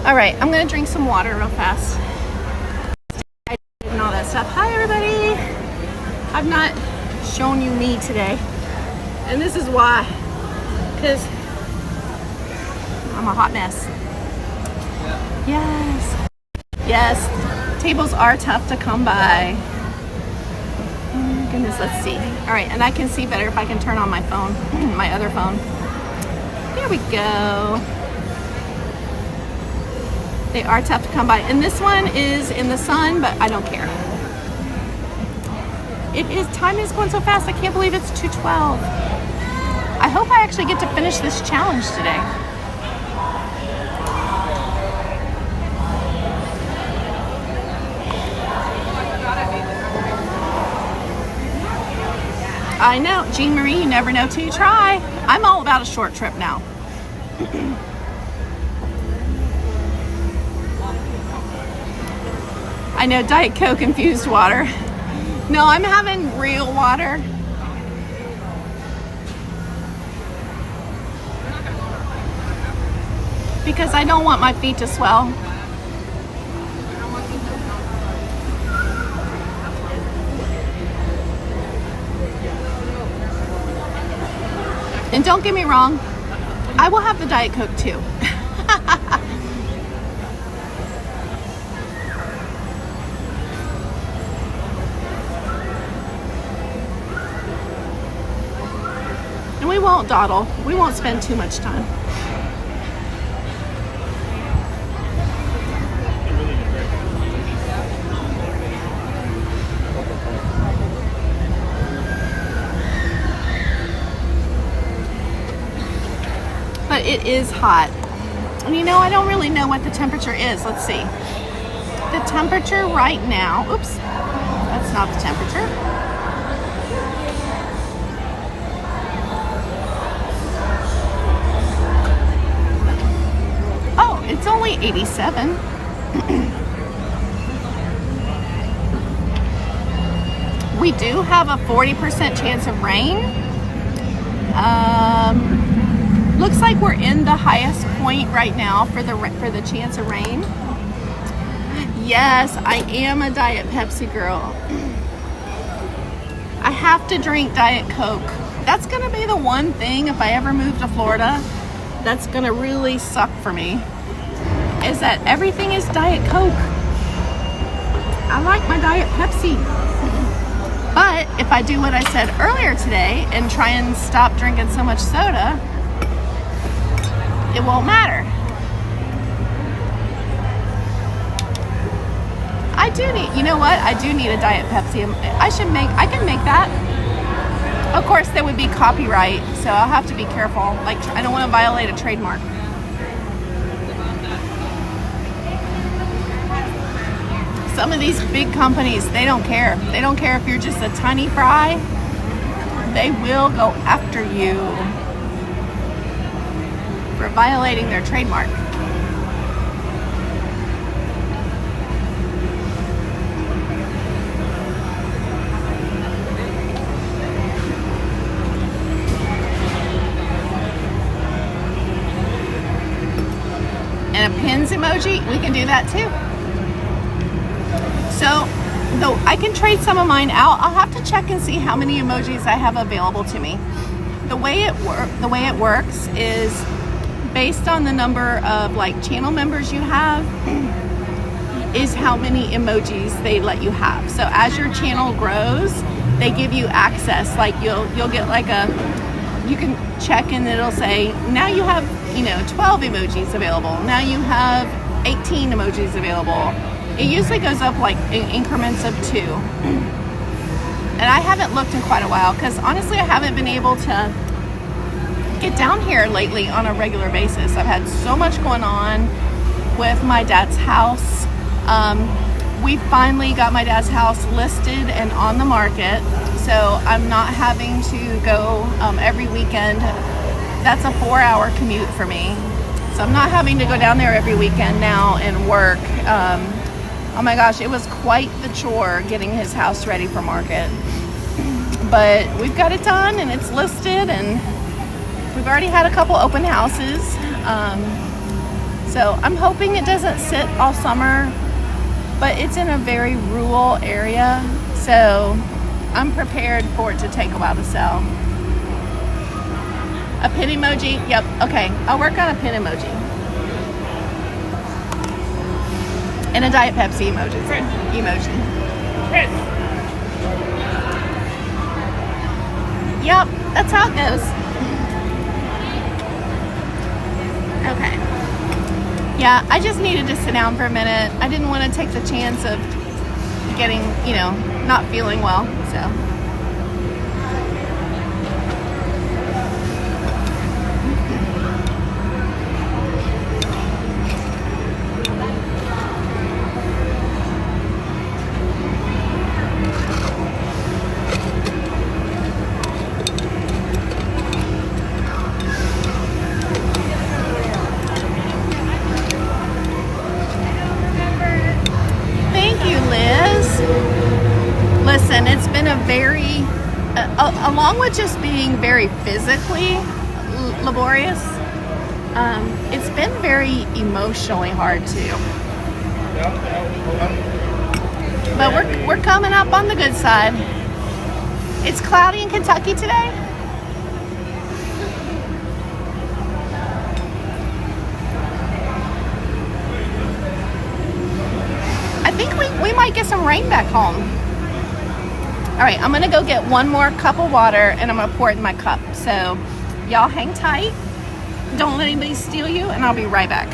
All right, I'm gonna drink some water real fast. And all that stuff. Hi everybody. I've not shown you me today. And this is why. Because I'm a hot mess. Yes. Yes. Tables are tough to come by. Oh my goodness, let's see. All right, and I can see better if I can turn on my phone, my other phone. There we go. They are tough to come by. And this one is in the sun, but I don't care. Time is going so fast. I can't believe it's 2:12. I hope I actually get to finish this challenge today. I know, Jean Marie, you never know till you try. I'm all about a short trip now. I know, Diet Coke infused water. No, I'm having real water. Because I don't want my feet to swell. And don't get me wrong, I will have the Diet Coke too. And we won't dawdle. We won't spend too much time. But it is hot. And you know, I don't really know what the temperature is. Let's see. The temperature right now, oops, that's not the temperature. Oh, it's only 87. We do have a 40% chance of rain. Looks like we're in the highest point right now for the chance of rain. Yes, I am a Diet Pepsi girl. I have to drink Diet Coke. That's gonna be the one thing if I ever move to Florida that's gonna really suck for me, is that everything is Diet Coke. I like my Diet Pepsi. But if I do what I said earlier today and try and stop drinking so much soda, it won't matter. I do need, you know what? I do need a Diet Pepsi. I can make that. Of course, there would be copyright, so I'll have to be careful. Like, I don't want to violate a trademark. Some of these big companies, they don't care. They don't care if you're just a tiny fry. They will go after you for violating their trademark. And a pins emoji, we can do that too. So, though I can trade some of mine out, I'll have to check and see how many emojis I have available to me. The way it works is based on the number of like channel members you have is how many emojis they let you have. So as your channel grows, they give you access. Like you'll get like you can check and it'll say, now you have, 12 emojis available. Now you have 18 emojis available. It usually goes up like in increments of 2. And I haven't looked in quite a while because honestly I haven't been able to get down here lately on a regular basis. I've had so much going on with my dad's house. We finally got my dad's house listed and on the market, so I'm not having to go every weekend. That's a 4-hour commute for me, so I'm not having to go down there every weekend now and work. Oh my gosh, it was quite the chore getting his house ready for market, but we've got it done and it's listed, and we've already had a couple open houses. So I'm hoping it doesn't sit all summer, but it's in a very rural area, so I'm prepared for it to take a while to sell. A pin emoji? Yep, okay. I'll work on a pin emoji. And a Diet Pepsi emoji. Yep, that's how it goes. Okay. Yeah, I just needed to sit down for a minute. I didn't want to take the chance of getting, not feeling well, so. Listen, it's been a very, along with just being very physically laborious, it's been very emotionally hard too. But we're coming up on the good side. It's cloudy in Kentucky today. I think we might get some rain back home. All right, I'm gonna go get one more cup of water and I'm gonna pour it in my cup. So y'all hang tight. Don't let anybody steal you, and I'll be right back.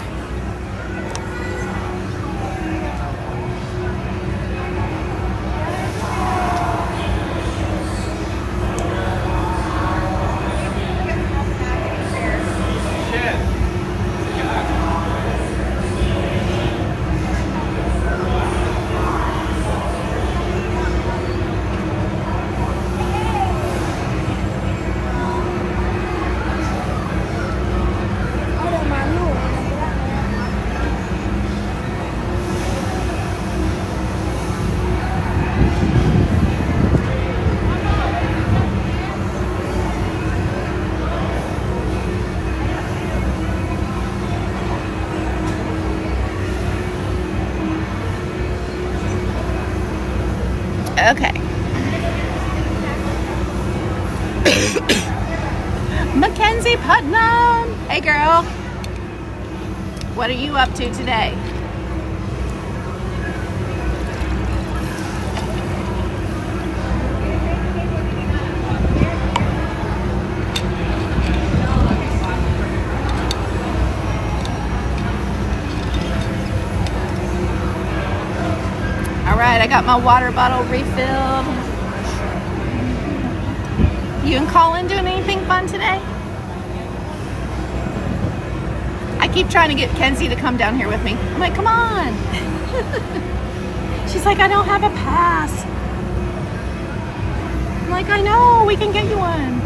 Okay. Mackenzie Putnam. Hey girl. What are you up to today? I got my water bottle refilled. You and Colin doing anything fun today? I keep trying to get Kenzie to come down here with me. I'm like, come on. She's like, I don't have a pass. I'm like, I know, we can get you one.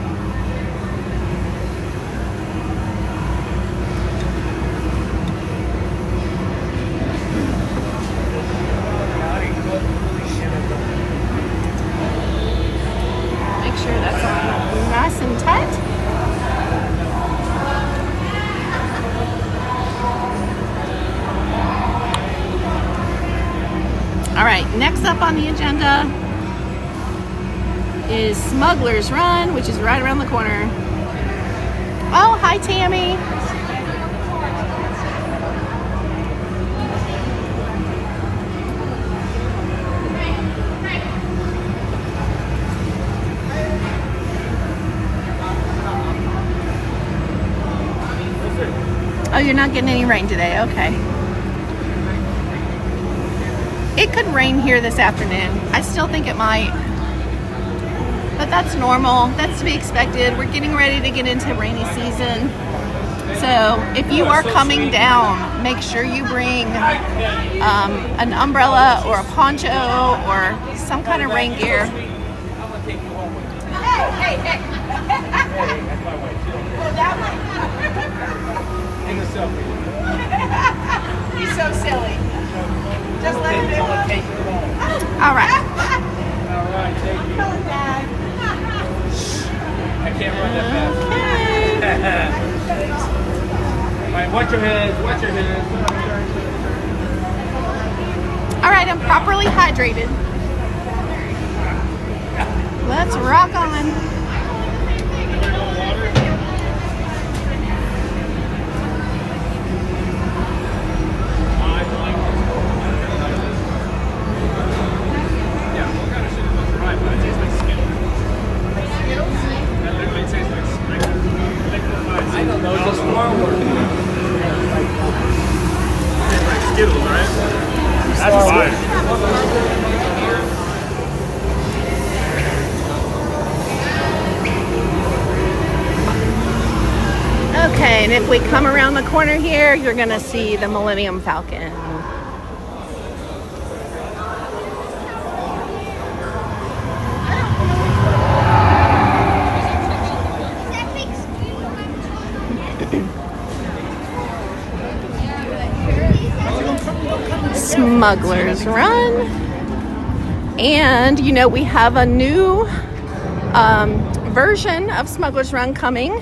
Nice and tight. All right, next up on the agenda is Smuggler's Run, which is right around the corner. Oh, hi Tammy. Oh, you're not getting any rain today. Okay. It could rain here this afternoon. I still think it might. But that's normal. That's to be expected. We're getting ready to get into rainy season. So if you are coming down, make sure you bring an umbrella or a poncho or some kind of rain gear. Hey. Oh, that one. In the selfie. He's so silly. Just let him do it. All right. All right, thank you. I can't run that fast. All right, watch your hands. All right, I'm properly hydrated. Let's rock on. I don't know, just more work. Like Skittles, right? That's fine. Okay, and if we come around the corner here, you're gonna see the Millennium Falcon. Smuggler's Run. And you know, we have a new version of Smuggler's Run coming.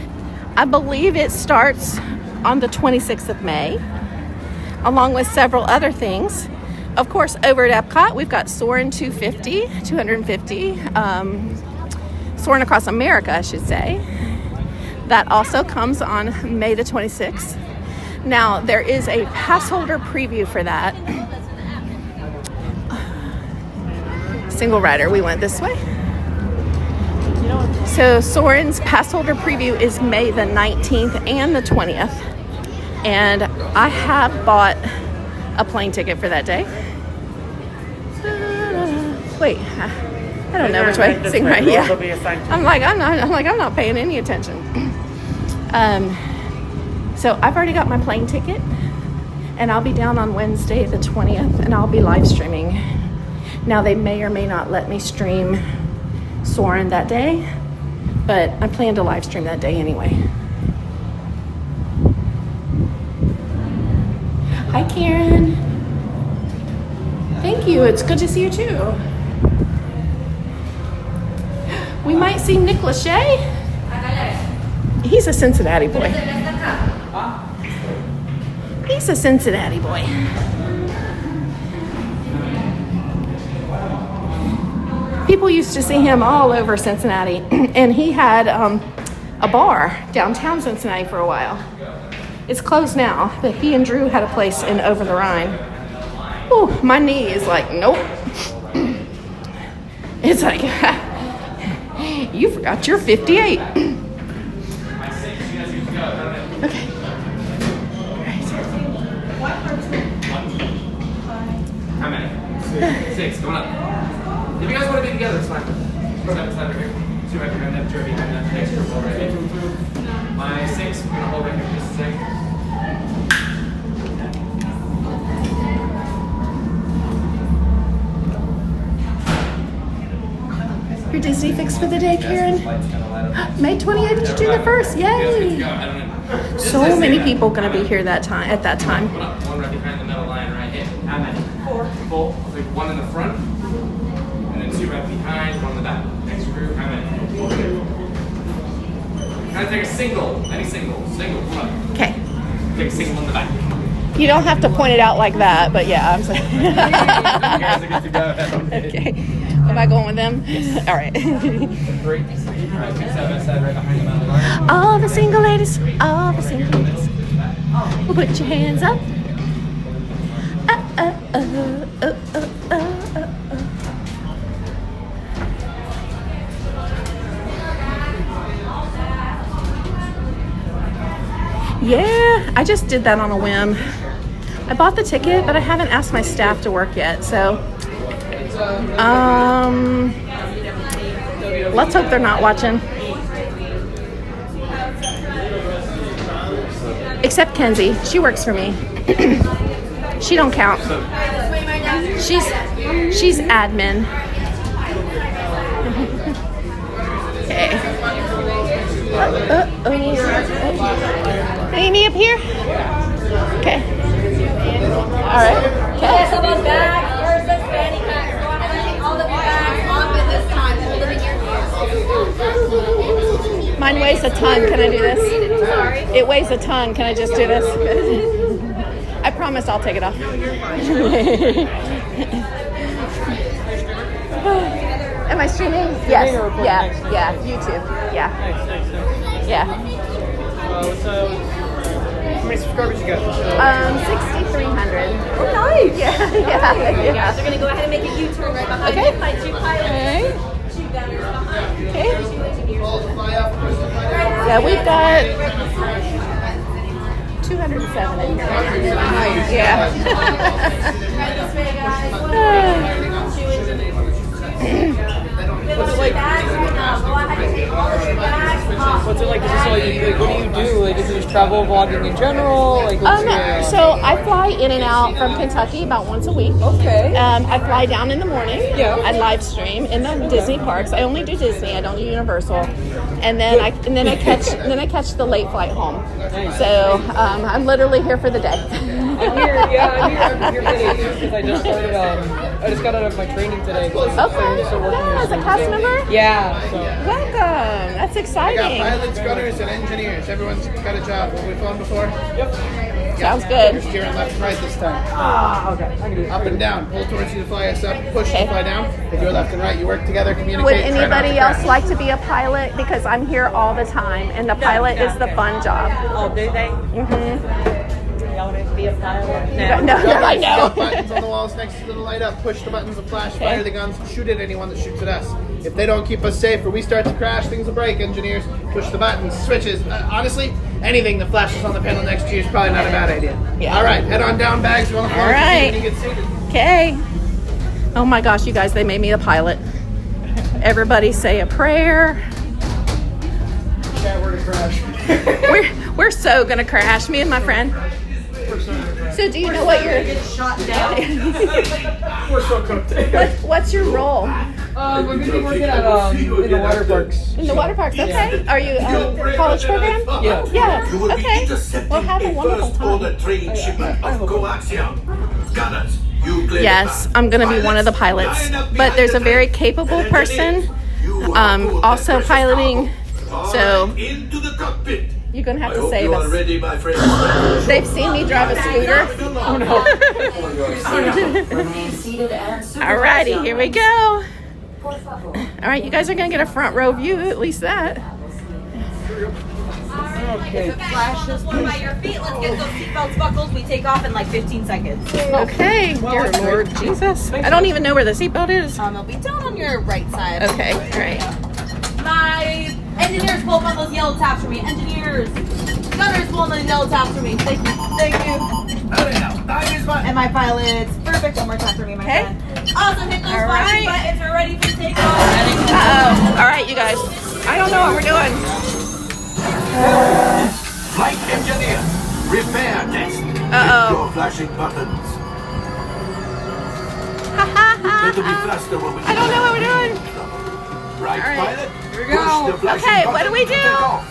I believe it starts on the 26th of May, along with several other things. Of course, over at Epcot, we've got Soarin' 250, Soarin' Across America, I should say. That also comes on May the 26th. Now, there is a pass holder preview for that. Single rider, we went this way. So Soarin's pass holder preview is May the 19th and the 20th. And I have bought a plane ticket for that day. Wait, I don't know which way. Sing right, yeah. I'm not paying any attention. So I've already got my plane ticket, and I'll be down on Wednesday the 20th, and I'll be live streaming. Now they may or may not let me stream Soarin' that day, but I plan to live stream that day anyway. Hi, Karen. Thank you. It's good to see you too. We might see Nick Lachey. He's a Cincinnati boy. He's a Cincinnati boy. People used to see him all over Cincinnati, and he had a bar downtown Cincinnati for a while. It's closed now, but he and Drew had a place in Over the Rhine. Ooh, my knee is like, nope. It's like, you forgot you're 58. Okay. How many? 6. Going up. If you guys want to be together, it's fine. Step aside right here. 2 right behind that, 2 right behind that. Next group, right here. My 6, we're going to hold right here just a second. Your Disney fix for the day, Karen? May 28th, did you do the first? Yay! So many people going to be here at that time. One right behind the middle line right here. How many? 4. 4. Like 1 in the front, and then 2 right behind, 1 in the back. Next group, how many? 4. Can I take a single? Any single? Single, come on. Okay. Take a single in the back. You don't have to point it out like that, but yeah, I'm sorry. You guys are good to go. Okay. Am I going with them? Yes. All right. 3. All right, 2 side by side right behind the middle line. All the single ladies. All the single ladies. Well, put your hands up. Yeah, I just did that on a whim. I bought the ticket, but I haven't asked my staff to work yet. So, let's hope they're not watching. Except Kenzie, she works for me. She don't count. She's admin. Okay. Amy up here? Okay. All right. Okay. How about bags versus fanny packs? Go ahead and take all of your bags off at this time. Hold them in your hands. Mine weighs a ton. Can I do this? Sorry. It weighs a ton. Can I just do this? I promise I'll take it off. Am I streaming? Yes. Yeah. YouTube. Yeah. How many subscribers you got? 6,300. Oh, nice. Yeah. You guys are going to go ahead and make a U-turn right behind you. My two pilots. Two gunners behind you. Okay. Yeah, we've got 207 in here. Yeah. What's it like? What's it like? Is this like, what do you do? Like, is it just travel vlogging in general? Like, So I fly in and out from Kentucky about once a week. Okay. I fly down in the morning. Yeah. I live stream in the Disney parks. I only do Disney. I don't do Universal. And then I catch the late flight home. Nice. So I'm literally here for the day. I'm here for the day because I just started. I just got out of my training today. Okay. As a cast member? Yeah. So. Welcome. That's exciting. I got pilots, gunners, and engineers. Everyone's got a job. Have we flown before? Yep. Sounds good. Just steering left and right this time. Okay. I can do it. Up and down. Pull towards you to fly us up. Push to fly down. If you're left and right, you work together, communicate. Would try not to anybody else crash. like to be a pilot? Because I'm here all the time, and the pilot is the fun job. Oh, do they? Mm-hmm. Y'all want to be a pilot? No, I know. Got buttons on the walls next to the light up. Push the buttons to flash. Fire the guns. Shoot at anyone that shoots at us. If they don't keep us safe or we start to crash, things will break. Engineers, push the buttons, switches. Honestly, anything that flashes on the panel next to you is probably not a bad idea. Yeah. All right, head on down. Bags are on the floor. All right. When you get seated. Okay. Oh my gosh, you guys, they made me a pilot. Everybody say a prayer. Yeah, we're gonna crash. We're so gonna crash, me and my friend. So do you know what your shot down? We're so cooked. what's your role? I'm going to be working at in the water parks. In the water parks, okay. Are you college program? Yeah. Yeah. You will be Okay. intercepting Well, have a wonderful first time. order train shipment of coaxium. Gunners, you clear Yes, the path. I'm gonna be one of the pilots. But there's a very capable person also piloting. So Into the cockpit. you're gonna have I to hope save you are us. ready, my friend. They've seen me drive a scooter. Oh no. Alrighty, here we go. Alright, you guys are gonna get a front row view, at least that. Okay. Flashes by your feet. Let's get those seatbelts buckled. We take off in like 15 seconds. Okay, dear Lord Jesus. I don't even know where the seatbelt is. It'll be down on your right side. Okay, alright. My engineers pull on those yellow tabs for me. Engineers, gunners pull on those yellow tabs for me. Thank you. Thank you. And my pilots, perfect. One more time for me, my friend. Awesome. Hit those flashing buttons. We're ready for takeoff. Uh-oh. Alright, you guys. I don't know what we're doing. Flight engineer, repair test. Uh-oh. Hit your flashing buttons. Better be faster when we I don't know what we're doing. Right, All right. pilot. Here we Push go. the flashing Okay, what button do we to do? take off.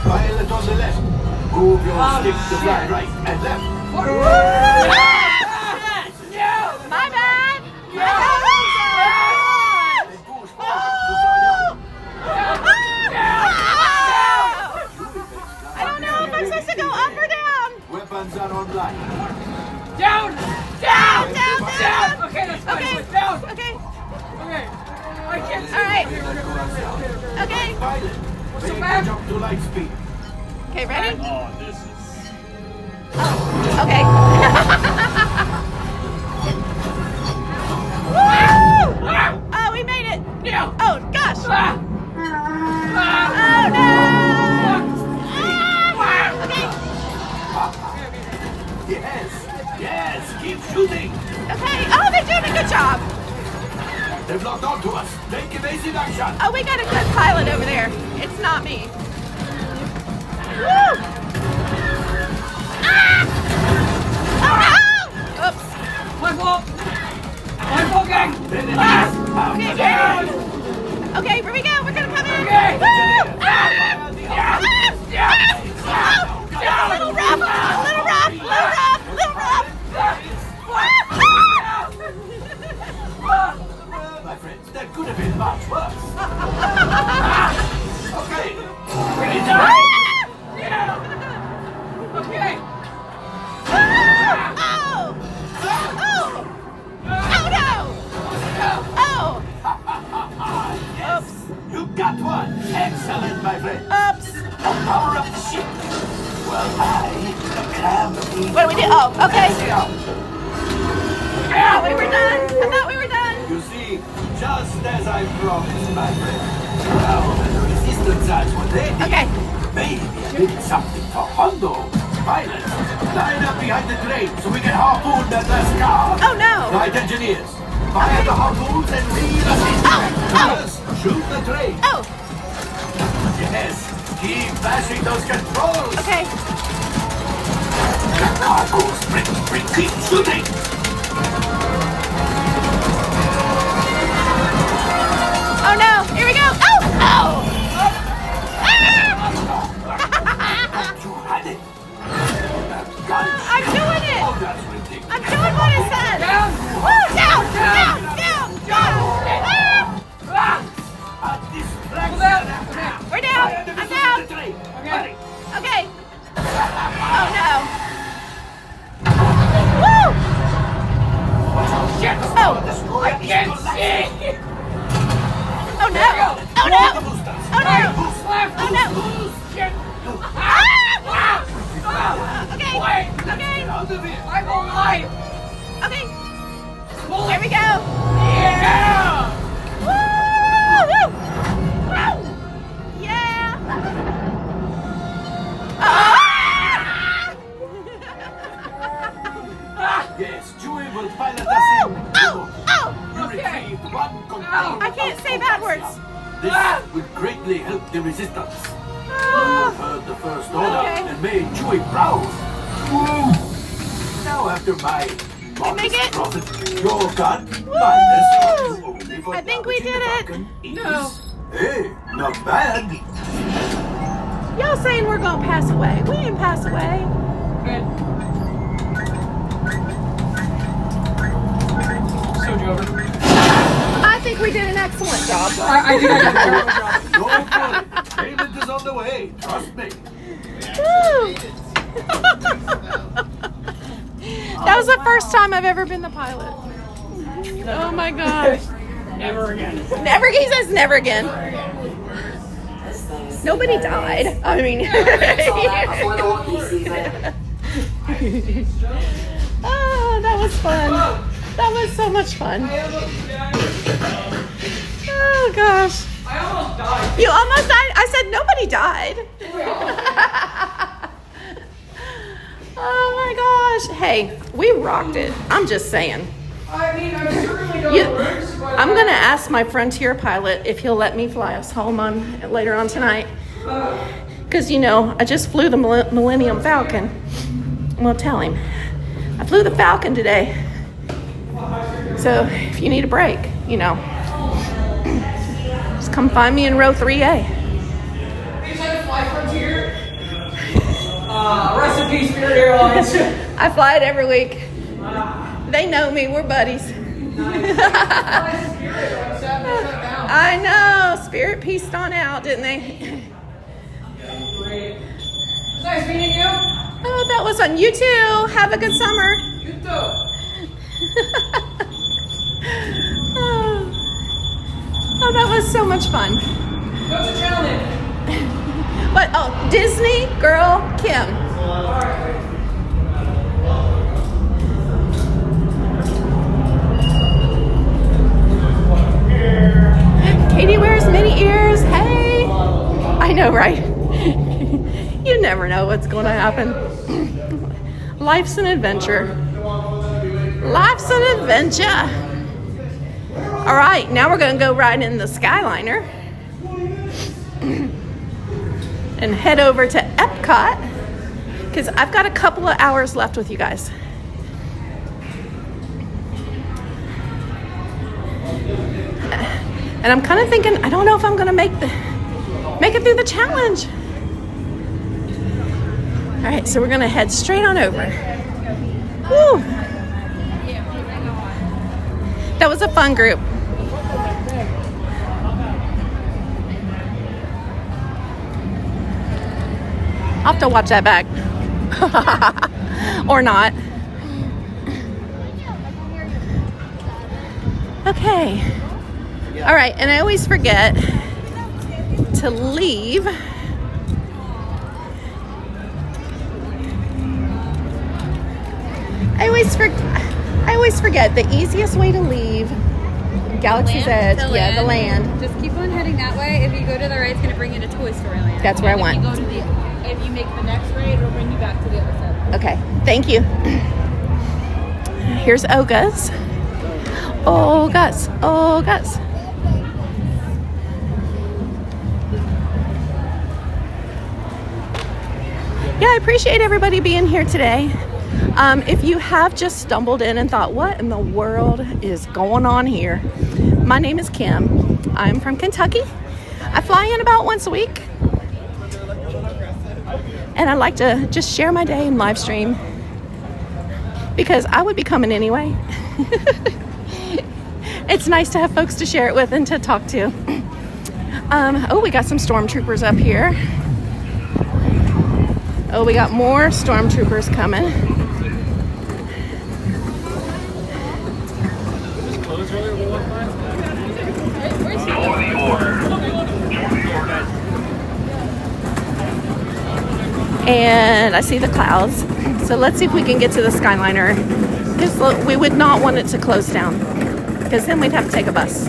Pilot on the left. Move your stick to fly right and left. My bad. I don't know if I'm supposed to go up or down. Weapons are online. Down! Down. Okay, that's fine. Okay. Down! Okay. Okay. I can't see. All right. Okay. Pilot, make the jump to light speed. Okay, ready? Oh, this is. Okay. Woo! Oh, we made it. Oh, gosh. Oh, no. Okay. Yes, keep shooting. Okay. Oh, they're doing a good job. They've locked onto us. Take evasive action. Oh, we got a good pilot over there. It's not me. Woo! Ah! Oh no! Oops. My fault. My fault, gang. Ah! Okay, good. Okay, here we go. We're gonna come in. Okay. Woo! Ah! Ah! Ah! Oh! It's a little rough. A little rough. A little rough. A little rough. My friends, that could have been much worse. Okay. Ready to Okay. Oh! Oh! Oh no! Oh! Oops. You got one. Excellent, my friend. Oops. Now power up the ship. Well, I can be. What do we do? Oh, okay. I thought we were done. You see, just as I promised, my friend. Now that the resistance has what they need. Okay. Maybe I did something for Hondo. Pilots, line up behind the train so we can harpoon that last car. Oh no! Right, engineers. Fire the harpoons and reel us in. First, shoot the train. Oh! Yes, keep bashing those controls. Okay. The cargo's bring, keep shooting. Oh no! Here we go! Oh! Oh! You had it. I'm doing it! Oh, that's ridiculous. I'm doing what it said! Down! Woo! Down! Down! Down! We're down! I'm down! Okay. Okay. Oh no! Woo! Oh! I can't see. Oh no! Oh no! Oh no! Left. Oh no! Shit. Okay. Wait. Okay. I'm alive. Okay. Here we go. Yeah. Woo! Woo! Woo! Yeah. Yes, Chewie will pilot us in. Oh! Oh! You retrieved one control. I can't say bad words. This will greatly help the resistance. You heard the first order and made Chewie proud. Now after my Make it. profit, your gun minus only for I think we did it. No. Hey, not bad. Y'all saying we're gonna pass away. We didn't pass away. Good. So over. I think we did an excellent job. I think I did a terrible job. Don't worry. Payment is on the way. Trust me. Woo. That was the first time I've ever been the pilot. Oh my gosh. Never again. Never, he says never again. Nobody died. I mean. Oh, that was fun. That was so much fun. Oh gosh. I almost died. You almost died? I said nobody died. Oh my gosh. Hey, we rocked it. I'm just saying. I mean, I certainly know it works, but I'm going to ask my Frontier pilot if he'll let me fly us home later on tonight. Because, you know, I just flew the Millennium Falcon. Well, tell him. I flew the Falcon today. So if you need a break, you know, just come find me in row 3A. Please let us fly Frontier. Rest in peace, Spirit Airlines. I fly it every week. They know me. We're buddies. I know. Spirit pieced on out, didn't they? Great. It's nice meeting you. Oh, that was on you too. Have a good summer. You too. Oh, that was so much fun. What's the channel name? But DisneyGirlKim. Katie wears mini ears. Hey, I know, right? You never know what's going to happen. Life's an adventure. Life's an adventure. All right, now we're going to go ride in the Skyliner and head over to Epcot because I've got a couple of hours left with you guys. And I'm kind of thinking, I don't know if I'm going to make it through the challenge. All right, so we're going to head straight on over. Woo! That was a fun group. I'll have to watch that back. Or not. Okay. All right, and I always forget to leave. I always forget the easiest way to leave Galaxy's Edge. Yeah, the land. Just keep on heading that way. If you go to the right, it's going to bring you to Toy Story Land. That's where I want. If you make the next right, it'll bring you back to the other side. Okay, thank you. Here's Oga's. Oga's. Yeah, I appreciate everybody being here today. If you have just stumbled in and thought, what in the world is going on here? My name is Kim. I'm from Kentucky. I fly in about once a week. And I like to just share my day and live stream because I would be coming anyway. It's nice to have folks to share it with and to talk to. We got some stormtroopers up here. Oh, we got more stormtroopers coming. And I see the clouds. So let's see if we can get to the Skyliner. Because we would not want it to close down. Because then we'd have to take a bus.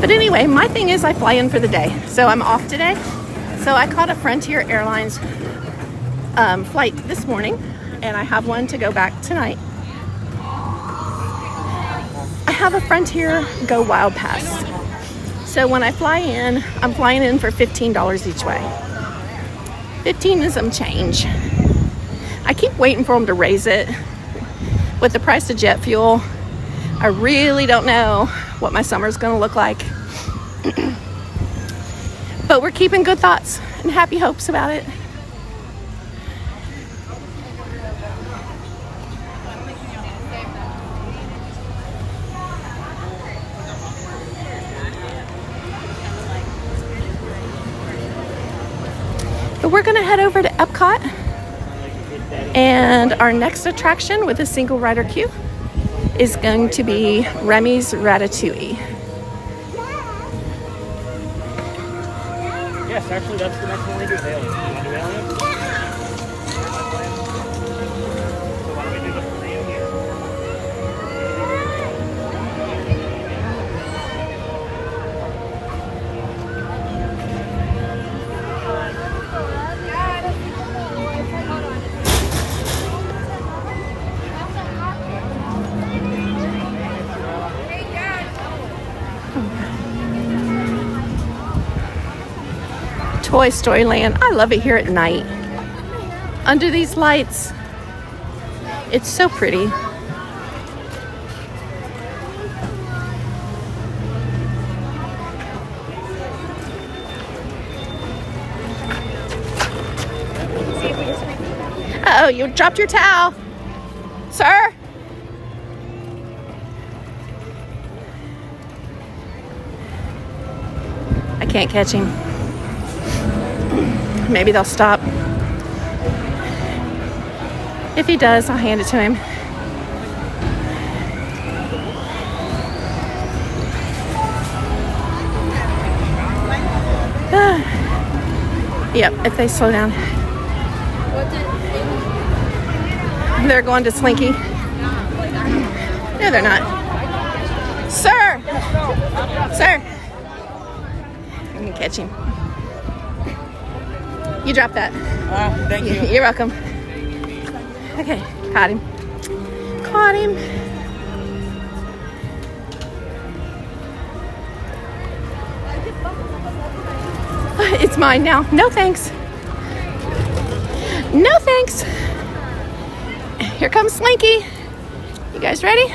But anyway, my thing is I fly in for the day. So I'm off today. So I caught a Frontier Airlines flight this morning. And I have one to go back tonight. I have a Frontier Go Wild Pass. So when I fly in, I'm flying in for $15 each way. 15 is some change. I keep waiting for them to raise it. With the price of jet fuel, I really don't know what my summer's gonna look like. But we're keeping good thoughts and happy hopes about it. But we're gonna head over to Epcot, and our next attraction with a single rider queue is going to be Remy's Ratatouille. Yes, actually, that's the next one we do. Aliens. You want to do Aliens? So why don't we do the three in here? Toy Story Land. I love it here at night. Under these lights. It's so pretty. Uh-oh, you dropped your towel. Sir? I can't catch him. Maybe they'll stop. If he does, I'll hand it to him. Yep, if they slow down. They're going to Slinky. No, they're not. Sir! sir. I'm gonna catch him. You drop that. Thank you. You're welcome. Okay, caught him. Caught him. It's mine now. No thanks. No thanks. Here comes Slinky. You guys ready?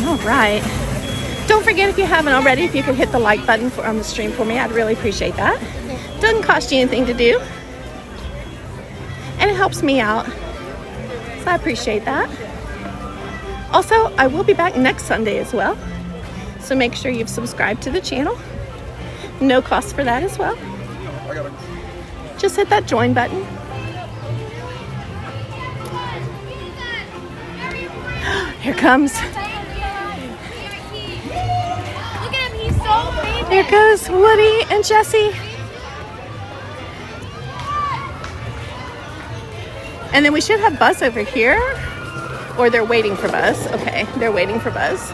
All right. Don't forget, if you haven't already, if you could hit the like button on the stream for me, I'd really appreciate that. Doesn't cost you anything to do, and it helps me out, so I appreciate that. Also, I will be back next Sunday as well, so make sure you've subscribed to the channel. No cost for that as well. Just hit that join button. Here comes. There goes Woody and Jessie. And then we should have Buzz over here. Or they're waiting for Buzz. Okay, they're waiting for Buzz.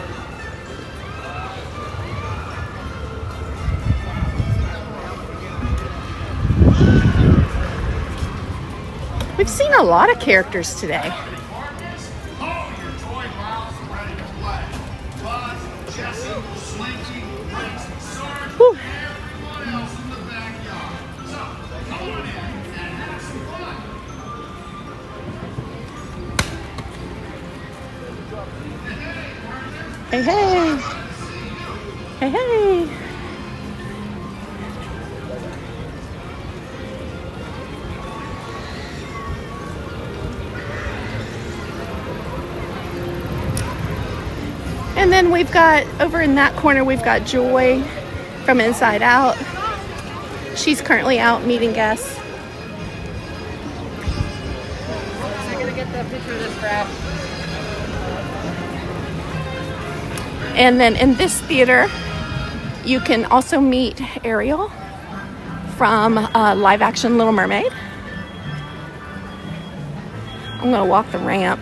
We've seen a lot of characters today. Whew. Hey, hey. Hey, hey. And then we've got, over in that corner, we've got Joy from Inside Out. She's currently out meeting guests. I'm gonna get the picture of this crap. And then in this theater, you can also meet Ariel from live action Little Mermaid. I'm gonna walk the ramp.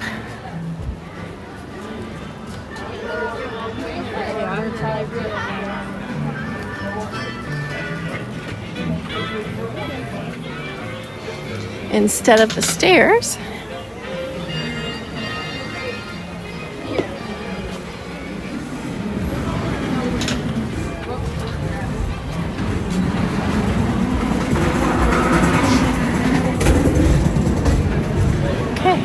Instead of the stairs. Okay.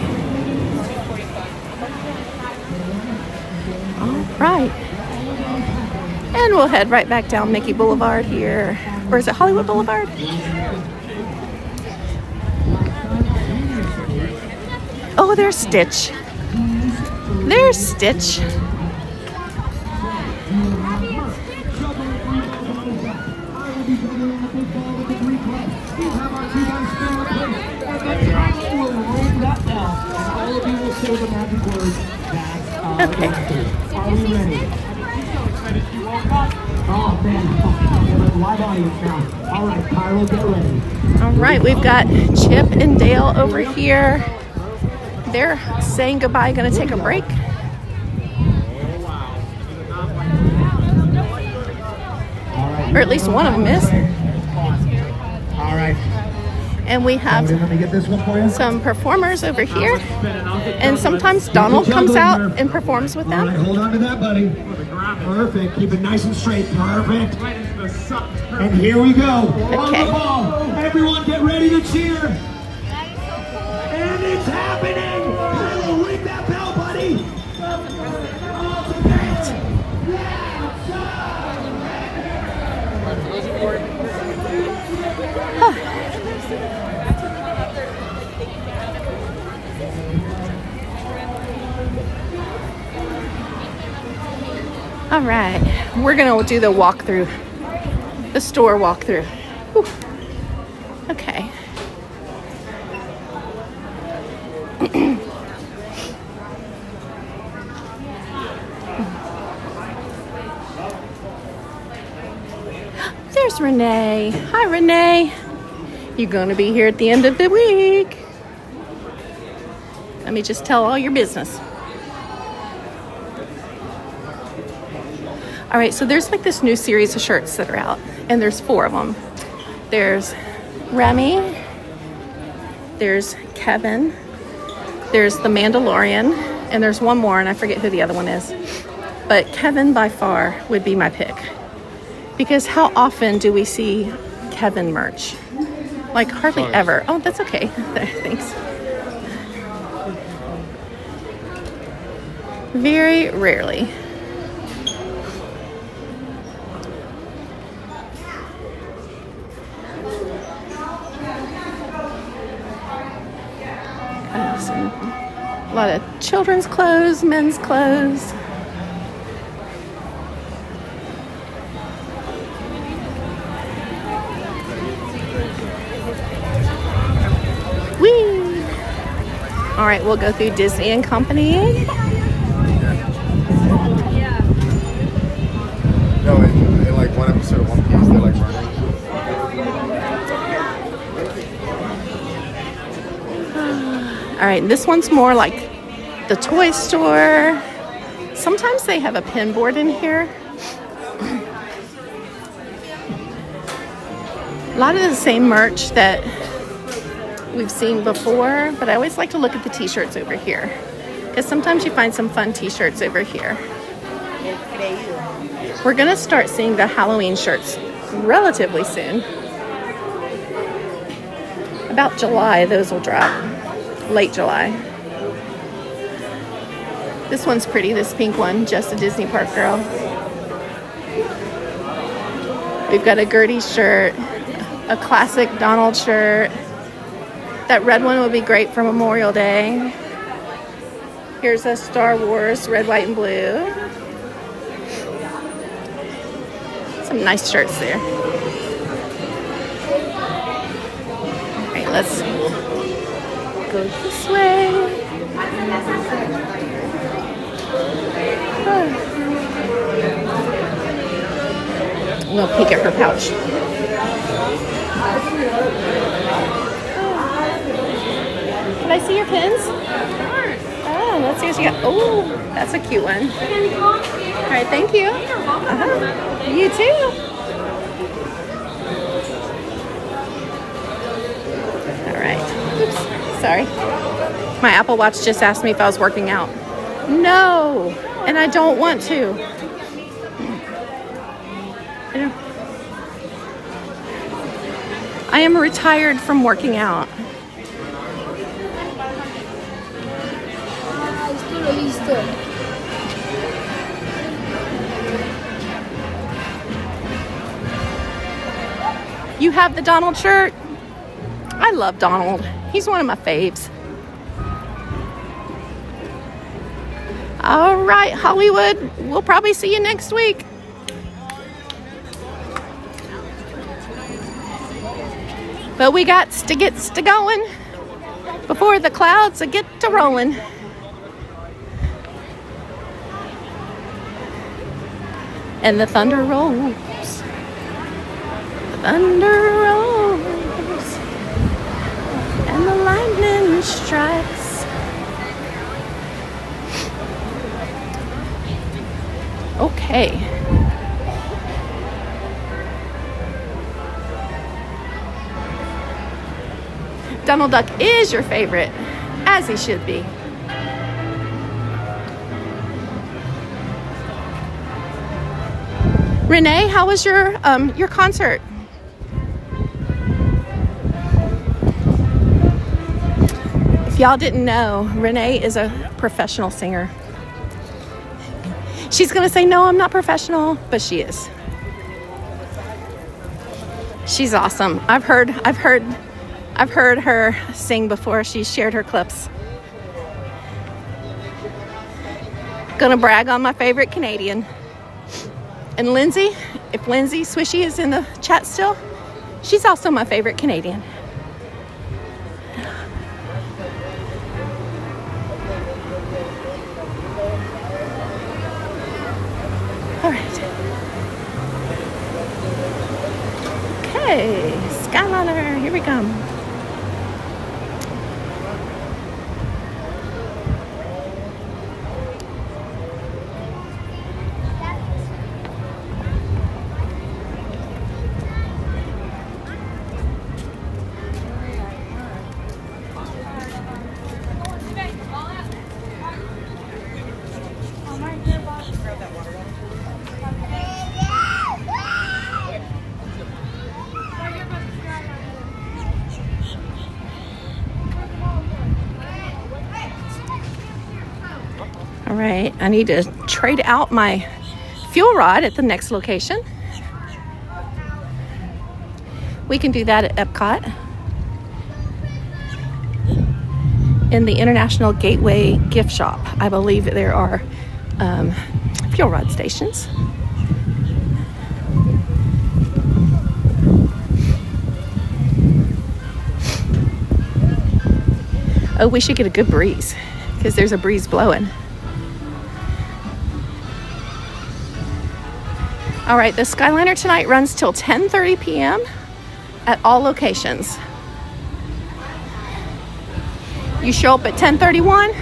All right. And we'll head right back down Mickey Boulevard here. Or is it Hollywood Boulevard? Oh, there's Stitch. There's Stitch. Okay. Are we ready? Oh, man. Live audience now. All right, Carlo, get ready. All right, we've got Chip and Dale over here. They're saying goodbye, gonna take a break. Or at least one of them is. All right. And we have Let me get this one for you. some performers over here. And sometimes Donald comes out and performs with All right, them. hold on to that, buddy. Perfect. Keep it nice and straight. Perfect. And here we go. On the ball. Everyone get ready to cheer. And it's happening. Kylo, ring that bell, buddy. All right, we're gonna do the walkthrough, the store walkthrough. Whew. Okay. there's Renee. Hi, Renee. You're going to be here at the end of the week. Let me just tell all your business. All right, so there's like this new series of shirts that are out, and there's 4 of them. There's Remy, there's Kevin, there's the Mandalorian, and there's one more, and I forget who the other one is. But Kevin by far would be my pick. Because how often do we see Kevin merch? Like hardly ever. Oh, that's okay. Thanks. Very rarely. A lot of children's clothes, men's clothes. Whee! All right, we'll go through Disney and Company. No, in like one episode of One Piece, they're like running. All right, this one's more like the toy store. Sometimes they have a pin board in here. A lot of the same merch that we've seen before, but I always like to look at the t-shirts over here because sometimes you find some fun t-shirts over here. We're gonna start seeing the Halloween shirts relatively soon. About July, those will drop. Late July. This one's pretty, this pink one, just a Disney Park girl. We've got a Gertie shirt, a classic Donald shirt. That red one would be great for Memorial Day. Here's a Star Wars red, white, and blue. Some nice shirts there. All right, let's go this way. We'll peek at her pouch. Can I see your pins? Oh, let's see what you got. Oh, that's a cute one. All right, thank you. You too. All right. Oops. Sorry. My Apple Watch just asked me if I was working out. No, and I don't want to. I am retired from working out. You have the Donald shirt? I love Donald. He's one of my faves. All right, Hollywood. We'll probably see you next week. But we got to get to going before the clouds get to rolling. And the thunder rolls. The thunder rolls. And the lightning strikes. Okay. Donald Duck is your favorite, as he should be. Renee, how was your concert? If y'all didn't know, Renee is a professional singer. She's gonna say, no, I'm not professional, but she is. She's awesome. I've heard her sing before. She's shared her clips. Gonna brag on my favorite Canadian. And Lindsay, if Lindsay Swishy is in the chat still, she's also my favorite Canadian. All right. Okay, Skyliner, here we come. All right, I need to trade out my fuel rod at the next location. We can do that at Epcot in the International Gateway gift shop. I believe there are fuel rod stations. Oh, we should get a good breeze because there's a breeze blowing. All right, the Skyliner tonight runs till 10:30 p.m. at all locations. You show up at 10:31,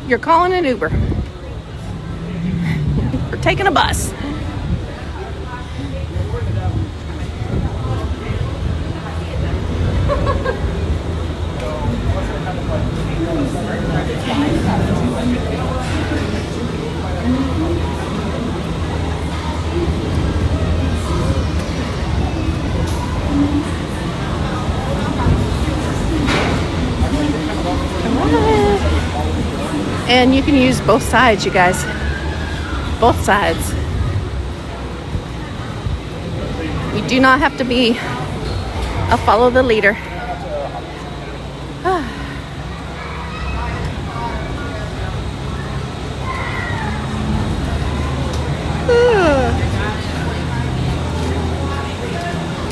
you're calling an Uber. Or taking a bus. And you can use both sides, you guys. Both sides. You do not have to be a follow the leader.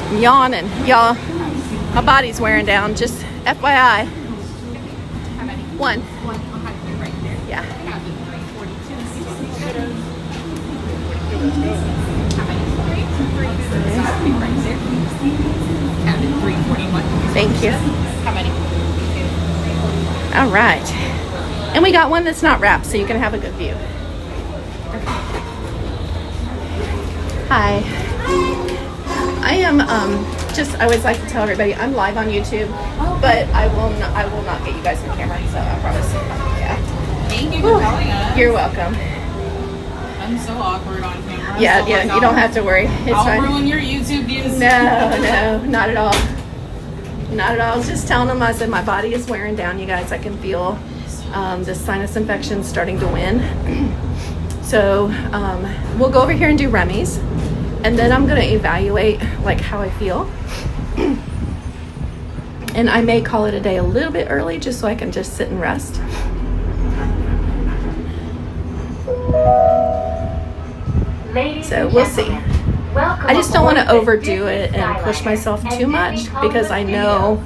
I'm yawning, y'all. My body's wearing down, just FYI. One. Yeah. Thank you. All right. And we got one that's not wrapped, so you can have a good view. Hi. I am I always like to tell everybody I'm live on YouTube, but I will not get you guys on camera, so I promise. Yeah. Thank you for telling us. You're welcome. I'm so awkward on camera. Yeah, so yeah, you don't have to worry. It's I'll fine. ruin your YouTube views. No, not at all. Not at all. I was just telling them, I said my body is wearing down, you guys. I can feel this sinus infection starting to win. So we'll go over here and do Remy's, and then I'm going to evaluate like how I feel. And I may call it a day a little bit early just so I can just sit and rest. So we'll see. I just don't want to overdo it and push myself too much because I know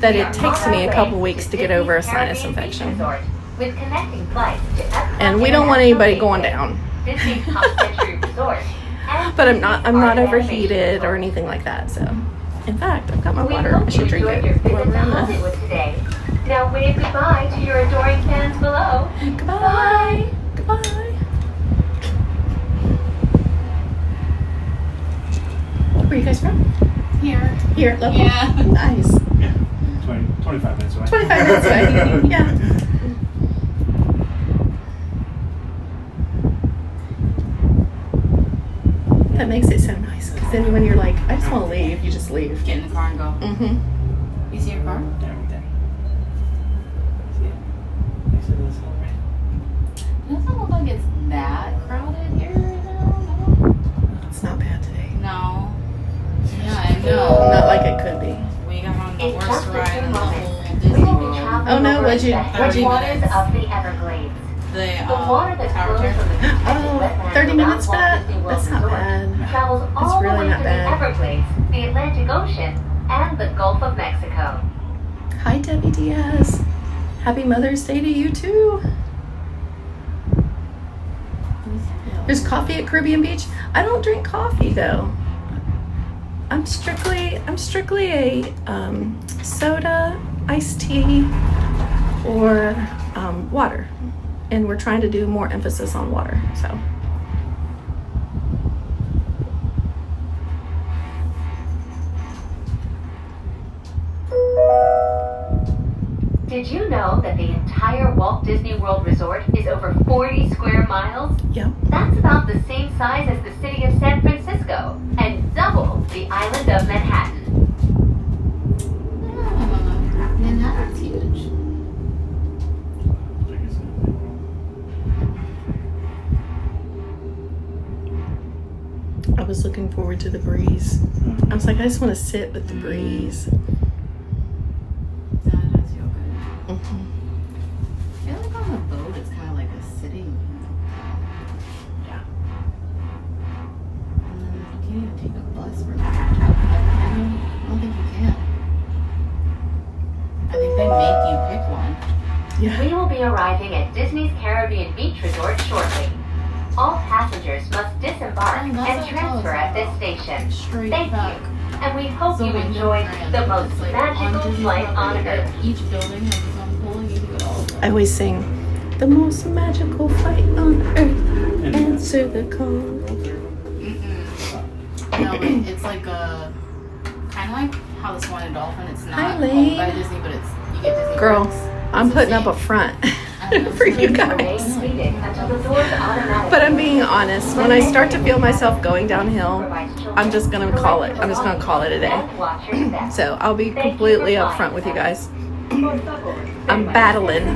that it takes me a couple weeks to get over a sinus infection. And we don't want anybody going down. But I'm not overheated or anything like that. So, in fact, I've got my water. I should drink it. Now wave goodbye to your adoring fans below. Goodbye. Goodbye. Where are you guys from? Here. Here, local? Yeah. Nice. Yeah. 25 minutes away. 25 minutes away. Yeah. That makes it so nice. Because then when you're like, I just want to leave, you just leave. Get in the car and go. Mm-hmm. You see your car? Yeah, right there. See it? Next to this one. It doesn't look like it's that crowded here right now. It's not bad today. No. Yeah, I know. Not like it could be. We got on the worst ride in the whole Disney World. Oh no, what'd you? Waters of the Everglades. The water that tower flows from the Oh, 30 minutes for that? That's not bad. travels all That's the really way not to bad. the Everglades, the Atlantic Ocean, and the Gulf of Mexico. Hi, Debbie Diaz. Happy Mother's Day to you too. There's coffee at Caribbean Beach. I don't drink coffee though. I'm strictly a soda, iced tea, or water, and we're trying to do more emphasis on water. So. Did you know that the entire Walt Disney World Resort is over 40 square miles? Yep. That's about the same size as the city of San Francisco and double the island of Manhattan. Manhattan's huge. I was looking forward to the breeze. I was like, I just want to sit with the breeze. I feel like on the boat it's kind of like a city. Yeah. And then you can't even take a bus from there. I don't think you can. I think they make you pick one. Yeah. We will be arriving at Disney's Caribbean Beach Resort shortly. All passengers must disembark and transfer at this station. Thank you. And we hope you enjoyed the most magical flight on Earth. Each building has its own pool. You can go to all of them. I always sing, the most magical flight on earth. Answer the call. No, it's like a kind of like how the Swan and Dolphin. It's not Hi, owned by Lane. Disney, but it's you get Disney. Girl, perks. I'm putting up a front for you guys. But I'm being honest. When I start to feel myself going downhill, I'm just gonna call it. I'm just gonna call it a day. So I'll be completely upfront with you guys. I'm battling.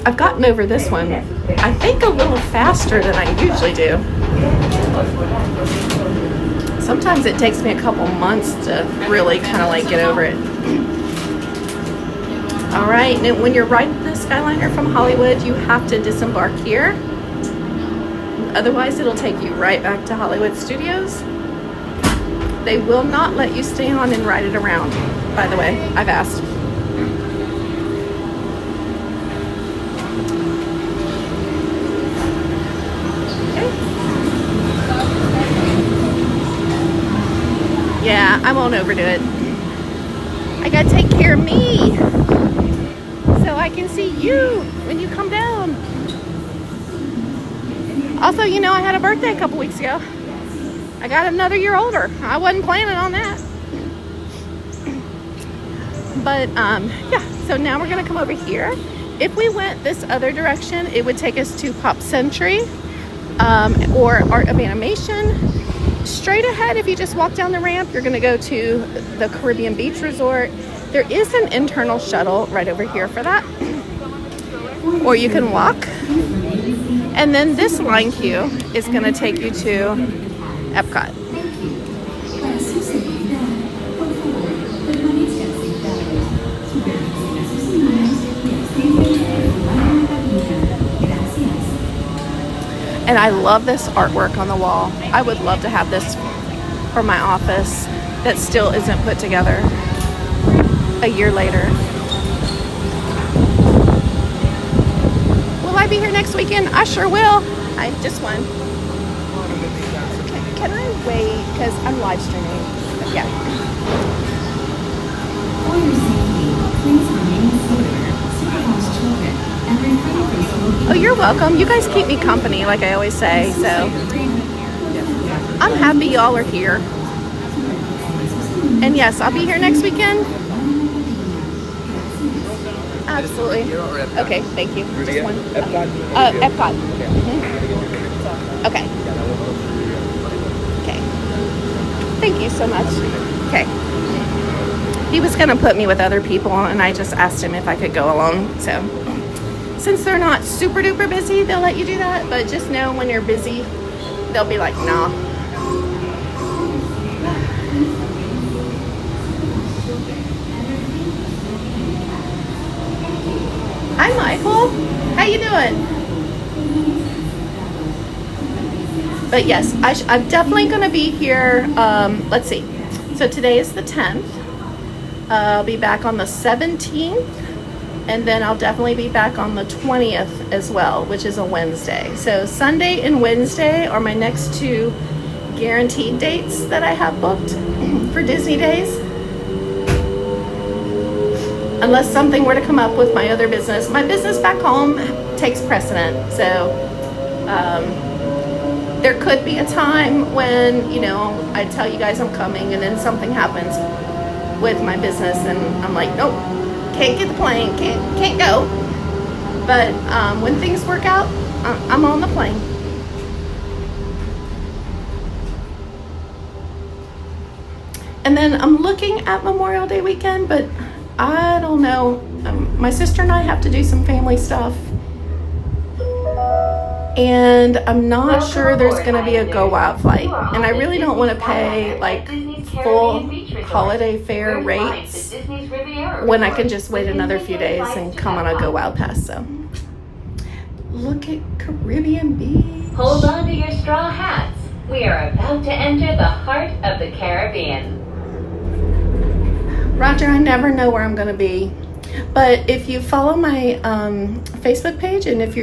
I've gotten over this one, I think, a little faster than I usually do. Sometimes it takes me a couple months to really kind of like get over it. All right, and when you're riding the Skyliner from Hollywood, you have to disembark here. Otherwise, it'll take you right back to Hollywood Studios. They will not let you stay on and ride it around, by the way. I've asked. Yeah, I won't overdo it. I gotta take care of me so I can see you when you come down. Also, you know, I had a birthday a couple weeks ago. I got another year older. I wasn't planning on that. But yeah, so now we're gonna come over here. If we went this other direction, it would take us to Pop Century or Art of Animation. Straight ahead, if you just walk down the ramp, you're gonna go to the Caribbean Beach Resort. There is an internal shuttle right over here for that. Or you can walk. And then this line queue is gonna take you to Epcot. And I love this artwork on the wall. I would love to have this for my office that still isn't put together a year later. Will I be here next weekend? I sure will. I just won. Can I wait? Because I'm live streaming. Yeah. For your safety, please remain seated, supervise children, and refrain from smoking. Oh, you're welcome. You guys keep me company, like I always say, so I'm happy y'all are here. And yes, I'll be here next weekend. Absolutely. Okay, thank you. Just one. Epcot. Okay. Okay. Thank you so much. Okay. He was going to put me with other people, and I just asked him if I could go alone. So, since they're not super duper busy, they'll let you do that. But just know when you're busy, they'll be like, nah. Hi, Michael. How you doing? But yes, I'm definitely going to be here. Let's see. So today is the 10th. I'll be back on the 17th. And then I'll definitely be back on the 20th as well, which is a Wednesday. So Sunday and Wednesday are my next 2 guaranteed dates that I have booked for Disney days. Unless something were to come up with my other business. My business back home takes precedent. So there could be a time when, you know, I tell you guys I'm coming and then something happens with my business and I'm like, nope, can't get the plane, can't go. But when things work out, I'm on the plane. And then I'm looking at Memorial Day weekend, but I don't know. My sister and I have to do some family stuff. And I'm not sure there's going to be a go out flight. And I really don't want to pay like full holiday fare rates when I can just wait another few days and come on a go out pass. So look at Caribbean Beach. Hold on to your straw hats. We are about to enter the heart of the Caribbean. Roger, I never know where I'm going to be. But if you follow my Facebook page and if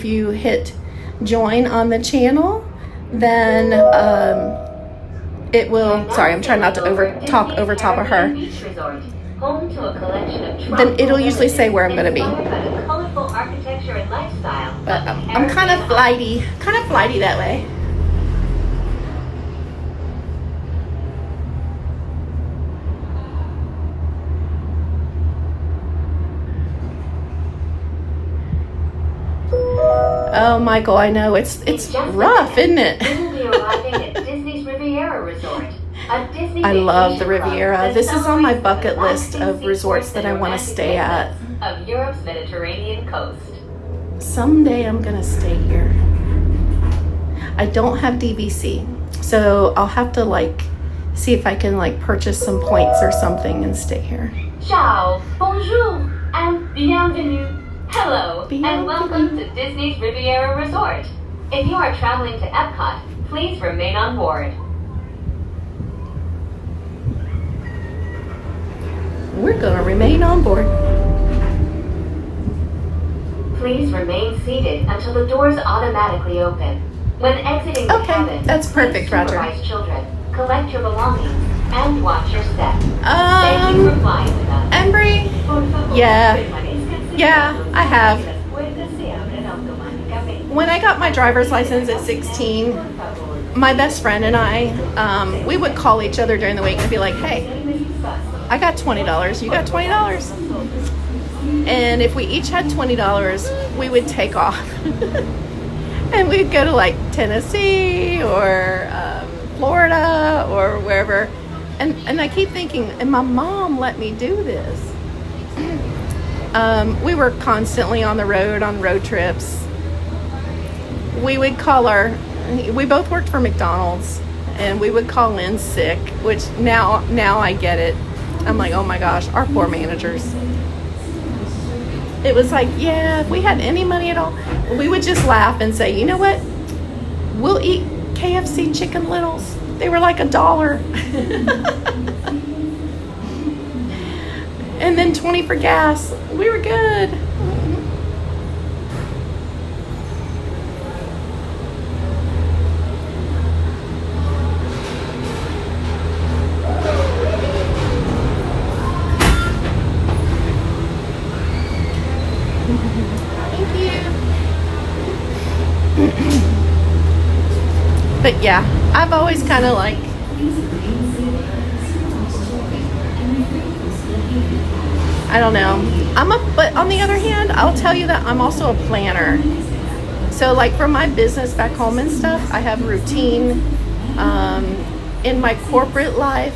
you hit join on the channel, then it will, sorry, I'm trying not to talk over top of her. Then it'll usually say where I'm going to be. But I'm kind of flighty that way. Oh, Michael, I know it's rough, isn't it? I love the Riviera. This is on my bucket list of resorts that I want to stay at. Of Europe's Mediterranean coast. Someday I'm gonna stay here. I don't have DVC, so I'll have to like see if I can like purchase some points or something and stay here. Ciao, bonjour, and bienvenue. Hello, and welcome to Disney's Riviera Resort. If you are traveling to Epcot, please remain on board. We're gonna remain on board. Please remain seated until the doors automatically open. When exiting the cabin, that's perfect, Roger. supervise children, collect your belongings, and watch your step. Thank you for flying with us. Embry? Yeah, I have. When I got my driver's license at 16, my best friend and I, we would call each other during the week and be like, hey, I got $20, you got $20? And if we each had $20, we would take off. And we'd go to like Tennessee or Florida or wherever. And I keep thinking, and my mom let me do this. We were constantly on the road, on road trips. We would call we both worked for McDonald's, and we would call in sick, which now I get it. I'm like, oh my gosh, our poor managers. It was like, yeah, if we had any money at all, we would just laugh and say, you know what? We'll eat KFC Chicken Littles. They were like $1. And then 20 for gas. We were good. Thank you. But yeah, I've always kind of like I don't know. But on the other hand, I'll tell you that I'm also a planner. So like for my business back home and stuff, I have routine. In my corporate life,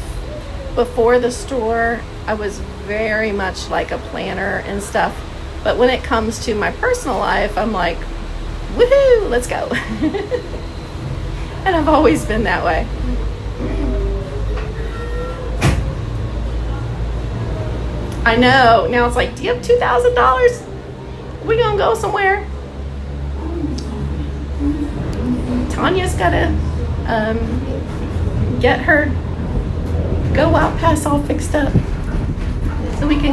before the store, I was very much like a planner and stuff. But when it comes to my personal life, I'm like, woohoo, let's go. And I've always been that way. I know. Now it's like, do you have $2,000? We gonna go somewhere? Tanya's gotta get her go out pass all fixed up so we can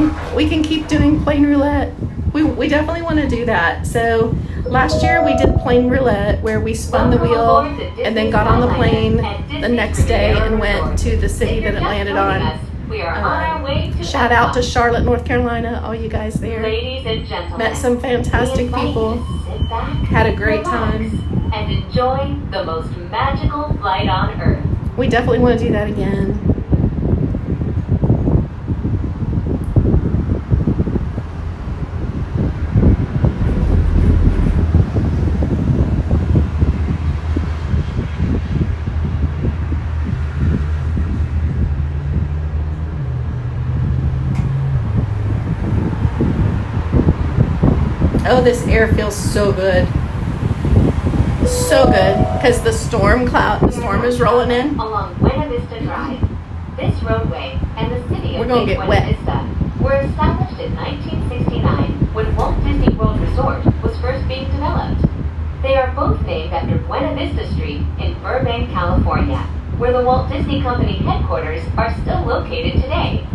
can keep doing plane roulette. We definitely want to do that. So last year we did plane roulette where we spun the wheel and then got on the plane the next day and went to the city that it landed on. We are on our way to Shout out to Charlotte, North Carolina, all you guys there. Ladies and gentlemen, met some fantastic people. Had a great time. And enjoy the most magical flight on Earth. We definitely want to do that again. Oh, this air feels so good. So good, because the storm is rolling in. Along Buena Vista Drive, this roadway and the city of We're gonna Big get Buena wet. Vista were established in 1969 when Walt Disney World Resort was first being developed. They are both named after Buena Vista Street in Burbank, California, where the Walt Disney Company headquarters are still located today.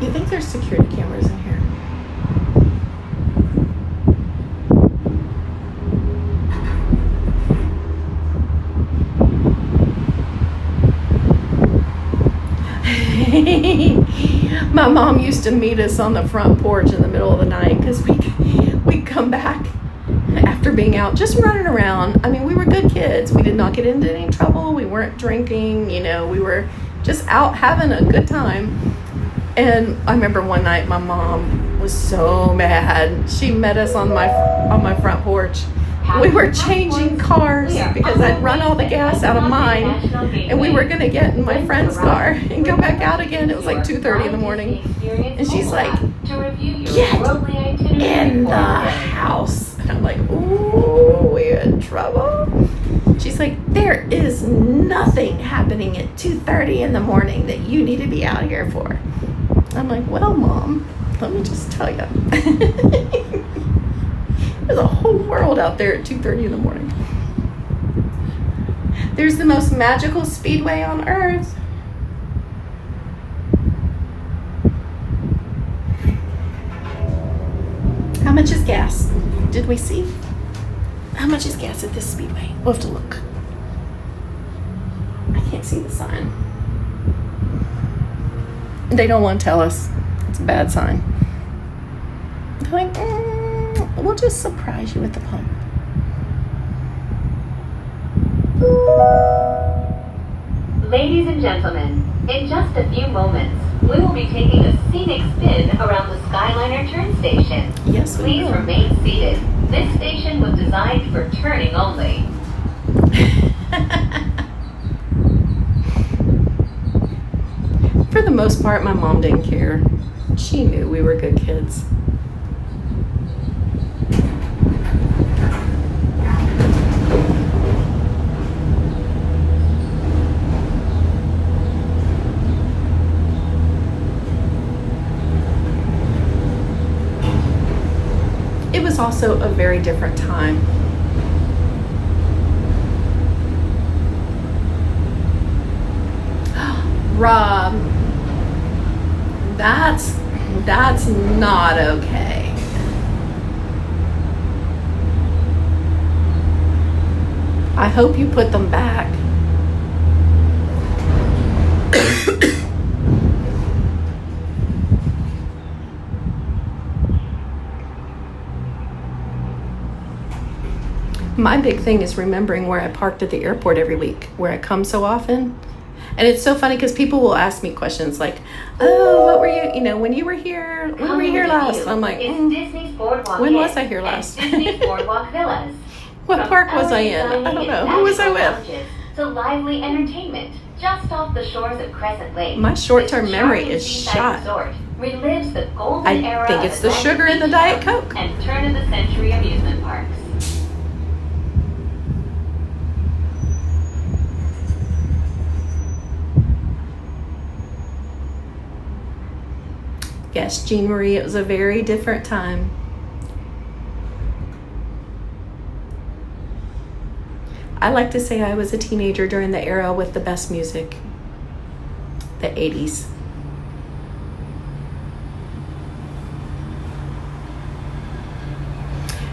You think there's security cameras in here? My mom used to meet us on the front porch in the middle of the night because we'd come back after being out just running around. I mean, we were good kids. We did not get into any trouble. We weren't drinking, you know, we were just out having a good time. And I remember one night my mom was so mad. She met us on my front porch. We were changing cars because I'd run all the gas out of mine, and we were gonna get in my friend's car and go back out again. It was like 2:30 in the morning, and she's like, "Get in the house." And I'm like, "Ooh, we're in trouble." She's like, "There is nothing happening at 2:30 in the morning that you need to be out here for." I'm like, "Well, Mom, let me just tell you." There's a whole world out there at 2:30 in the morning. There's the most magical speedway on Earth. How much is gas? Did we see? How much is gas at this speedway? We'll have to look. I can't see the sign. They don't want to tell us. It's a bad sign. They're like, we'll just surprise you at the pump. Ladies and gentlemen, in just a few moments, we will be taking a scenic spin around the Skyliner turn station. Yes, we Please will. remain seated. This station was designed for turning only. For the most part, my mom didn't care. She knew we were good kids. It was also a very different time. Rob, that's not okay. I hope you put them back. My big thing is remembering where I parked at the airport every week, where I come so often. And it's so funny because people will ask me questions like, "Oh, what were you, when you were here, when were you here last?" I'm like, when was I here last? Disney's Boardwalk Villas. What park was I in? I don't know. Who was I with? Lounges to lively entertainment just off the shores of Crescent Lake. My short-term This memory charming is seaside shot. resort relives the golden I era think of it's the Atlantic sugar in the Beach Diet Club Coke. and turn-of-the-century amusement parks. Yes, Jean Marie, it was a very different time. I like to say I was a teenager during the era with the best music. the 80s.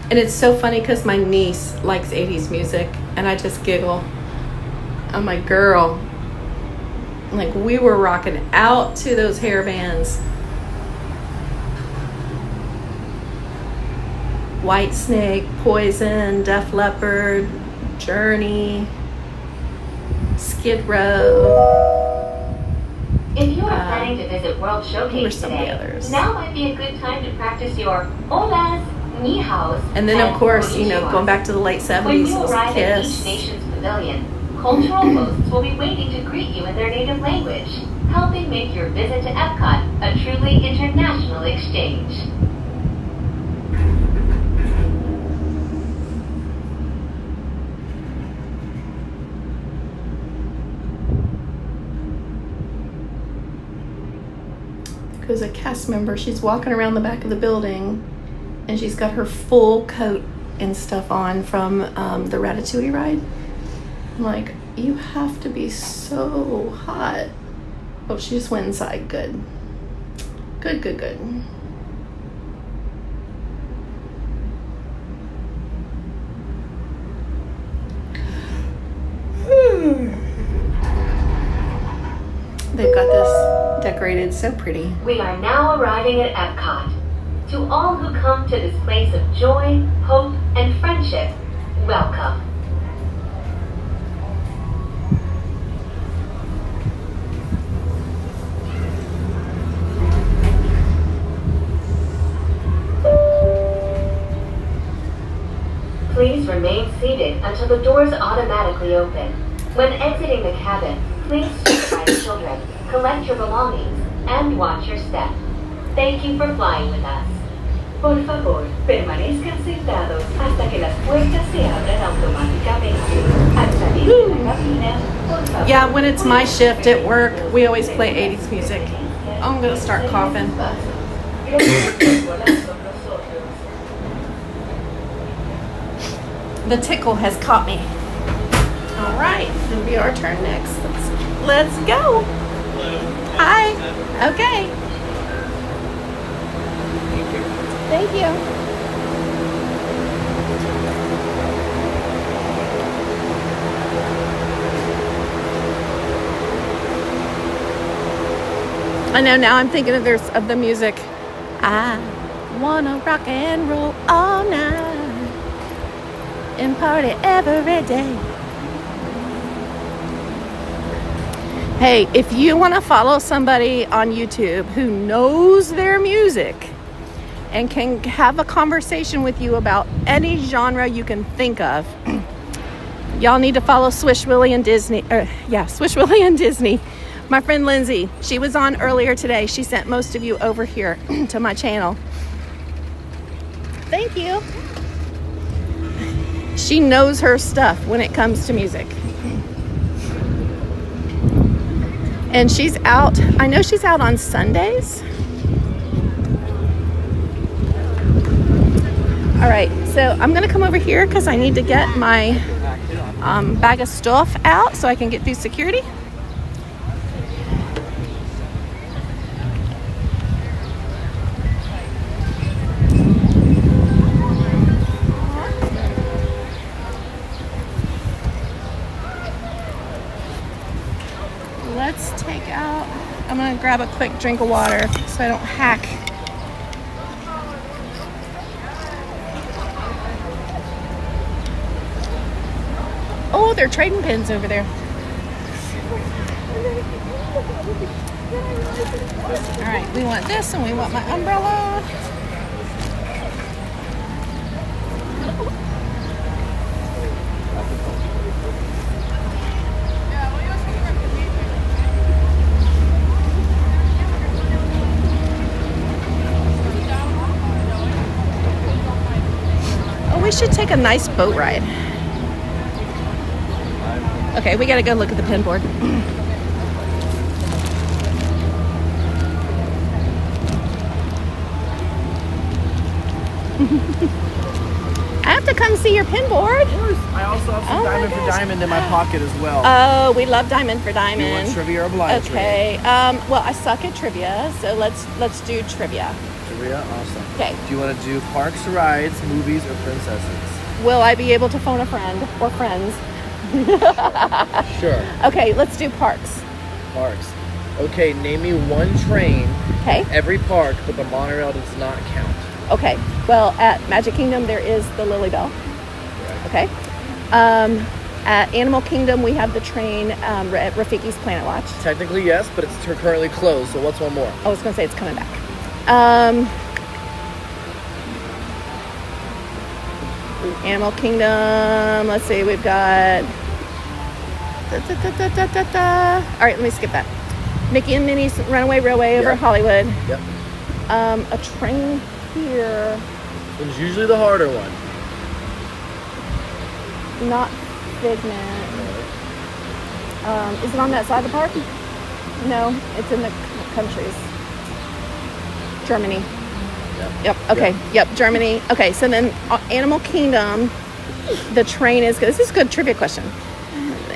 And it's so funny because my niece likes 80s music and I just giggle. I'm like, girl, like we were rocking out to those hair bands. White Snake, Poison, Def Leppard, Journey, Skid Row. If you are planning to visit World Showcase today, now might be a good time to practice your holas, ni haos, and then of course, you know, going back to the late 70s, when you arrive at Kiss. each nation's pavilion, cultural hosts will be waiting to greet you in their native language, helping make your visit to Epcot a truly international exchange. Because a cast member, she's walking around the back of the building and she's got her full coat and stuff on from the Ratatouille ride. I'm like, you have to be so hot. Oh, she just went inside. Good. Good, good, good. They've got this decorated so pretty. We are now arriving at Epcot. To all who come to this place of joy, hope, and friendship, welcome. Please remain seated until the doors automatically open. When exiting the cabin, please supervise children, collect your belongings, and watch your step. Thank you for flying with us. Por favor, permanezcan sentados hasta que las puertas se abran automáticamente. Al salir de la cabina, por favor. Yeah, when it's my shift at work, we always play 80s music. Oh, I'm gonna start coughing. The tickle has caught me. All right, it'll be our turn next. Let's go. Hi. Okay. Thank you. I know now I'm thinking of the music. I wanna rock and roll all night and party every day. Hey, if you want to follow somebody on YouTube who knows their music and can have a conversation with you about any genre you can think of, y'all need to follow Swish Willie and Disney. Swish Willie and Disney. My friend Lindsay, she was on earlier today. She sent most of you over here to my channel. Thank you. She knows her stuff when it comes to music. And she's out, I know she's out on Sundays. All right, so I'm gonna come over here because I need to get my bag of stuff out so I can get through security. Let's take out, I'm gonna grab a quick drink of water so I don't hack. Oh, they're trading pins over there. All right, we want this and we want my umbrella. We should take a nice boat ride. Okay, we gotta go look at the pin board. I have to come see your pin board. I also have some Oh my diamond for gosh. diamond in my pocket as well. Oh, we love diamond for You diamond. want trivia or blind Okay. Well, I suck at trivia, so let's do trivia. Trivia? Awesome. Okay. Do you want to do parks, rides, movies, or princesses? Will I be able to phone a friend or friends? Sure. Okay, let's do parks. Parks. Okay, name me one train Okay. at every park, but the monorail does not count. Okay. Well, at Magic Kingdom there is the Lily Bell. Okay. At Animal Kingdom we have the train at Rafiki's Planet Watch. Technically, yes, but it's currently closed, so what's one more? I was gonna say it's coming back. Animal Kingdom. Let's see. We've got. All right, let me skip that. Mickey and Minnie's Runaway Railway over Hollywood. Yep. A train here. It's usually the harder one. Not Figment. Is it on that side of the park? No, it's in the countries. Germany. Yep. Okay. Yep. Germany. Okay. So then, Animal Kingdom, the train is. This is a good trivia question.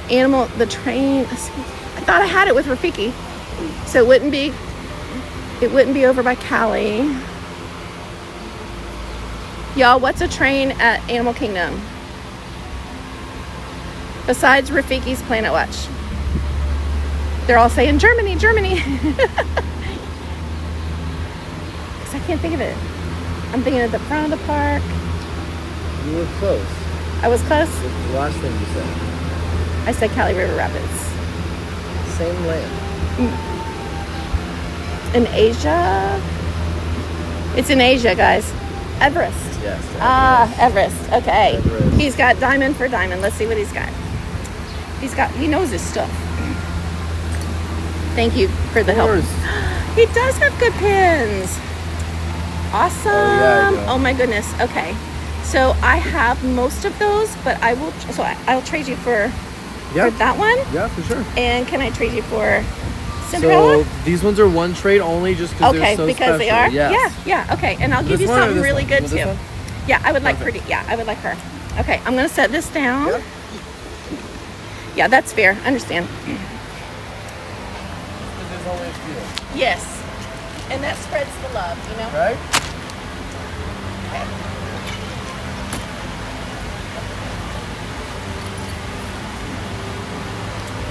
The train. I thought I had it with Rafiki, so it wouldn't be. It wouldn't be over by Cali. Y'all, what's a train at Animal Kingdom? Besides Rafiki's Planet Watch. They're all saying Germany, Germany. Because I can't think of it. I'm thinking of the front of the park. You were close. I was close? What's the last thing you said? I said Cali River Rapids. Same land. In Asia? It's in Asia, guys. Everest. Yes. Everest. Okay. Everest. He's got diamond for diamond. Let's see what he's got. He knows his stuff. Thank you for the help. He does have good pins. Awesome. Oh my goodness. Okay. So I have most of those, but I'll trade you for that one. Yeah, for sure. And can I trade you for Cinderella? So these ones are one trade only just because they're so because special. they are? Yes. Yeah, okay. And I'll give This you one or something this really one? good You want too. this one? Yeah, I would like I would like her. Okay, I'm gonna set this down. Yeah, that's fair. Understand. There's only a few. Yes. And that spreads the love, you know? Right? Okay.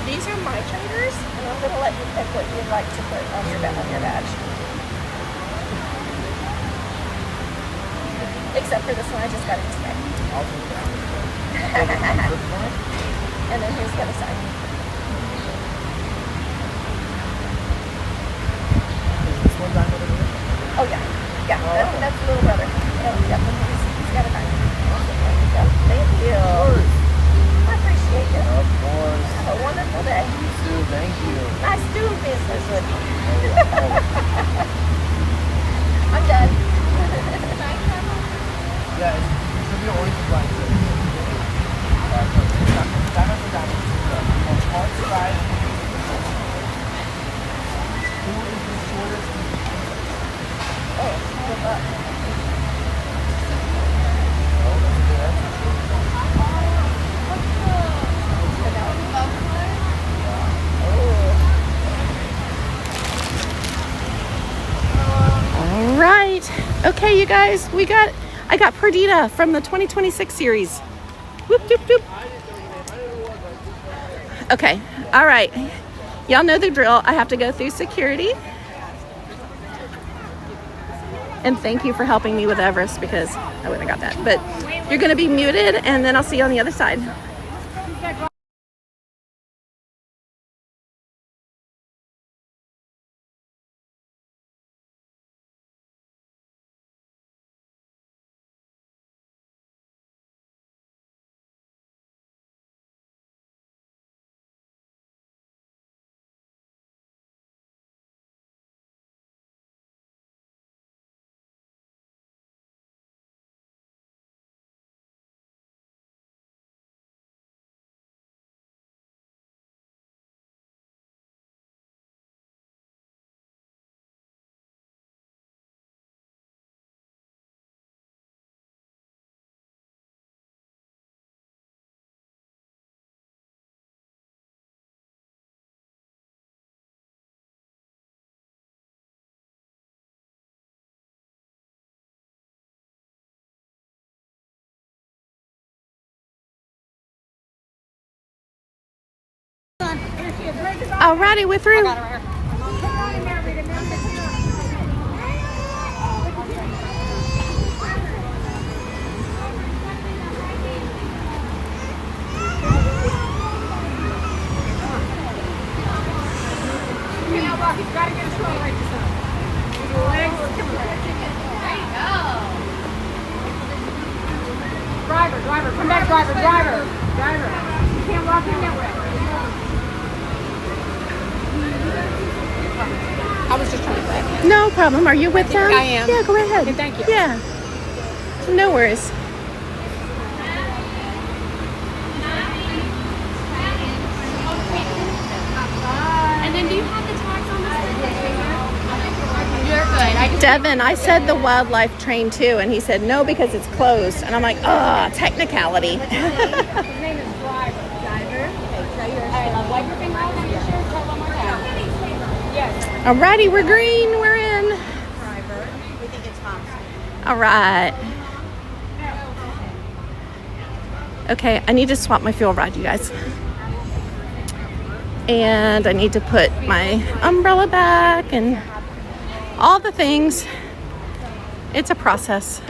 These are my traders, and I'm gonna let you pick what you'd like to put on your badge. Except for this one, I just got it today. I'll take that. And then here's the other side. This one diamond over here? Oh yeah, that's little brother. He's got a diamond. Thank you. I appreciate it. Of course. Have a wonderful day. You too. Thank you. Nice doing business with you. I'm done. Yeah, it should be always a blind trade. Diamond for diamond. On park side. Who is the shortest? Oh, good luck. All right. Okay, you guys, I got Perdita from the 2026 series. Whoop, doop, doop. Okay. All right. Y'all know the drill. I have to go through security. And thank you for helping me with Everest because I wouldn't have got that. But you're going to be muted, and then I'll see you on the other side. Alrighty, we're through. Driver, come back, driver. You can't walk in that way. I was just trying to grab you. No problem. Are you with them? I am. Yeah, go ahead. Okay, thank you. Yeah. No worries. And then do you have the tags on this? You're good. Devin, I said the wildlife train too, and he said no because it's closed. And I'm like, technicality. His name is Driver. Okay, try yours. All right, wipe your finger out on your shirt. Try one more time. Yes. Alrighty, we're green. We're in. Driver. We think it's Mom's. All right. Okay, I need to swap my fuel rod, you guys. And I need to put my umbrella back and all the things. It's a process.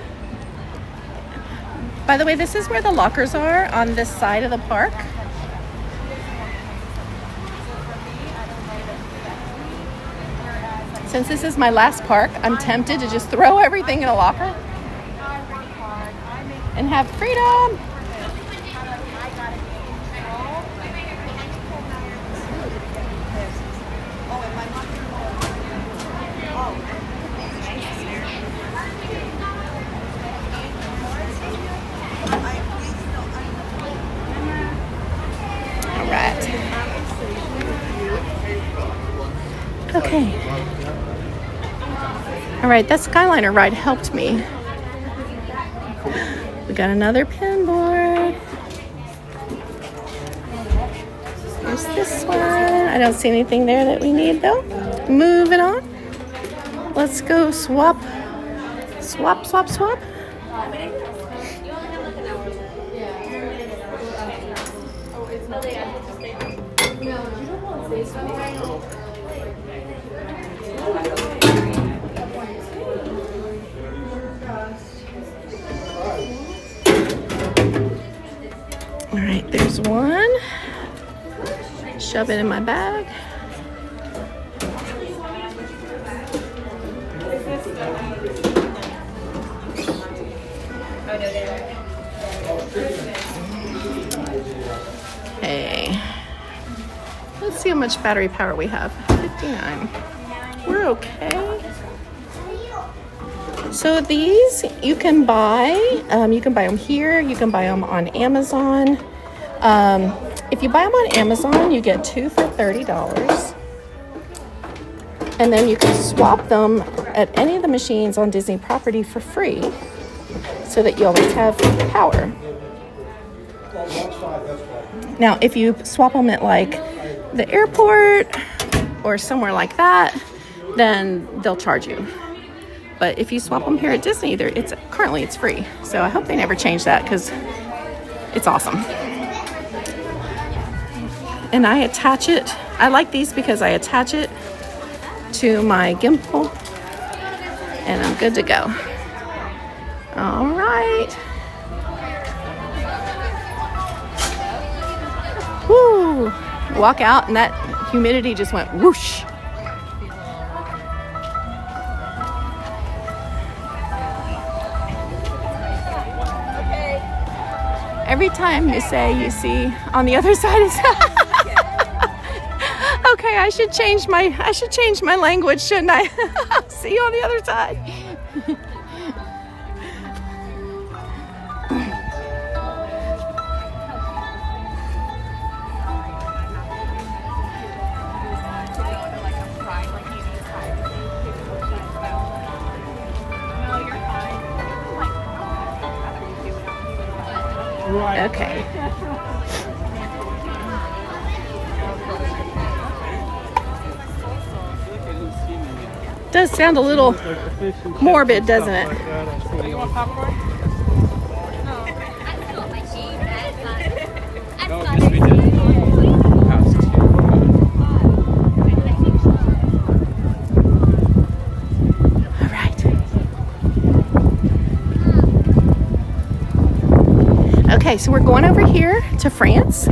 By the way, this is where the lockers are on this side of the park. Since this is my last park, I'm tempted to just throw everything in a locker and have freedom. Okay. All right, that Skyliner ride helped me. We got another pin board. There's this one. I don't see anything there that we need though. Moving on. Let's go swap. Swap, swap, swap. All right, there's one. Shove it in my bag. Okay. Let's see how much battery power we have. 59. We're okay. So these you can buy. You can buy them here. You can buy them on Amazon. If you buy them on Amazon, you get 2 for $30. And then you can swap them at any of the machines on Disney property for free, so that you always have power. Now, if you swap them at like the airport or somewhere like that, then they'll charge you. But if you swap them here at Disney, currently it's free. So I hope they never change that because it's awesome. And I attach it. I like these because I attach it to my gimbal and I'm good to go. All right. Woo! Walk out and that humidity just went whoosh. Every time you say you see on the other side is okay, I should change my language, shouldn't I? See you on the other side. Okay. Does sound a little morbid, doesn't it? You want popcorn? No, just we did. Okay, so we're going over here to France,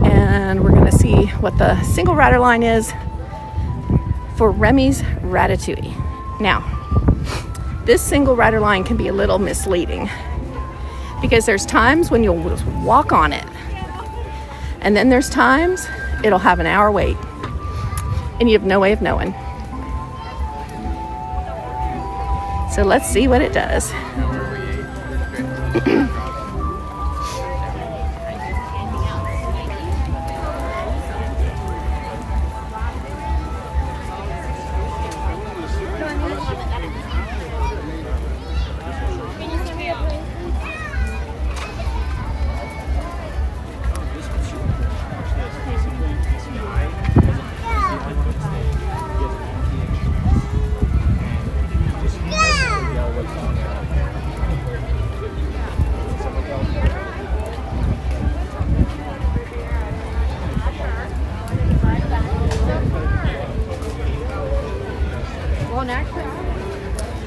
and we're gonna see what the single rider line is for Remy's Ratatouille. Now, this single rider line can be a little misleading because there's times when you'll just walk on it, and then there's times it'll have an hour wait, and you have no way of knowing. So let's see what it does.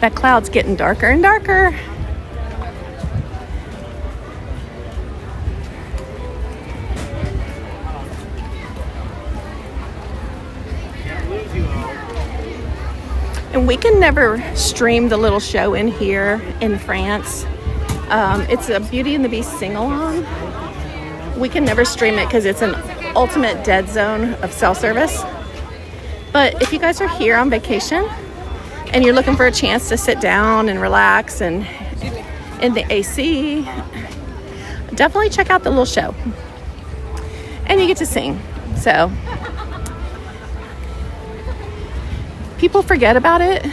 That cloud's getting darker and darker. And we can never stream the little show in here in France. It's a Beauty and the Beast sing-along. We can never stream it because it's an ultimate dead zone of cell service. But if you guys are here on vacation and you're looking for a chance to sit down and relax and in the AC, definitely check out the little show. And you get to sing. So people forget about it,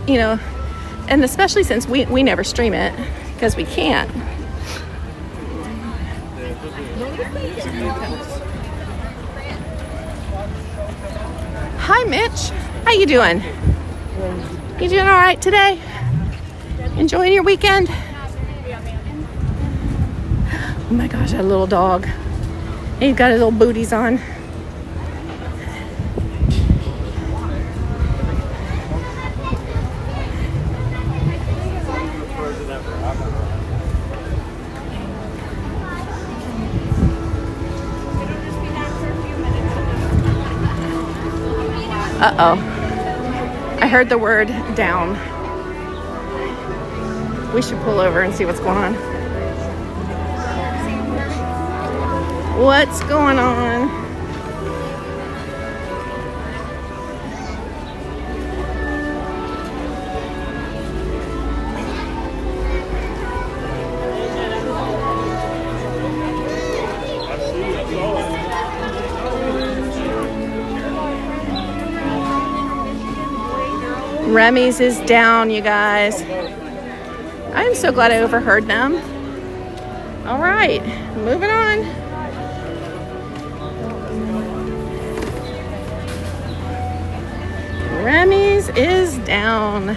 you know, and especially since we never stream it because we can't. Hi, Mitch. How you doing? You doing all right today? Enjoying your weekend? Oh my gosh, that little dog. He's got his little booties on. Uh-oh. I heard the word down. We should pull over and see what's going on. What's going on? Remy's is down, you guys. I'm so glad I overheard them. All right, moving on. Remy's is down.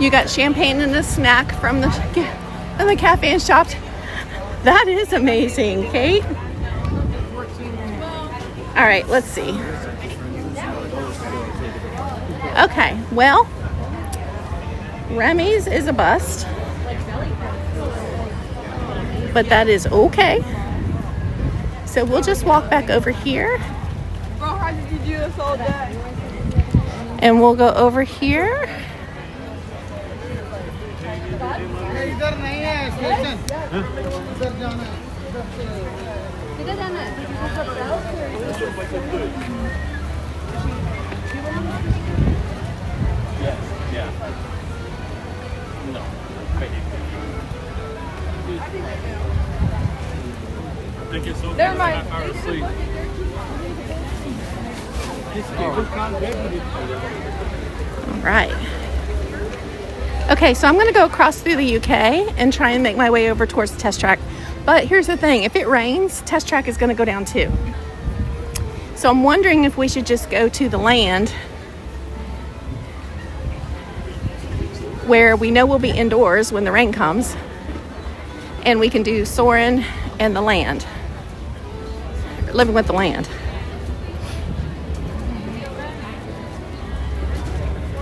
You got champagne and a snack from the cafe and shopped. That is amazing, Kate. All right, let's see. Okay, well, Remy's is a bust, but that is okay. So we'll just walk back over here. Bro, how did you do this all day? And we'll go over here. Never mind. All right. Okay, so I'm going to go across through the UK and try and make my way over towards the test track. But here's the thing, if it rains, test track is going to go down too. So I'm wondering if we should just go to the land where we know we'll be indoors when the rain comes, and we can do Soarin' and the land. living with the land.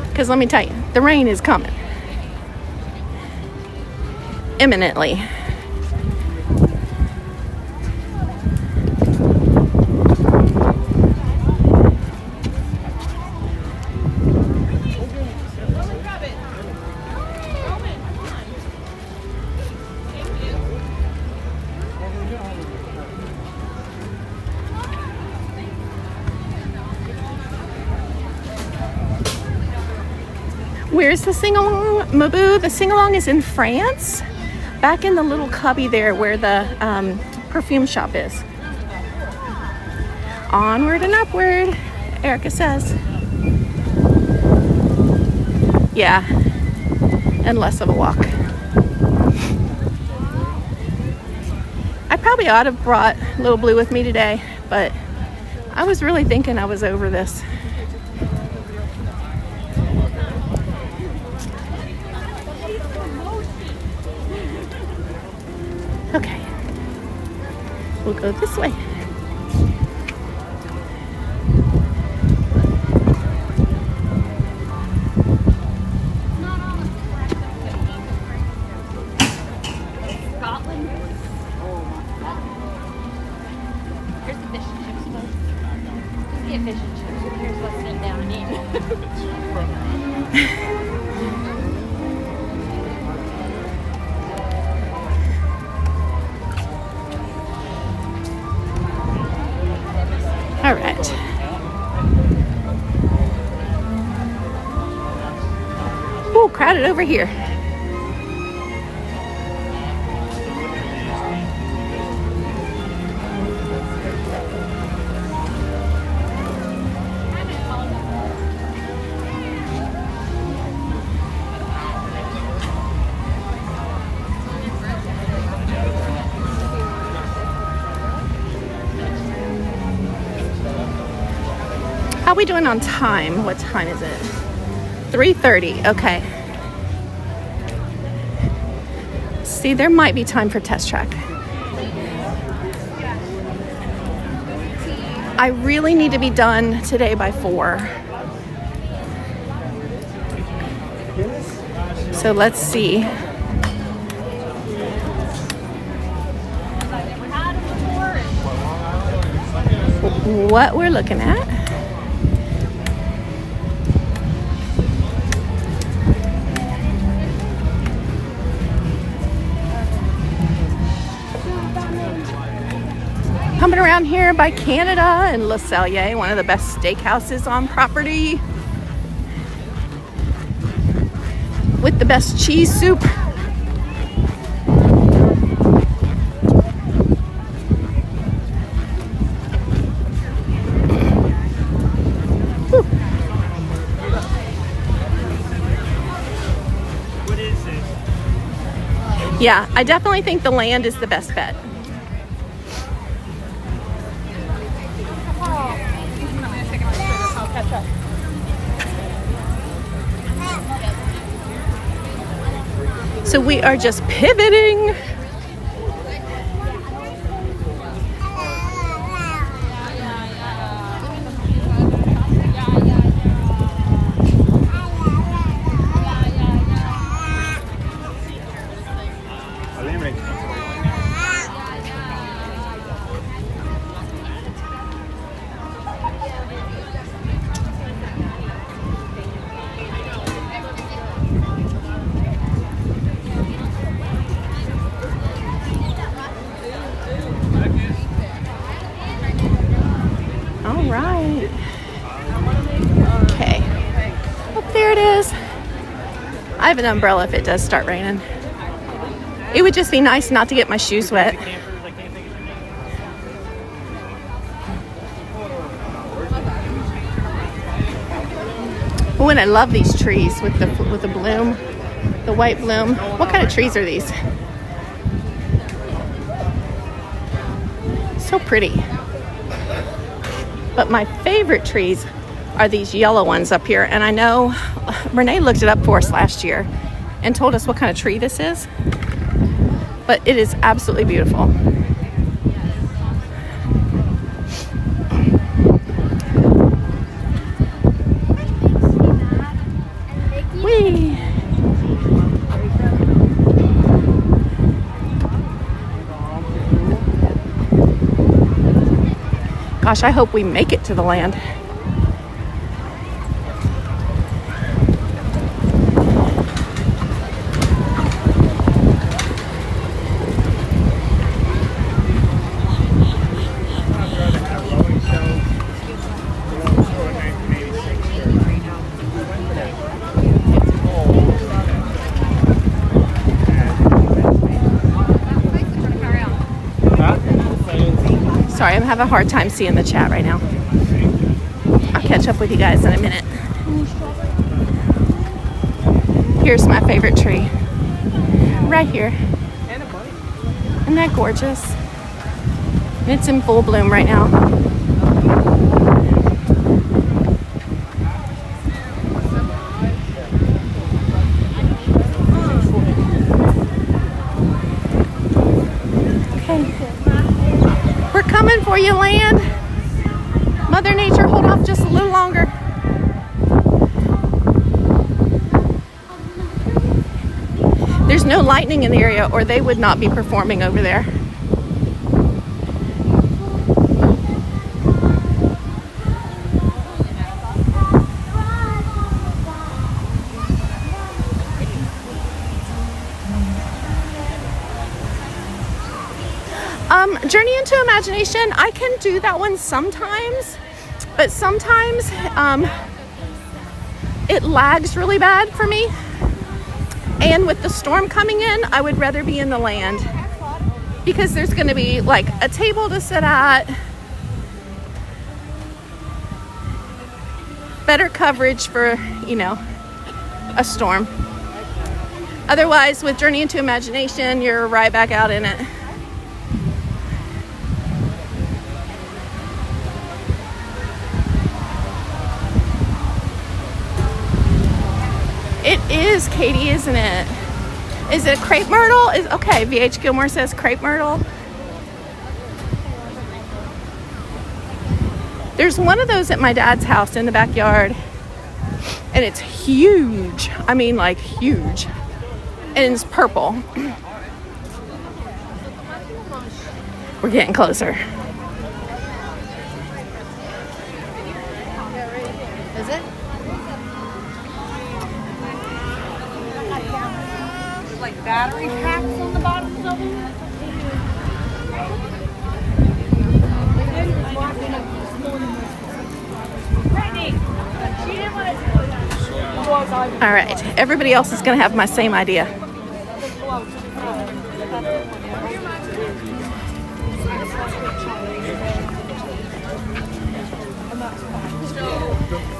Because let me tell you, the rain is coming. Imminently. Where's the sing-along, Mabou? The sing-along is in France, back in the little cubby there where the perfume shop is. Onward and upward, Erica says. Yeah, and less of a walk. I probably ought to have brought Little Blue with me today, but I was really thinking I was over this. Okay, we'll go this way. Scotland. Here's the fish and chips. Just get fish and chips. Here's what's sitting down and eating. All right. Ooh, crowded over here. How are we doing on time? What time is it? 3:30. Okay. See, there might be time for test track. I really need to be done today by 4. So let's see. What we're looking at. Coming around here by Canada and Le Cellier, one of the best steakhouses on property, with the best cheese soup. Whew. Yeah, I definitely think the land is the best bet. So we are just pivoting. I have an umbrella if it does start raining. It would just be nice not to get my shoes wet. Oh, and I love these trees with the bloom, the white bloom. What kind of trees are these? So pretty. But my favorite trees are these yellow ones up here. And I know Renee looked it up for us last year and told us what kind of tree this is. But it is absolutely beautiful. Gosh, I hope we make it to the land. Sorry, I'm having a hard time seeing the chat right now. I'll catch up with you guys in a minute. Here's my favorite tree. Right here. Isn't that gorgeous? It's in full bloom right now. Coming for you, land. Mother Nature, hold off just a little longer. There's no lightning in the area, or they would not be performing over there. Journey into Imagination, I can do that one sometimes, but sometimes it lags really bad for me. And with the storm coming in, I would rather be in the land because there's going to be like a table to sit at, better coverage for, you know, a storm. Otherwise, with Journey into Imagination, you're right back out in it. It is, Katie, isn't it? Is it crepe myrtle? Okay, VH Gilmore says crepe myrtle. There's one of those at my dad's house in the backyard, and it's huge. I mean, like huge. And it's purple. We're getting closer. Is it? Like battery packs on the bottoms of them. All right, everybody else is going to have my same idea.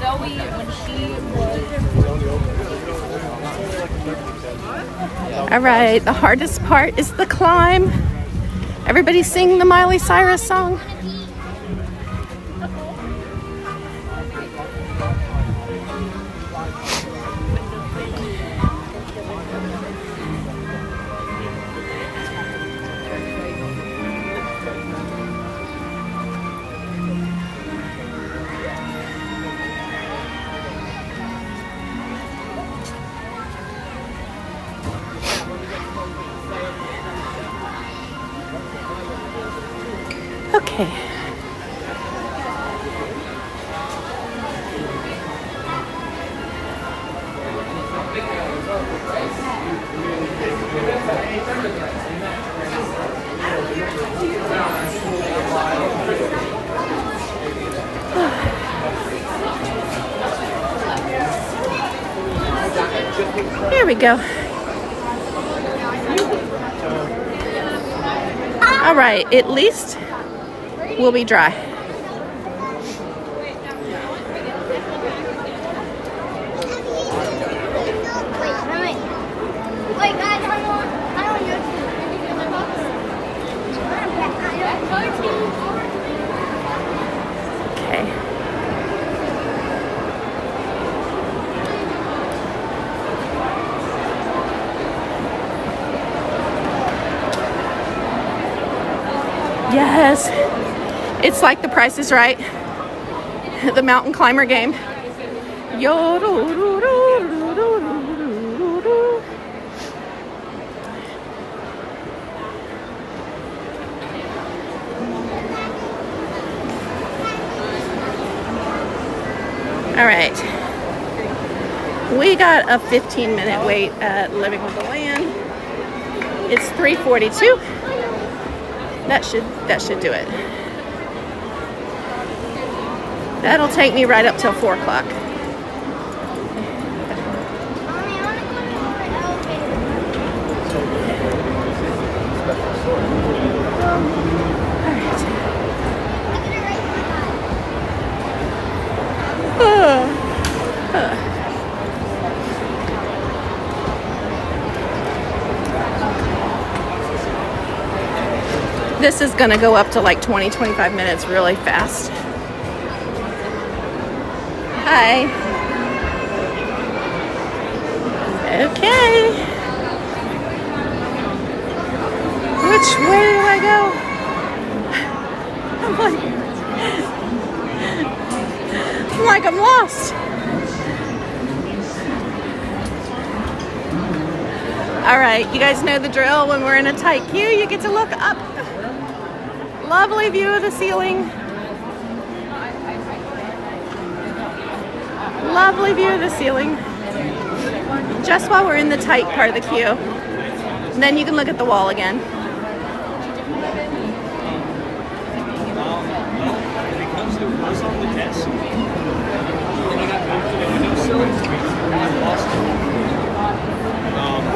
Zoe, when she All right, the hardest part is the climb. Everybody sing the Miley Cyrus song. Okay. Here we go. All right, at least we'll be dry. Okay. Yes. It's like The Price is Right, the mountain climber game. got a 15-minute wait at Living with the Land. It's 3:42. That should do it. That'll take me right up till 4 o'clock. This is gonna go up to like 20-25 minutes really fast. Hi. Okay. Which way do I go? I'm like I'm lost. All right, you guys know the drill. When we're in a tight queue, you get to look up. Lovely view of the ceiling. Lovely view of the ceiling. Just while we're in the tight part of the queue. And then you can look at the wall again.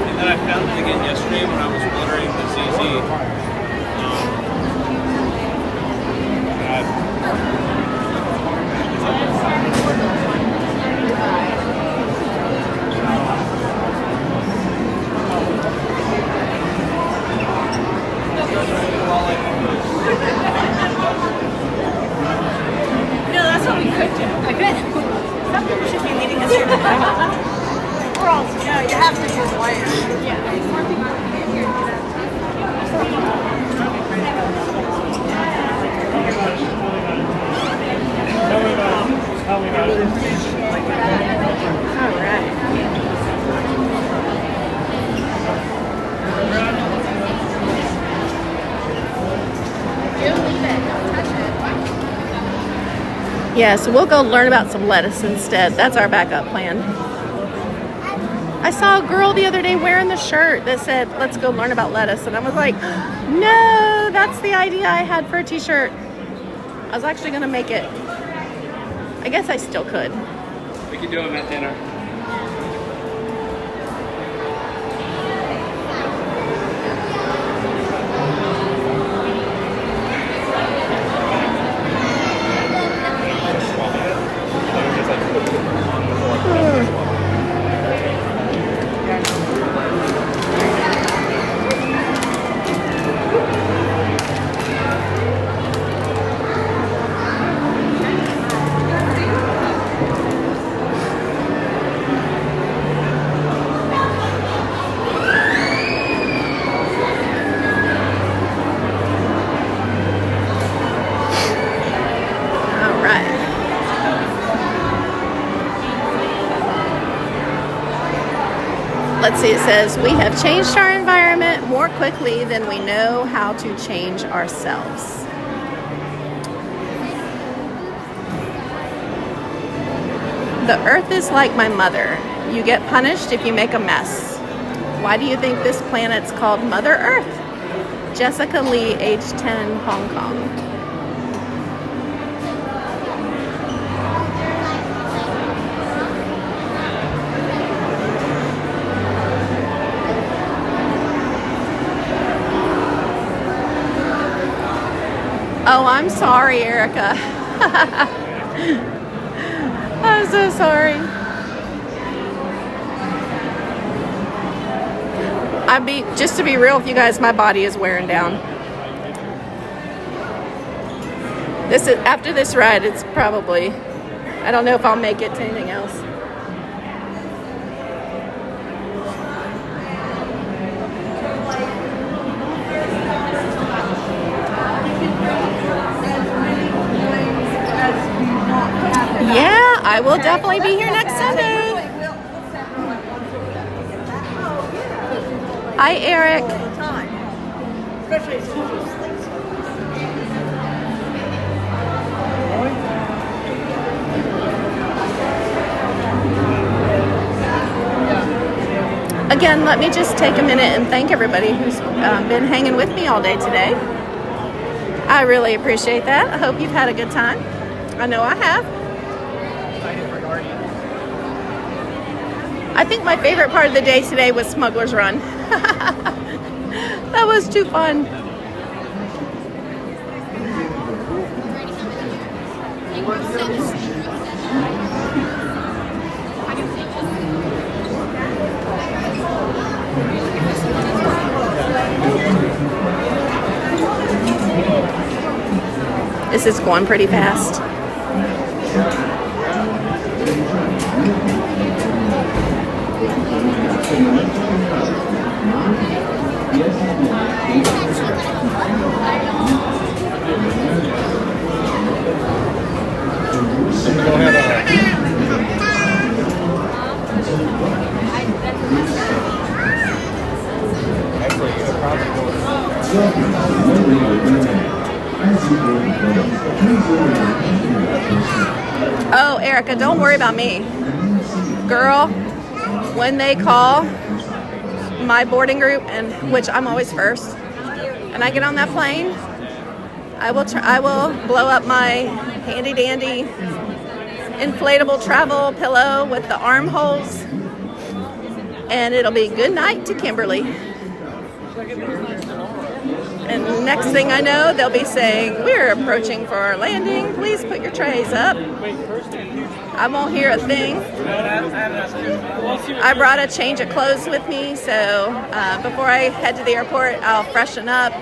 And then I found it again yesterday when I was watering the ZZ. No, that's what we could do. I bet some people should be leading us here. We're all, you have to use wires. Yeah. More people in here. All right. Yeah, so we'll go learn about some lettuce instead. That's our backup plan. I saw a girl the other day wearing the shirt that said, let's go learn about lettuce. And I was like, no, that's the idea I had for a t-shirt. I was actually going to make it. I guess I still could. We could do them at dinner. Let's see, it says, we have changed our environment more quickly than we know how to change ourselves. The earth is like my mother. You get punished if you make a mess. Why do you think this planet's called Mother Earth? Jessica Lee, age 10, Hong Kong. Oh, I'm sorry, Erica. I'm so sorry. Just to be real with you guys, my body is wearing down. After this ride, it's probably, I don't know if I'll make it to anything else. Yeah, I will definitely be here next Sunday. Hi, Eric. Again, let me just take a minute and thank everybody who's been hanging with me all day today. I really appreciate that. I hope you've had a good time. I know I have. I think my favorite part of the day today was Smuggler's Run. That was too fun. This is going pretty fast. Oh, Erica, don't worry about me. Girl, when they call my boarding group, and which I'm always first, and I get on that plane, I will blow up my handy dandy inflatable travel pillow with the armholes, and it'll be good night to Kimberly. And next thing I know, they'll be saying, "We're approaching for our landing. Please put your trays up." I won't hear a thing. I brought a change of clothes with me, so before I head to the airport, I'll freshen up,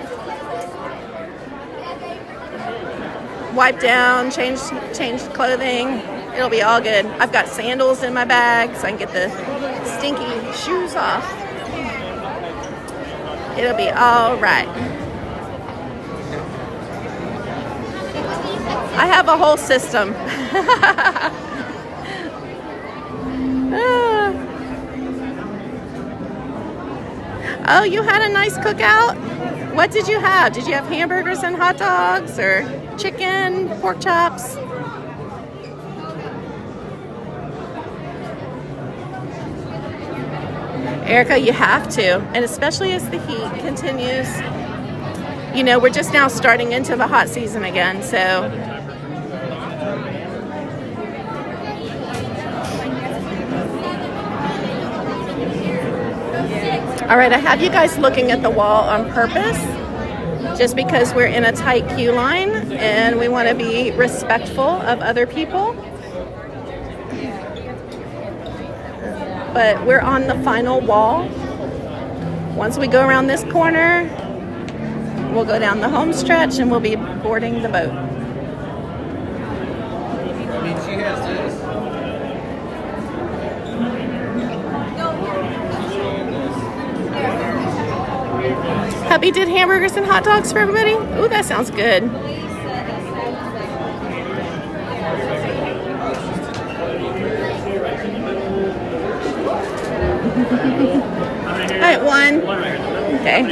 wipe down, change clothing. It'll be all good. I've got sandals in my bag so I can get the stinky shoes off. It'll be all right. I have a whole system. Oh, you had a nice cookout? What did you have? Did you have hamburgers and hot dogs or chicken, pork chops? Erica, you have to, and especially as the heat continues. You know, we're just now starting into the hot season again, so. All right, I have you guys looking at the wall on purpose, just because we're in a tight queue line and we want to be respectful of other people. But we're on the final wall. Once we go around this corner, we'll go down the home stretch and we'll be boarding the boat. I mean, she has this. Hubby did hamburgers and hot dogs for everybody? Ooh, that sounds good. All right, one. Okay.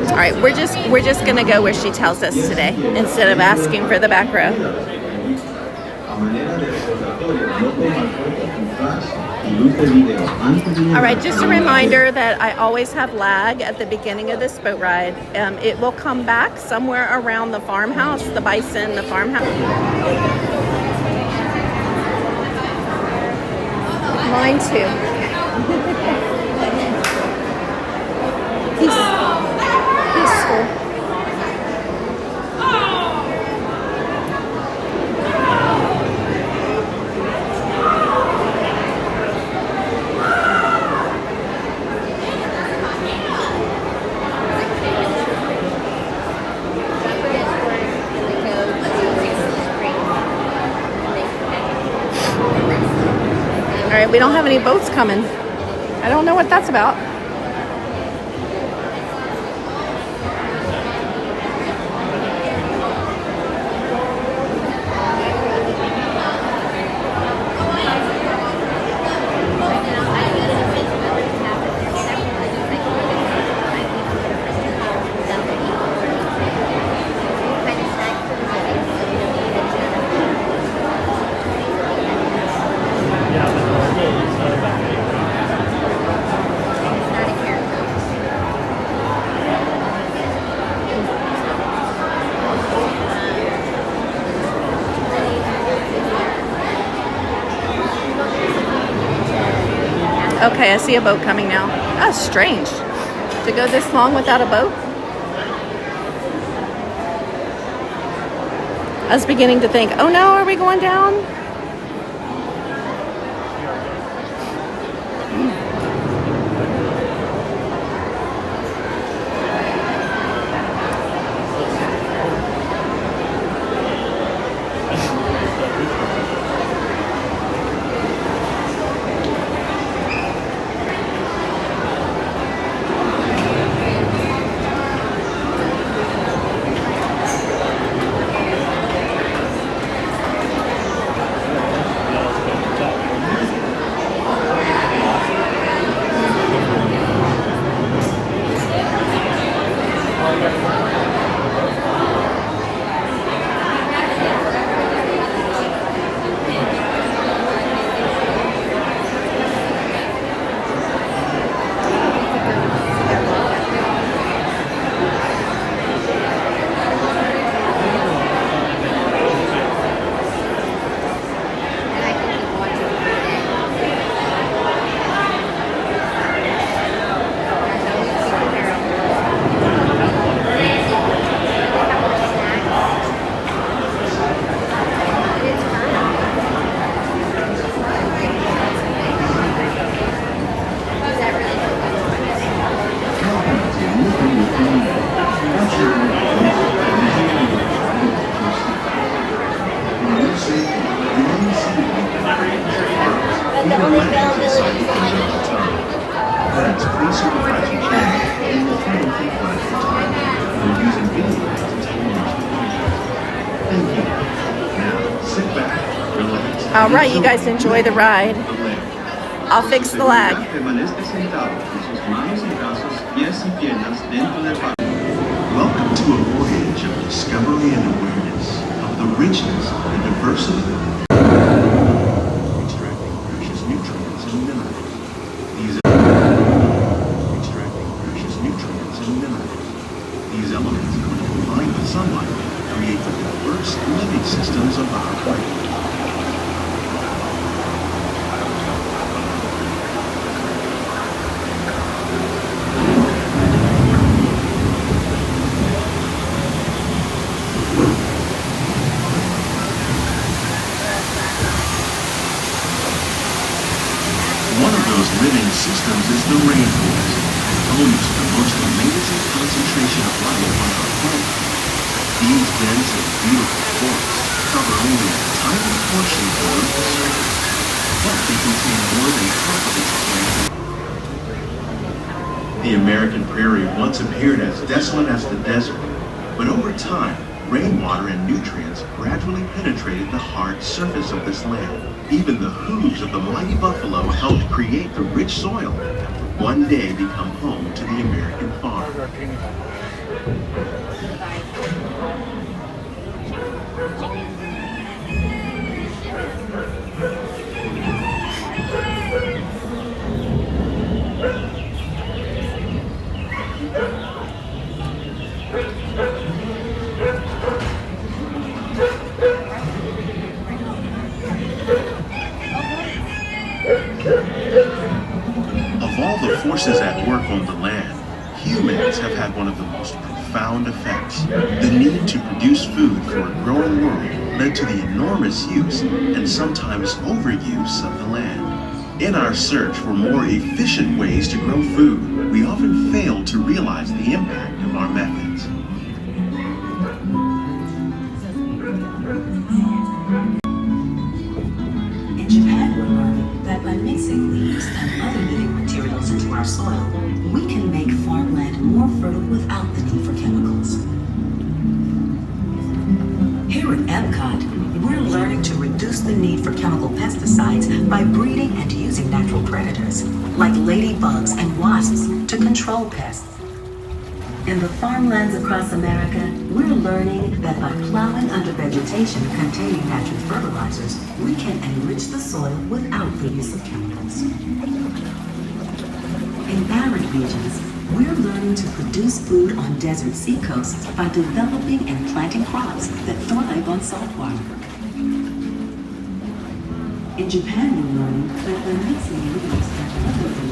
All right, we're just gonna go where she tells us today instead of asking for the back row. All right, just a reminder that I always have lag at the beginning of this boat ride. It will come back somewhere around the farmhouse, the bison, the farmhouse. Mine too. Peaceful. right, we don't have any boats coming. I don't know what that's about. Okay, I see a boat coming now. That's strange to go this long without a boat. I was beginning to think, oh no, are we going down? All right, you guys enjoy the ride. I'll fix the lag. Welcome to a voyage of discovery and awareness of the richness and diversity. Extracting precious nutrients and minerals. These elements, when combined with sunlight, create the diverse living systems of our planet. Living systems is the rainforest, home to the most amazing concentration of life on our planet. These dense and beautiful forests cover only a tiny portion of the Earth's surface, but they contain more than half of its planet. The American prairie once appeared as desolate as the desert, but over time, rainwater and nutrients gradually penetrated the hard surface of this land. Even the hooves of the mighty buffalo helped create the rich soil that would one day become home to the American farm. Of all the forces at work on the land, humans have had one of the most profound effects. The need to produce food for a growing world led to the enormous use and sometimes overuse of the land. In our search for more efficient ways to grow food, we often fail to realize the impact of our methods. In Japan, we learned that by mixing leaves and other living materials into our soil, we can make farmland more fertile without the need for chemicals. Here at Epcot, we're learning to reduce the need for chemical pesticides by breeding and using natural predators, like ladybugs and wasps, to control pests. In the farmlands across America, we're learning that by plowing under vegetation containing natural fertilizers, we can enrich the soil without the use of chemicals. In arid regions, we're learning to produce food on desert seacoasts by developing and planting crops that thrive on salt water. In Japan, we're learning that by mixing leaves and other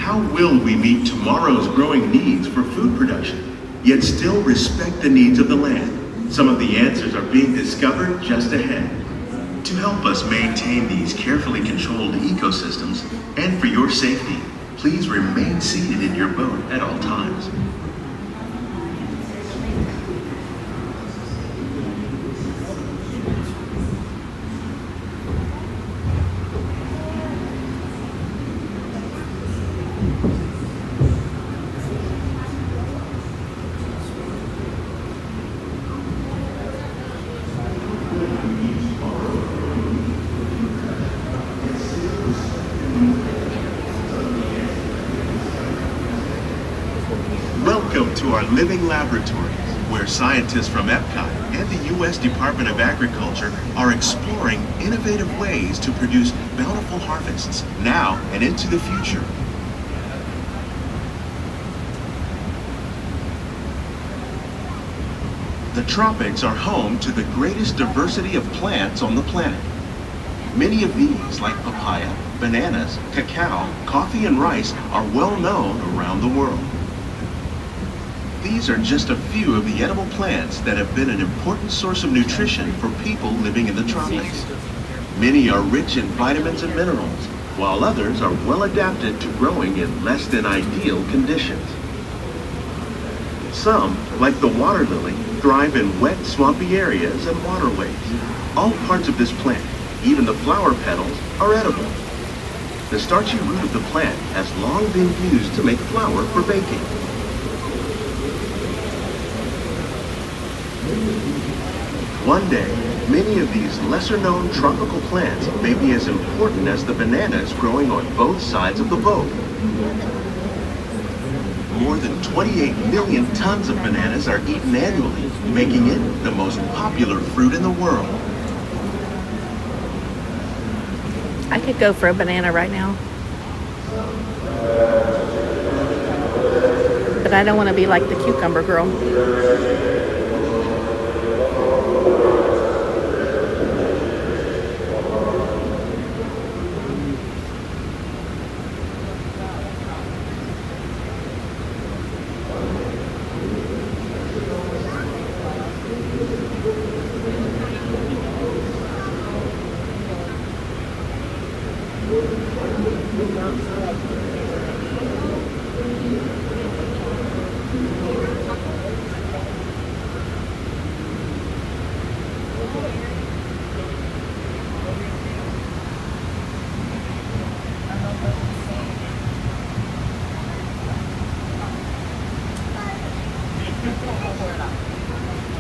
How will we meet tomorrow's growing needs for food production, yet still respect the needs of the land? Some of the answers are being discovered just ahead. To help us maintain these carefully controlled ecosystems, and for your safety, please remain seated in your boat at all times. Welcome to our living laboratories, where scientists from Epcot and the U.S. Department of Agriculture are exploring innovative ways to produce bountiful harvests now and into the future. The tropics are home to the greatest diversity of plants on the planet. Many of these, like papaya, bananas, cacao, coffee, and rice, are well known around the world. These are just a few of the edible plants that have been an important source of nutrition for people living in the tropics. Many are rich in vitamins and minerals, while others are well adapted to growing in less than ideal conditions. Some, like the water lily, thrive in wet, swampy areas and waterways. All parts of this plant, even the flower petals, are edible. The starchy root of the plant has long been used to make flour for baking. One day, many of these lesser-known tropical plants may be as important as the bananas growing on both sides of the boat. More than 28 million tons of bananas are eaten annually, making it the most popular fruit in the world. I could go for a banana right now. But I don't want to be like the cucumber girl.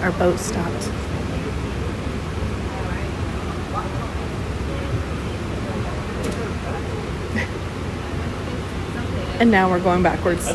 Our boat stopped. And now we're going backwards.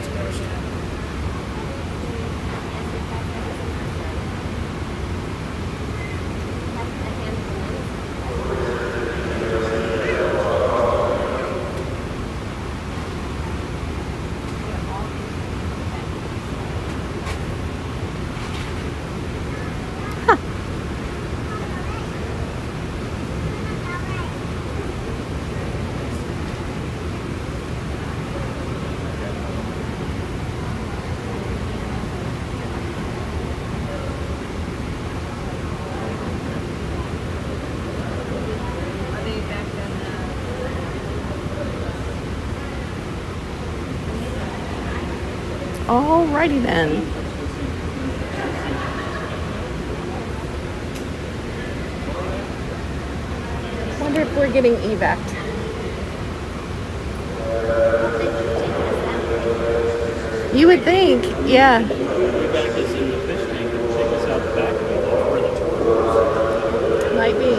Alrighty then. if we're getting evac'd. You would think, yeah. Might be.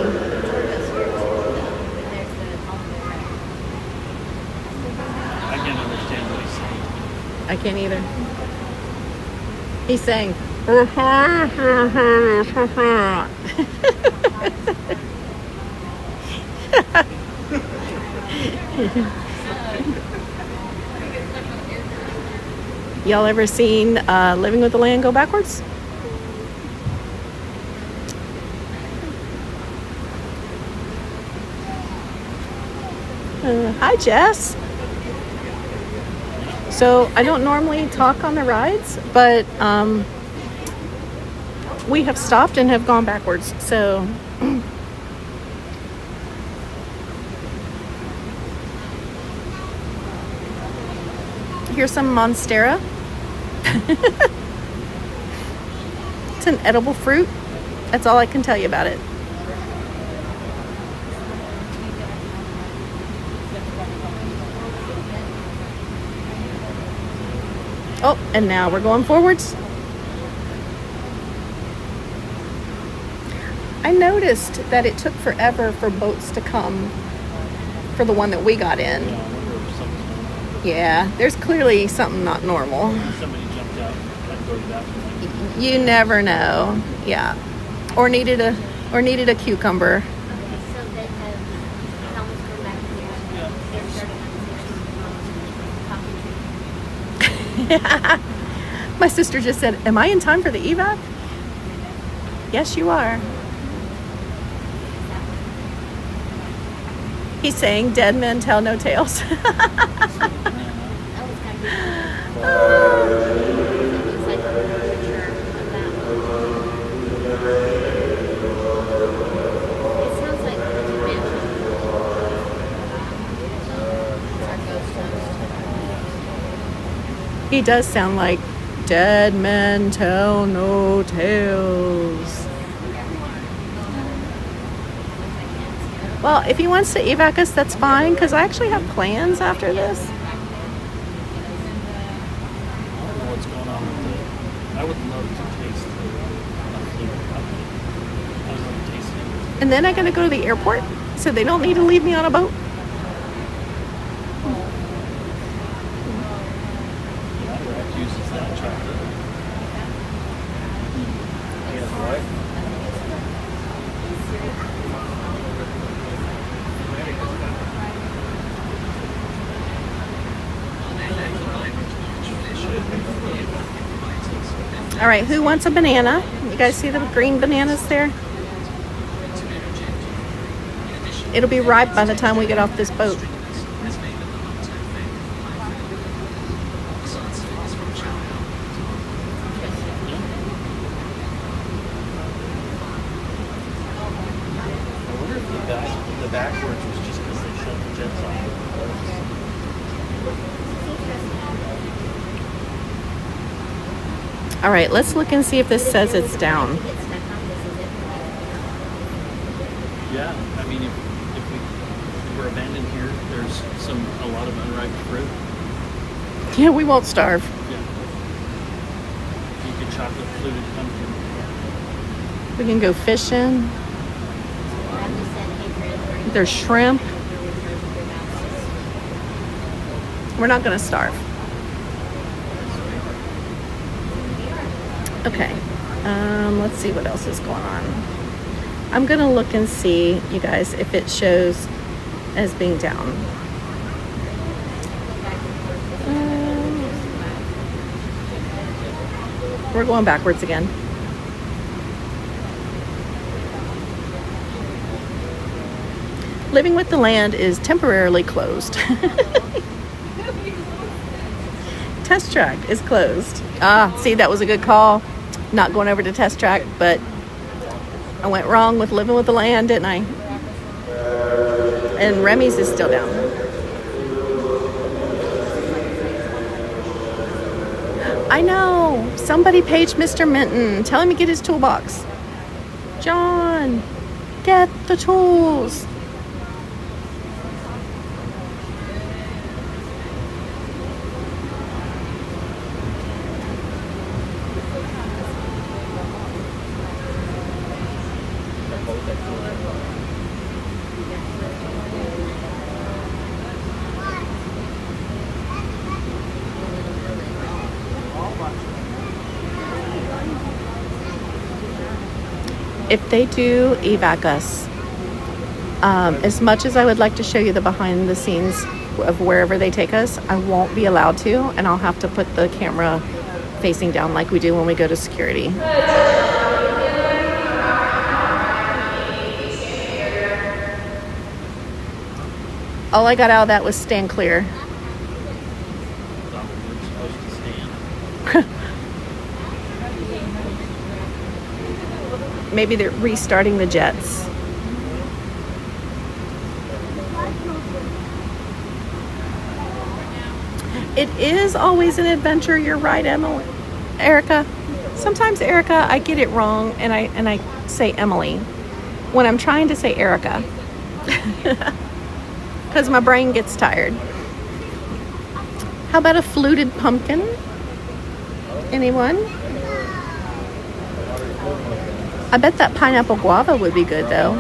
I can't understand what he's saying. I can't either. He's saying. Y'all ever seen Living with the Land go backwards? Hi, Jess. So I don't normally talk on the rides, but we have stopped and have gone backwards. So here's some Monstera. It's an edible fruit. That's all I can tell you about it. Oh, and now we're going forwards. I noticed that it took forever for boats to come for the one that we got in. Yeah, there's clearly something not normal. Somebody jumped out and go to the bathroom. You never know. Yeah. Or needed a cucumber. My sister just said, "Am I in time for the evac?" Yes, you are. He's saying dead men tell no tales. He does sound like dead men tell no tales. Well, if he wants to evac us, that's fine, because I actually have plans after this. I don't know what's going on with it. I would love to taste the fluid. I would love to taste it. And then I'm going to go to the airport, so they don't need to leave me on a boat. Uses that chocolate. Yeah, right. All right, who wants a banana? You guys see the green bananas there? It'll be ripe by the time we get off this boat. The backwards was just because they shut the jets off. All right, let's look and see if this says it's down. Yeah, I mean, if we're abandoned here, there's a lot of unripe fruit. Yeah, we won't starve. Yeah. You could chocolate fluted pumpkin. We can go fishing. There's shrimp. We're not going to starve. Okay. Let's see what else is going on. I'm going to look and see, you guys, if it shows as being down. We're going backwards again. Living with the Land is temporarily closed. Test track is closed. See, that was a good call. Not going over to test track, but I went wrong with Living with the Land, didn't I? And Remy's is still down. I know. Somebody paged Mr. Minton. Tell him to get his toolbox. John, get the tools. If they do evac us, as much as I would like to show you the behind the scenes of wherever they take us, I won't be allowed to, and I'll have to put the camera facing down like we do when we go to security. All I got out of that was stand clear. Maybe they're restarting the jets. It is always an adventure. You're right, Erica. Sometimes, Erica, I get it wrong, and I say Emily when I'm trying to say Erica, because my brain gets tired. How about a fluted pumpkin? Anyone? I bet that pineapple guava would be good, though.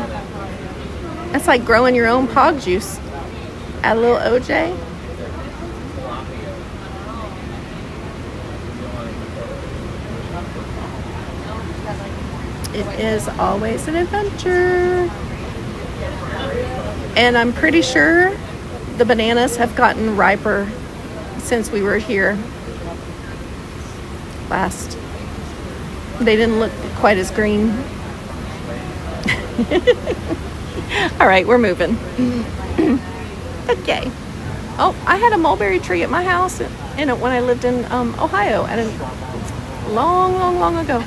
That's like growing your own pog juice. Add a little OJ. It is always an adventure. And I'm pretty sure the bananas have gotten riper since we were here last. They didn't look quite as green. All right, we're moving. Okay. Oh, I had a mulberry tree at my house when I lived in Ohio long ago.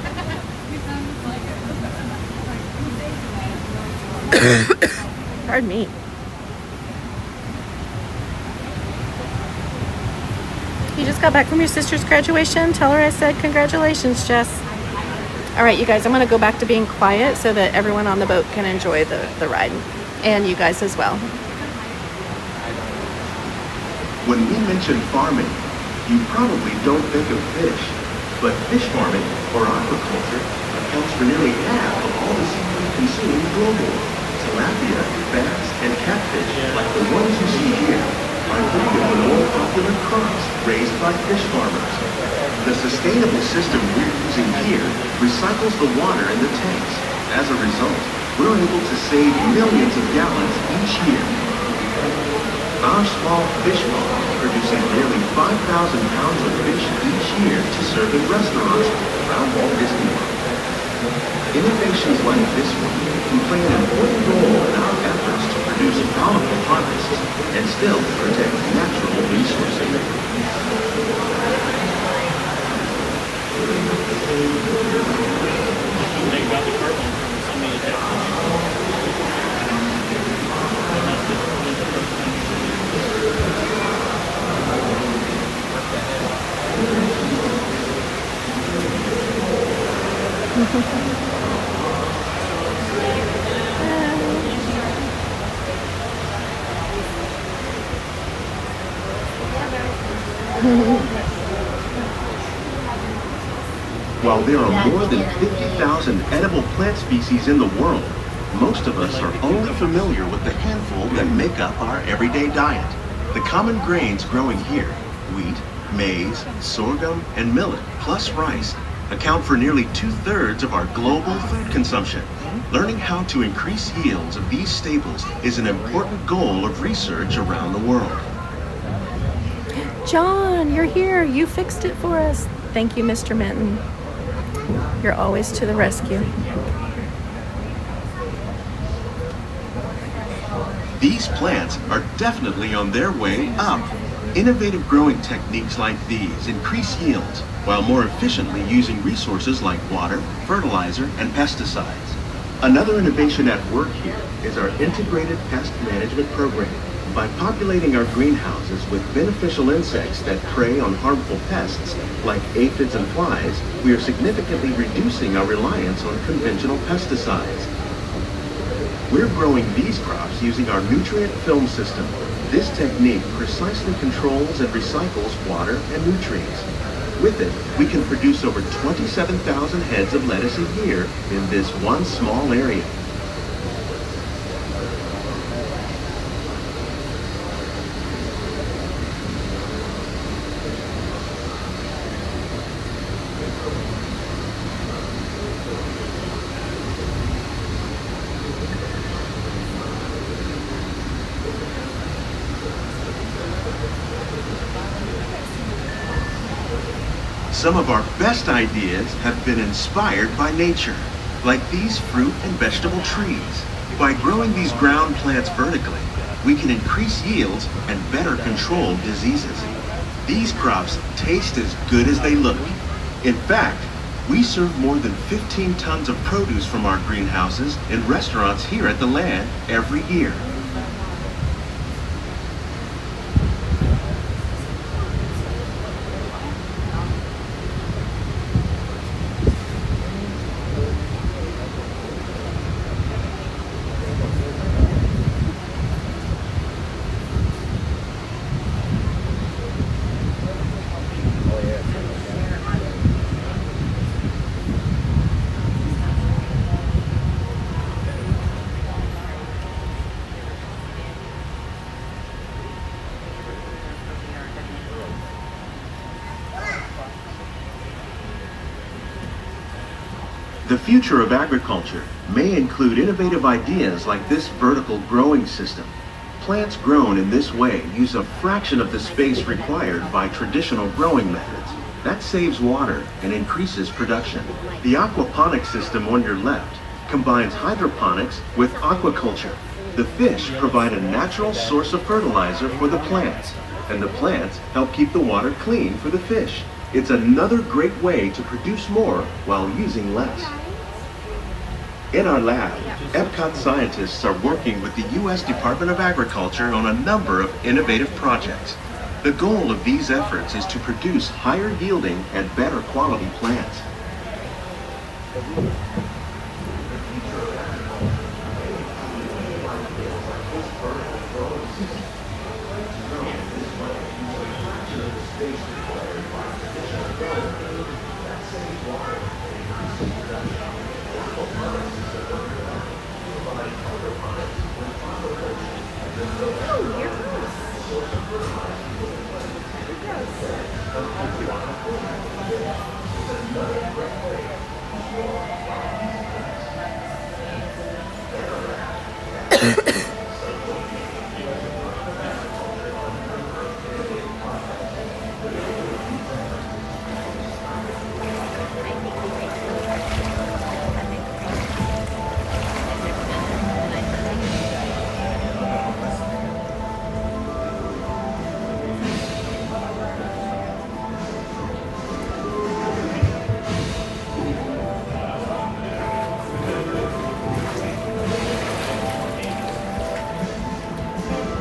Pardon me. You just got back from your sister's graduation. Tell her I said congratulations, Jess. All right, you guys, I'm going to go back to being quiet so that everyone on the boat can enjoy the ride. And you guys as well. When we mention farming, you probably don't think of fish. But fish farming, or aquaculture, accounts for nearly half of all the seafood consumed globally. Tilapia, bass, and catfish, like the ones you see here, are three of the more popular crops raised by fish farmers. The sustainable system we're using here recycles the water in the tanks. As a result, we're able to save millions of gallons each year. Our small fish farm produces nearly 5,000 pounds of fish each year to serve in restaurants around Walt Disney World. Innovations like this one can play an important role in our efforts to produce bountiful harvests and still protect natural resources. They got the carbon from so many While there are more than 50,000 edible plant species in the world, most of us are only familiar with the handful that make up our everyday diet. The common grains growing here, wheat, maize, sorghum, and millet, plus rice, account for nearly 2/3 of our global food consumption. Learning how to increase yields of these staples is an important goal of research around the world. John, you're here. You fixed it for us. Thank you, Mr. Minton. You're always to the rescue. These plants are definitely on their way up. Innovative growing techniques like these increase yields while more efficiently using resources like water, fertilizer, and pesticides. Another innovation at work here is our integrated pest management program. By populating our greenhouses with beneficial insects that prey on harmful pests like aphids and flies, we are significantly reducing our reliance on conventional pesticides. We're growing these crops using our nutrient film system. This technique precisely controls and recycles water and nutrients. With it, we can produce over 27,000 heads of lettuce a year in this one small area. Some of our best ideas have been inspired by nature, like these fruit and vegetable trees. By growing these ground plants vertically, we can increase yields and better control diseases. These crops taste as good as they look. In fact, we serve more than 15 tons of produce from our greenhouses in restaurants here at the land every year. The future of agriculture may include innovative ideas like this vertical growing system. Plants grown in this way use a fraction of the space required by traditional growing methods. That saves water and increases production. The aquaponics system on your left combines hydroponics with aquaculture. The fish provide a natural source of fertilizer for the plants, and the plants help keep the water clean for the fish. It's another great way to produce more while using less. In our lab, Epcot scientists are working with the U.S. Department of Agriculture on a number of innovative projects. The goal of these efforts is to produce higher yielding and better quality plants.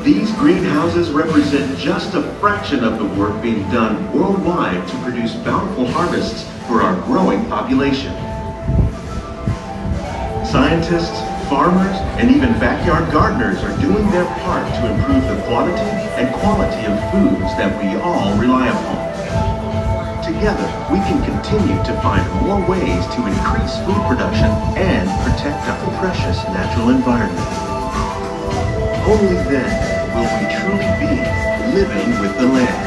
These greenhouses represent just a fraction of the work being done worldwide to produce bountiful harvests for our growing population. Scientists, farmers, and even backyard gardeners are doing their part to improve the quantity and quality of foods that we all rely upon. Together, we can continue to find more ways to increase food production and protect our precious natural environment. Only then will we truly be living with the land.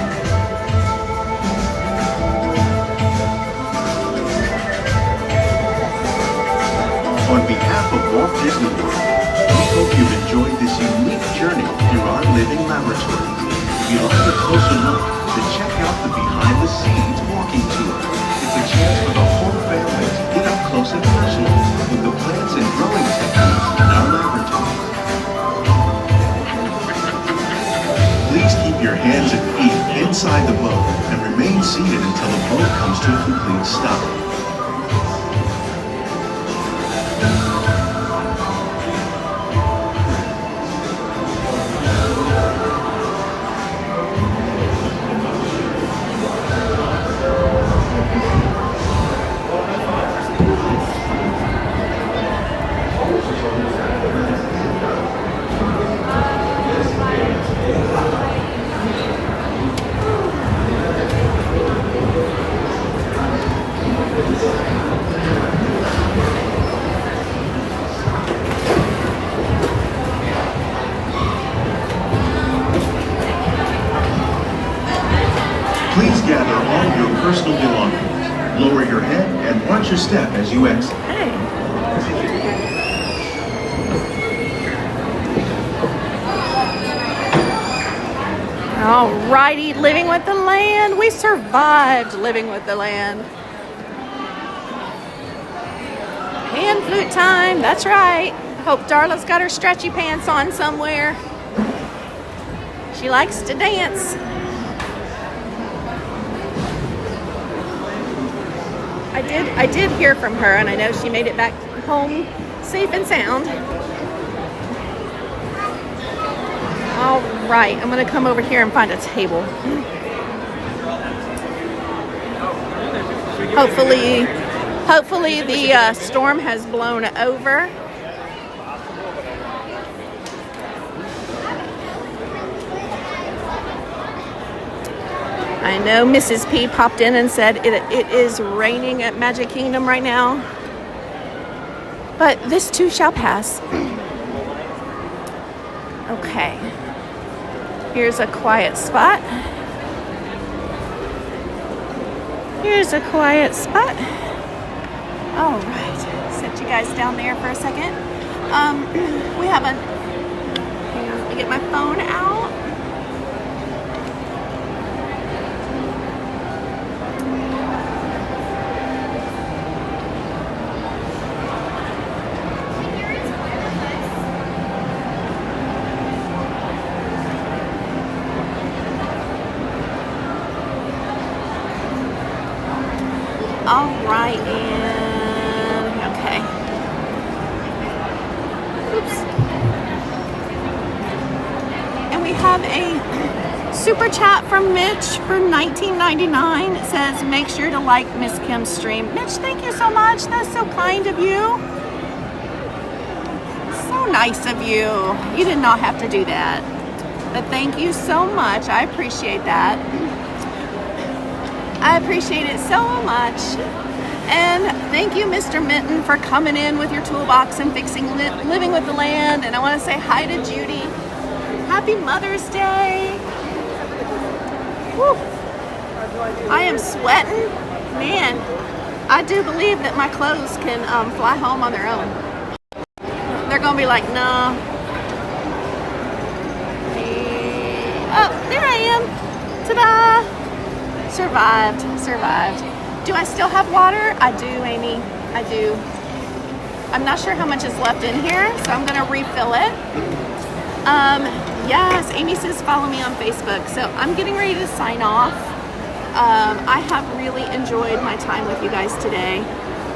On behalf of Walt Disney World, we hope you've enjoyed this unique journey through our living laboratories. If you'd like a closer look, then check out the behind the scenes walking tour. It's a chance for the whole family to get up close and personal with the plants and growing techniques in our laboratories. Please keep your hands and feet inside the boat and remain seated until the boat comes to a complete stop. Please gather all your personal belongings. Lower your head and watch your step as you exit. Alrighty, living with the land. We survived living with the land. Pan flute time, that's right. Hope Darla's got her stretchy pants on somewhere. She likes to dance. I did hear from her, and I know she made it back home safe and sound. All right, I'm gonna come over here and find a table. Hopefully the storm has blown over. I know Mrs. P popped in and said it is raining at Magic Kingdom right now, but this too shall pass. Okay, here's a quiet spot. Here's a quiet spot. All right, set you guys down there for a second. We have hang on, let me get my phone out. All right, and okay. Oops. And we have a super chat from Mitch for $19.99. It says, make sure to like Miss Kim's stream. Mitch, thank you so much. That's so kind of you. So nice of you. You did not have to do that. But thank you so much. I appreciate that. I appreciate it so much. And thank you, Mr. Minton, for coming in with your toolbox and fixing Living with the Land. And I want to say hi to Judy. Happy Mother's Day. Woo. I am sweating. Man, I do believe that my clothes can fly home on their own. They're going to be like, nah. Oh, there I am. Ta-da. Survived. Do I still have water? I do, Amy. I do. I'm not sure how much is left in here, so I'm gonna refill it. Yes, Amy says follow me on Facebook. So I'm getting ready to sign off. I have really enjoyed my time with you guys today.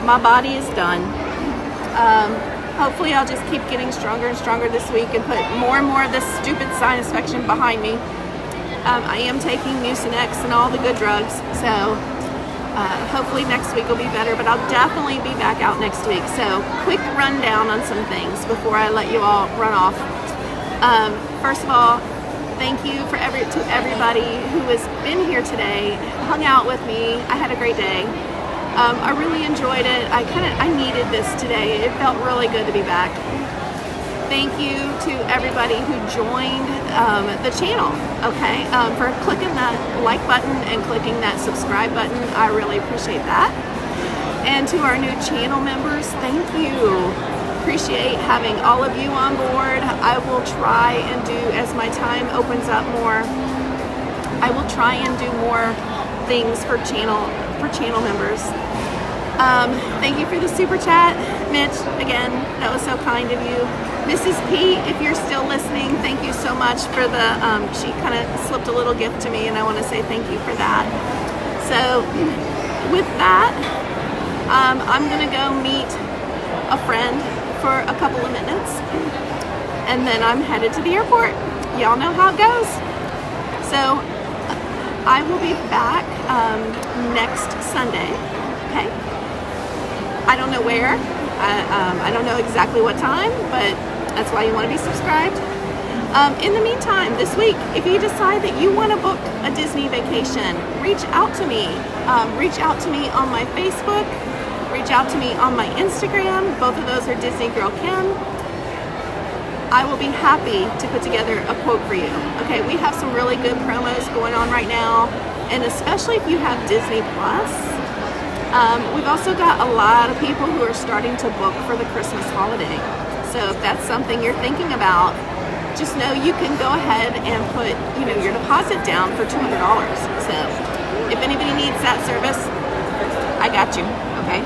My body is done. Hopefully I'll just keep getting stronger and stronger this week and put more and more of this stupid sinus infection behind me. I am taking Mucinex and all the good drugs, so hopefully next week will be better, but I'll definitely be back out next week. So quick rundown on some things before I let you all run off. First of all, thank you to everybody who has been here today, hung out with me. I had a great day. I really enjoyed it. I needed this today. It felt really good to be back. Thank you to everybody who joined the channel, okay, for clicking that like button and clicking that subscribe button. I really appreciate that. And to our new channel members, thank you. Appreciate having all of you on board. I will try and do, as my time opens up more, I will try and do more things for channel members. Thank you for the super chat, Mitch. Again, that was so kind of you. Mrs. P, if you're still listening, thank you so much for the, she kind of slipped a little gift to me, and I want to say thank you for that. So with that, I'm going to go meet a friend for a couple of minutes, and then I'm headed to the airport. Y'all know how it goes. So I will be back next Sunday, okay? I don't know where. I don't know exactly what time, but that's why you want to be subscribed. In the meantime, this week, if you decide that you want to book a Disney vacation, reach out to me. Reach out to me on my Facebook. Reach out to me on my Instagram. Both of those are DisneyGirlKim. I will be happy to put together a quote for you. Okay, we have some really good promos going on right now, and especially if you have Disney Plus. We've also got a lot of people who are starting to book for the Christmas holiday. So if that's something you're thinking about, just know you can go ahead and put, you know, your deposit down for $200. So if anybody needs that service, I got you, okay?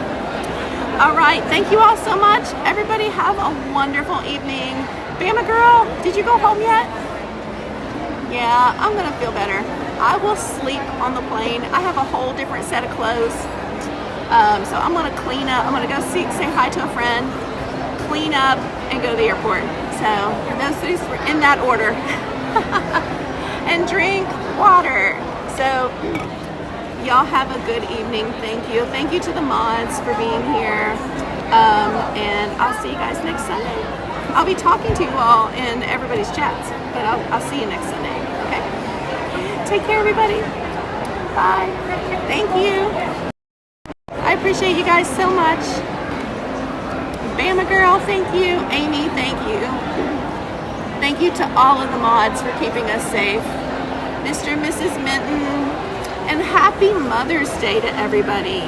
All right, thank you all so much. Everybody have a wonderful evening. Bama girl, did you go home yet? Yeah, I'm gonna feel better. I will sleep on the plane. I have a whole different set of clothes. So I'm gonna clean up. I'm gonna go say hi to a friend, clean up, and go to the airport. So those things were in that order. And drink water. So y'all have a good evening. Thank you. Thank you to the mods for being here. And I'll see you guys next Sunday. I'll be talking to you all in everybody's chats, but I'll see you next Sunday. Okay? Take care, everybody. Bye. Thank you. I appreciate you guys so much. Bama girl, thank you. Amy, thank you. Thank you to all of the mods for keeping us safe. Mr. and Mrs. Minton. And happy Mother's Day to everybody.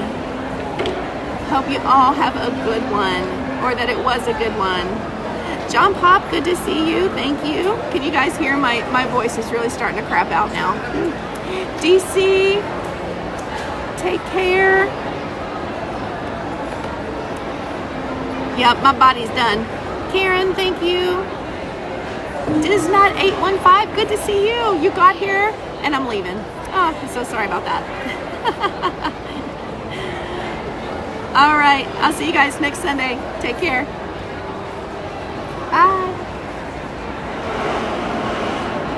Hope you all have a good one, or that it was a good one. John Pop, good to see you. Thank you. Can you guys hear my voice is really starting to crap out now. DC, take care. Yep, my body's done. Karen, thank you. Disney815, good to see you. You got here and I'm leaving. Oh, I'm so sorry about that. All right, I'll see you guys next Sunday. Take care.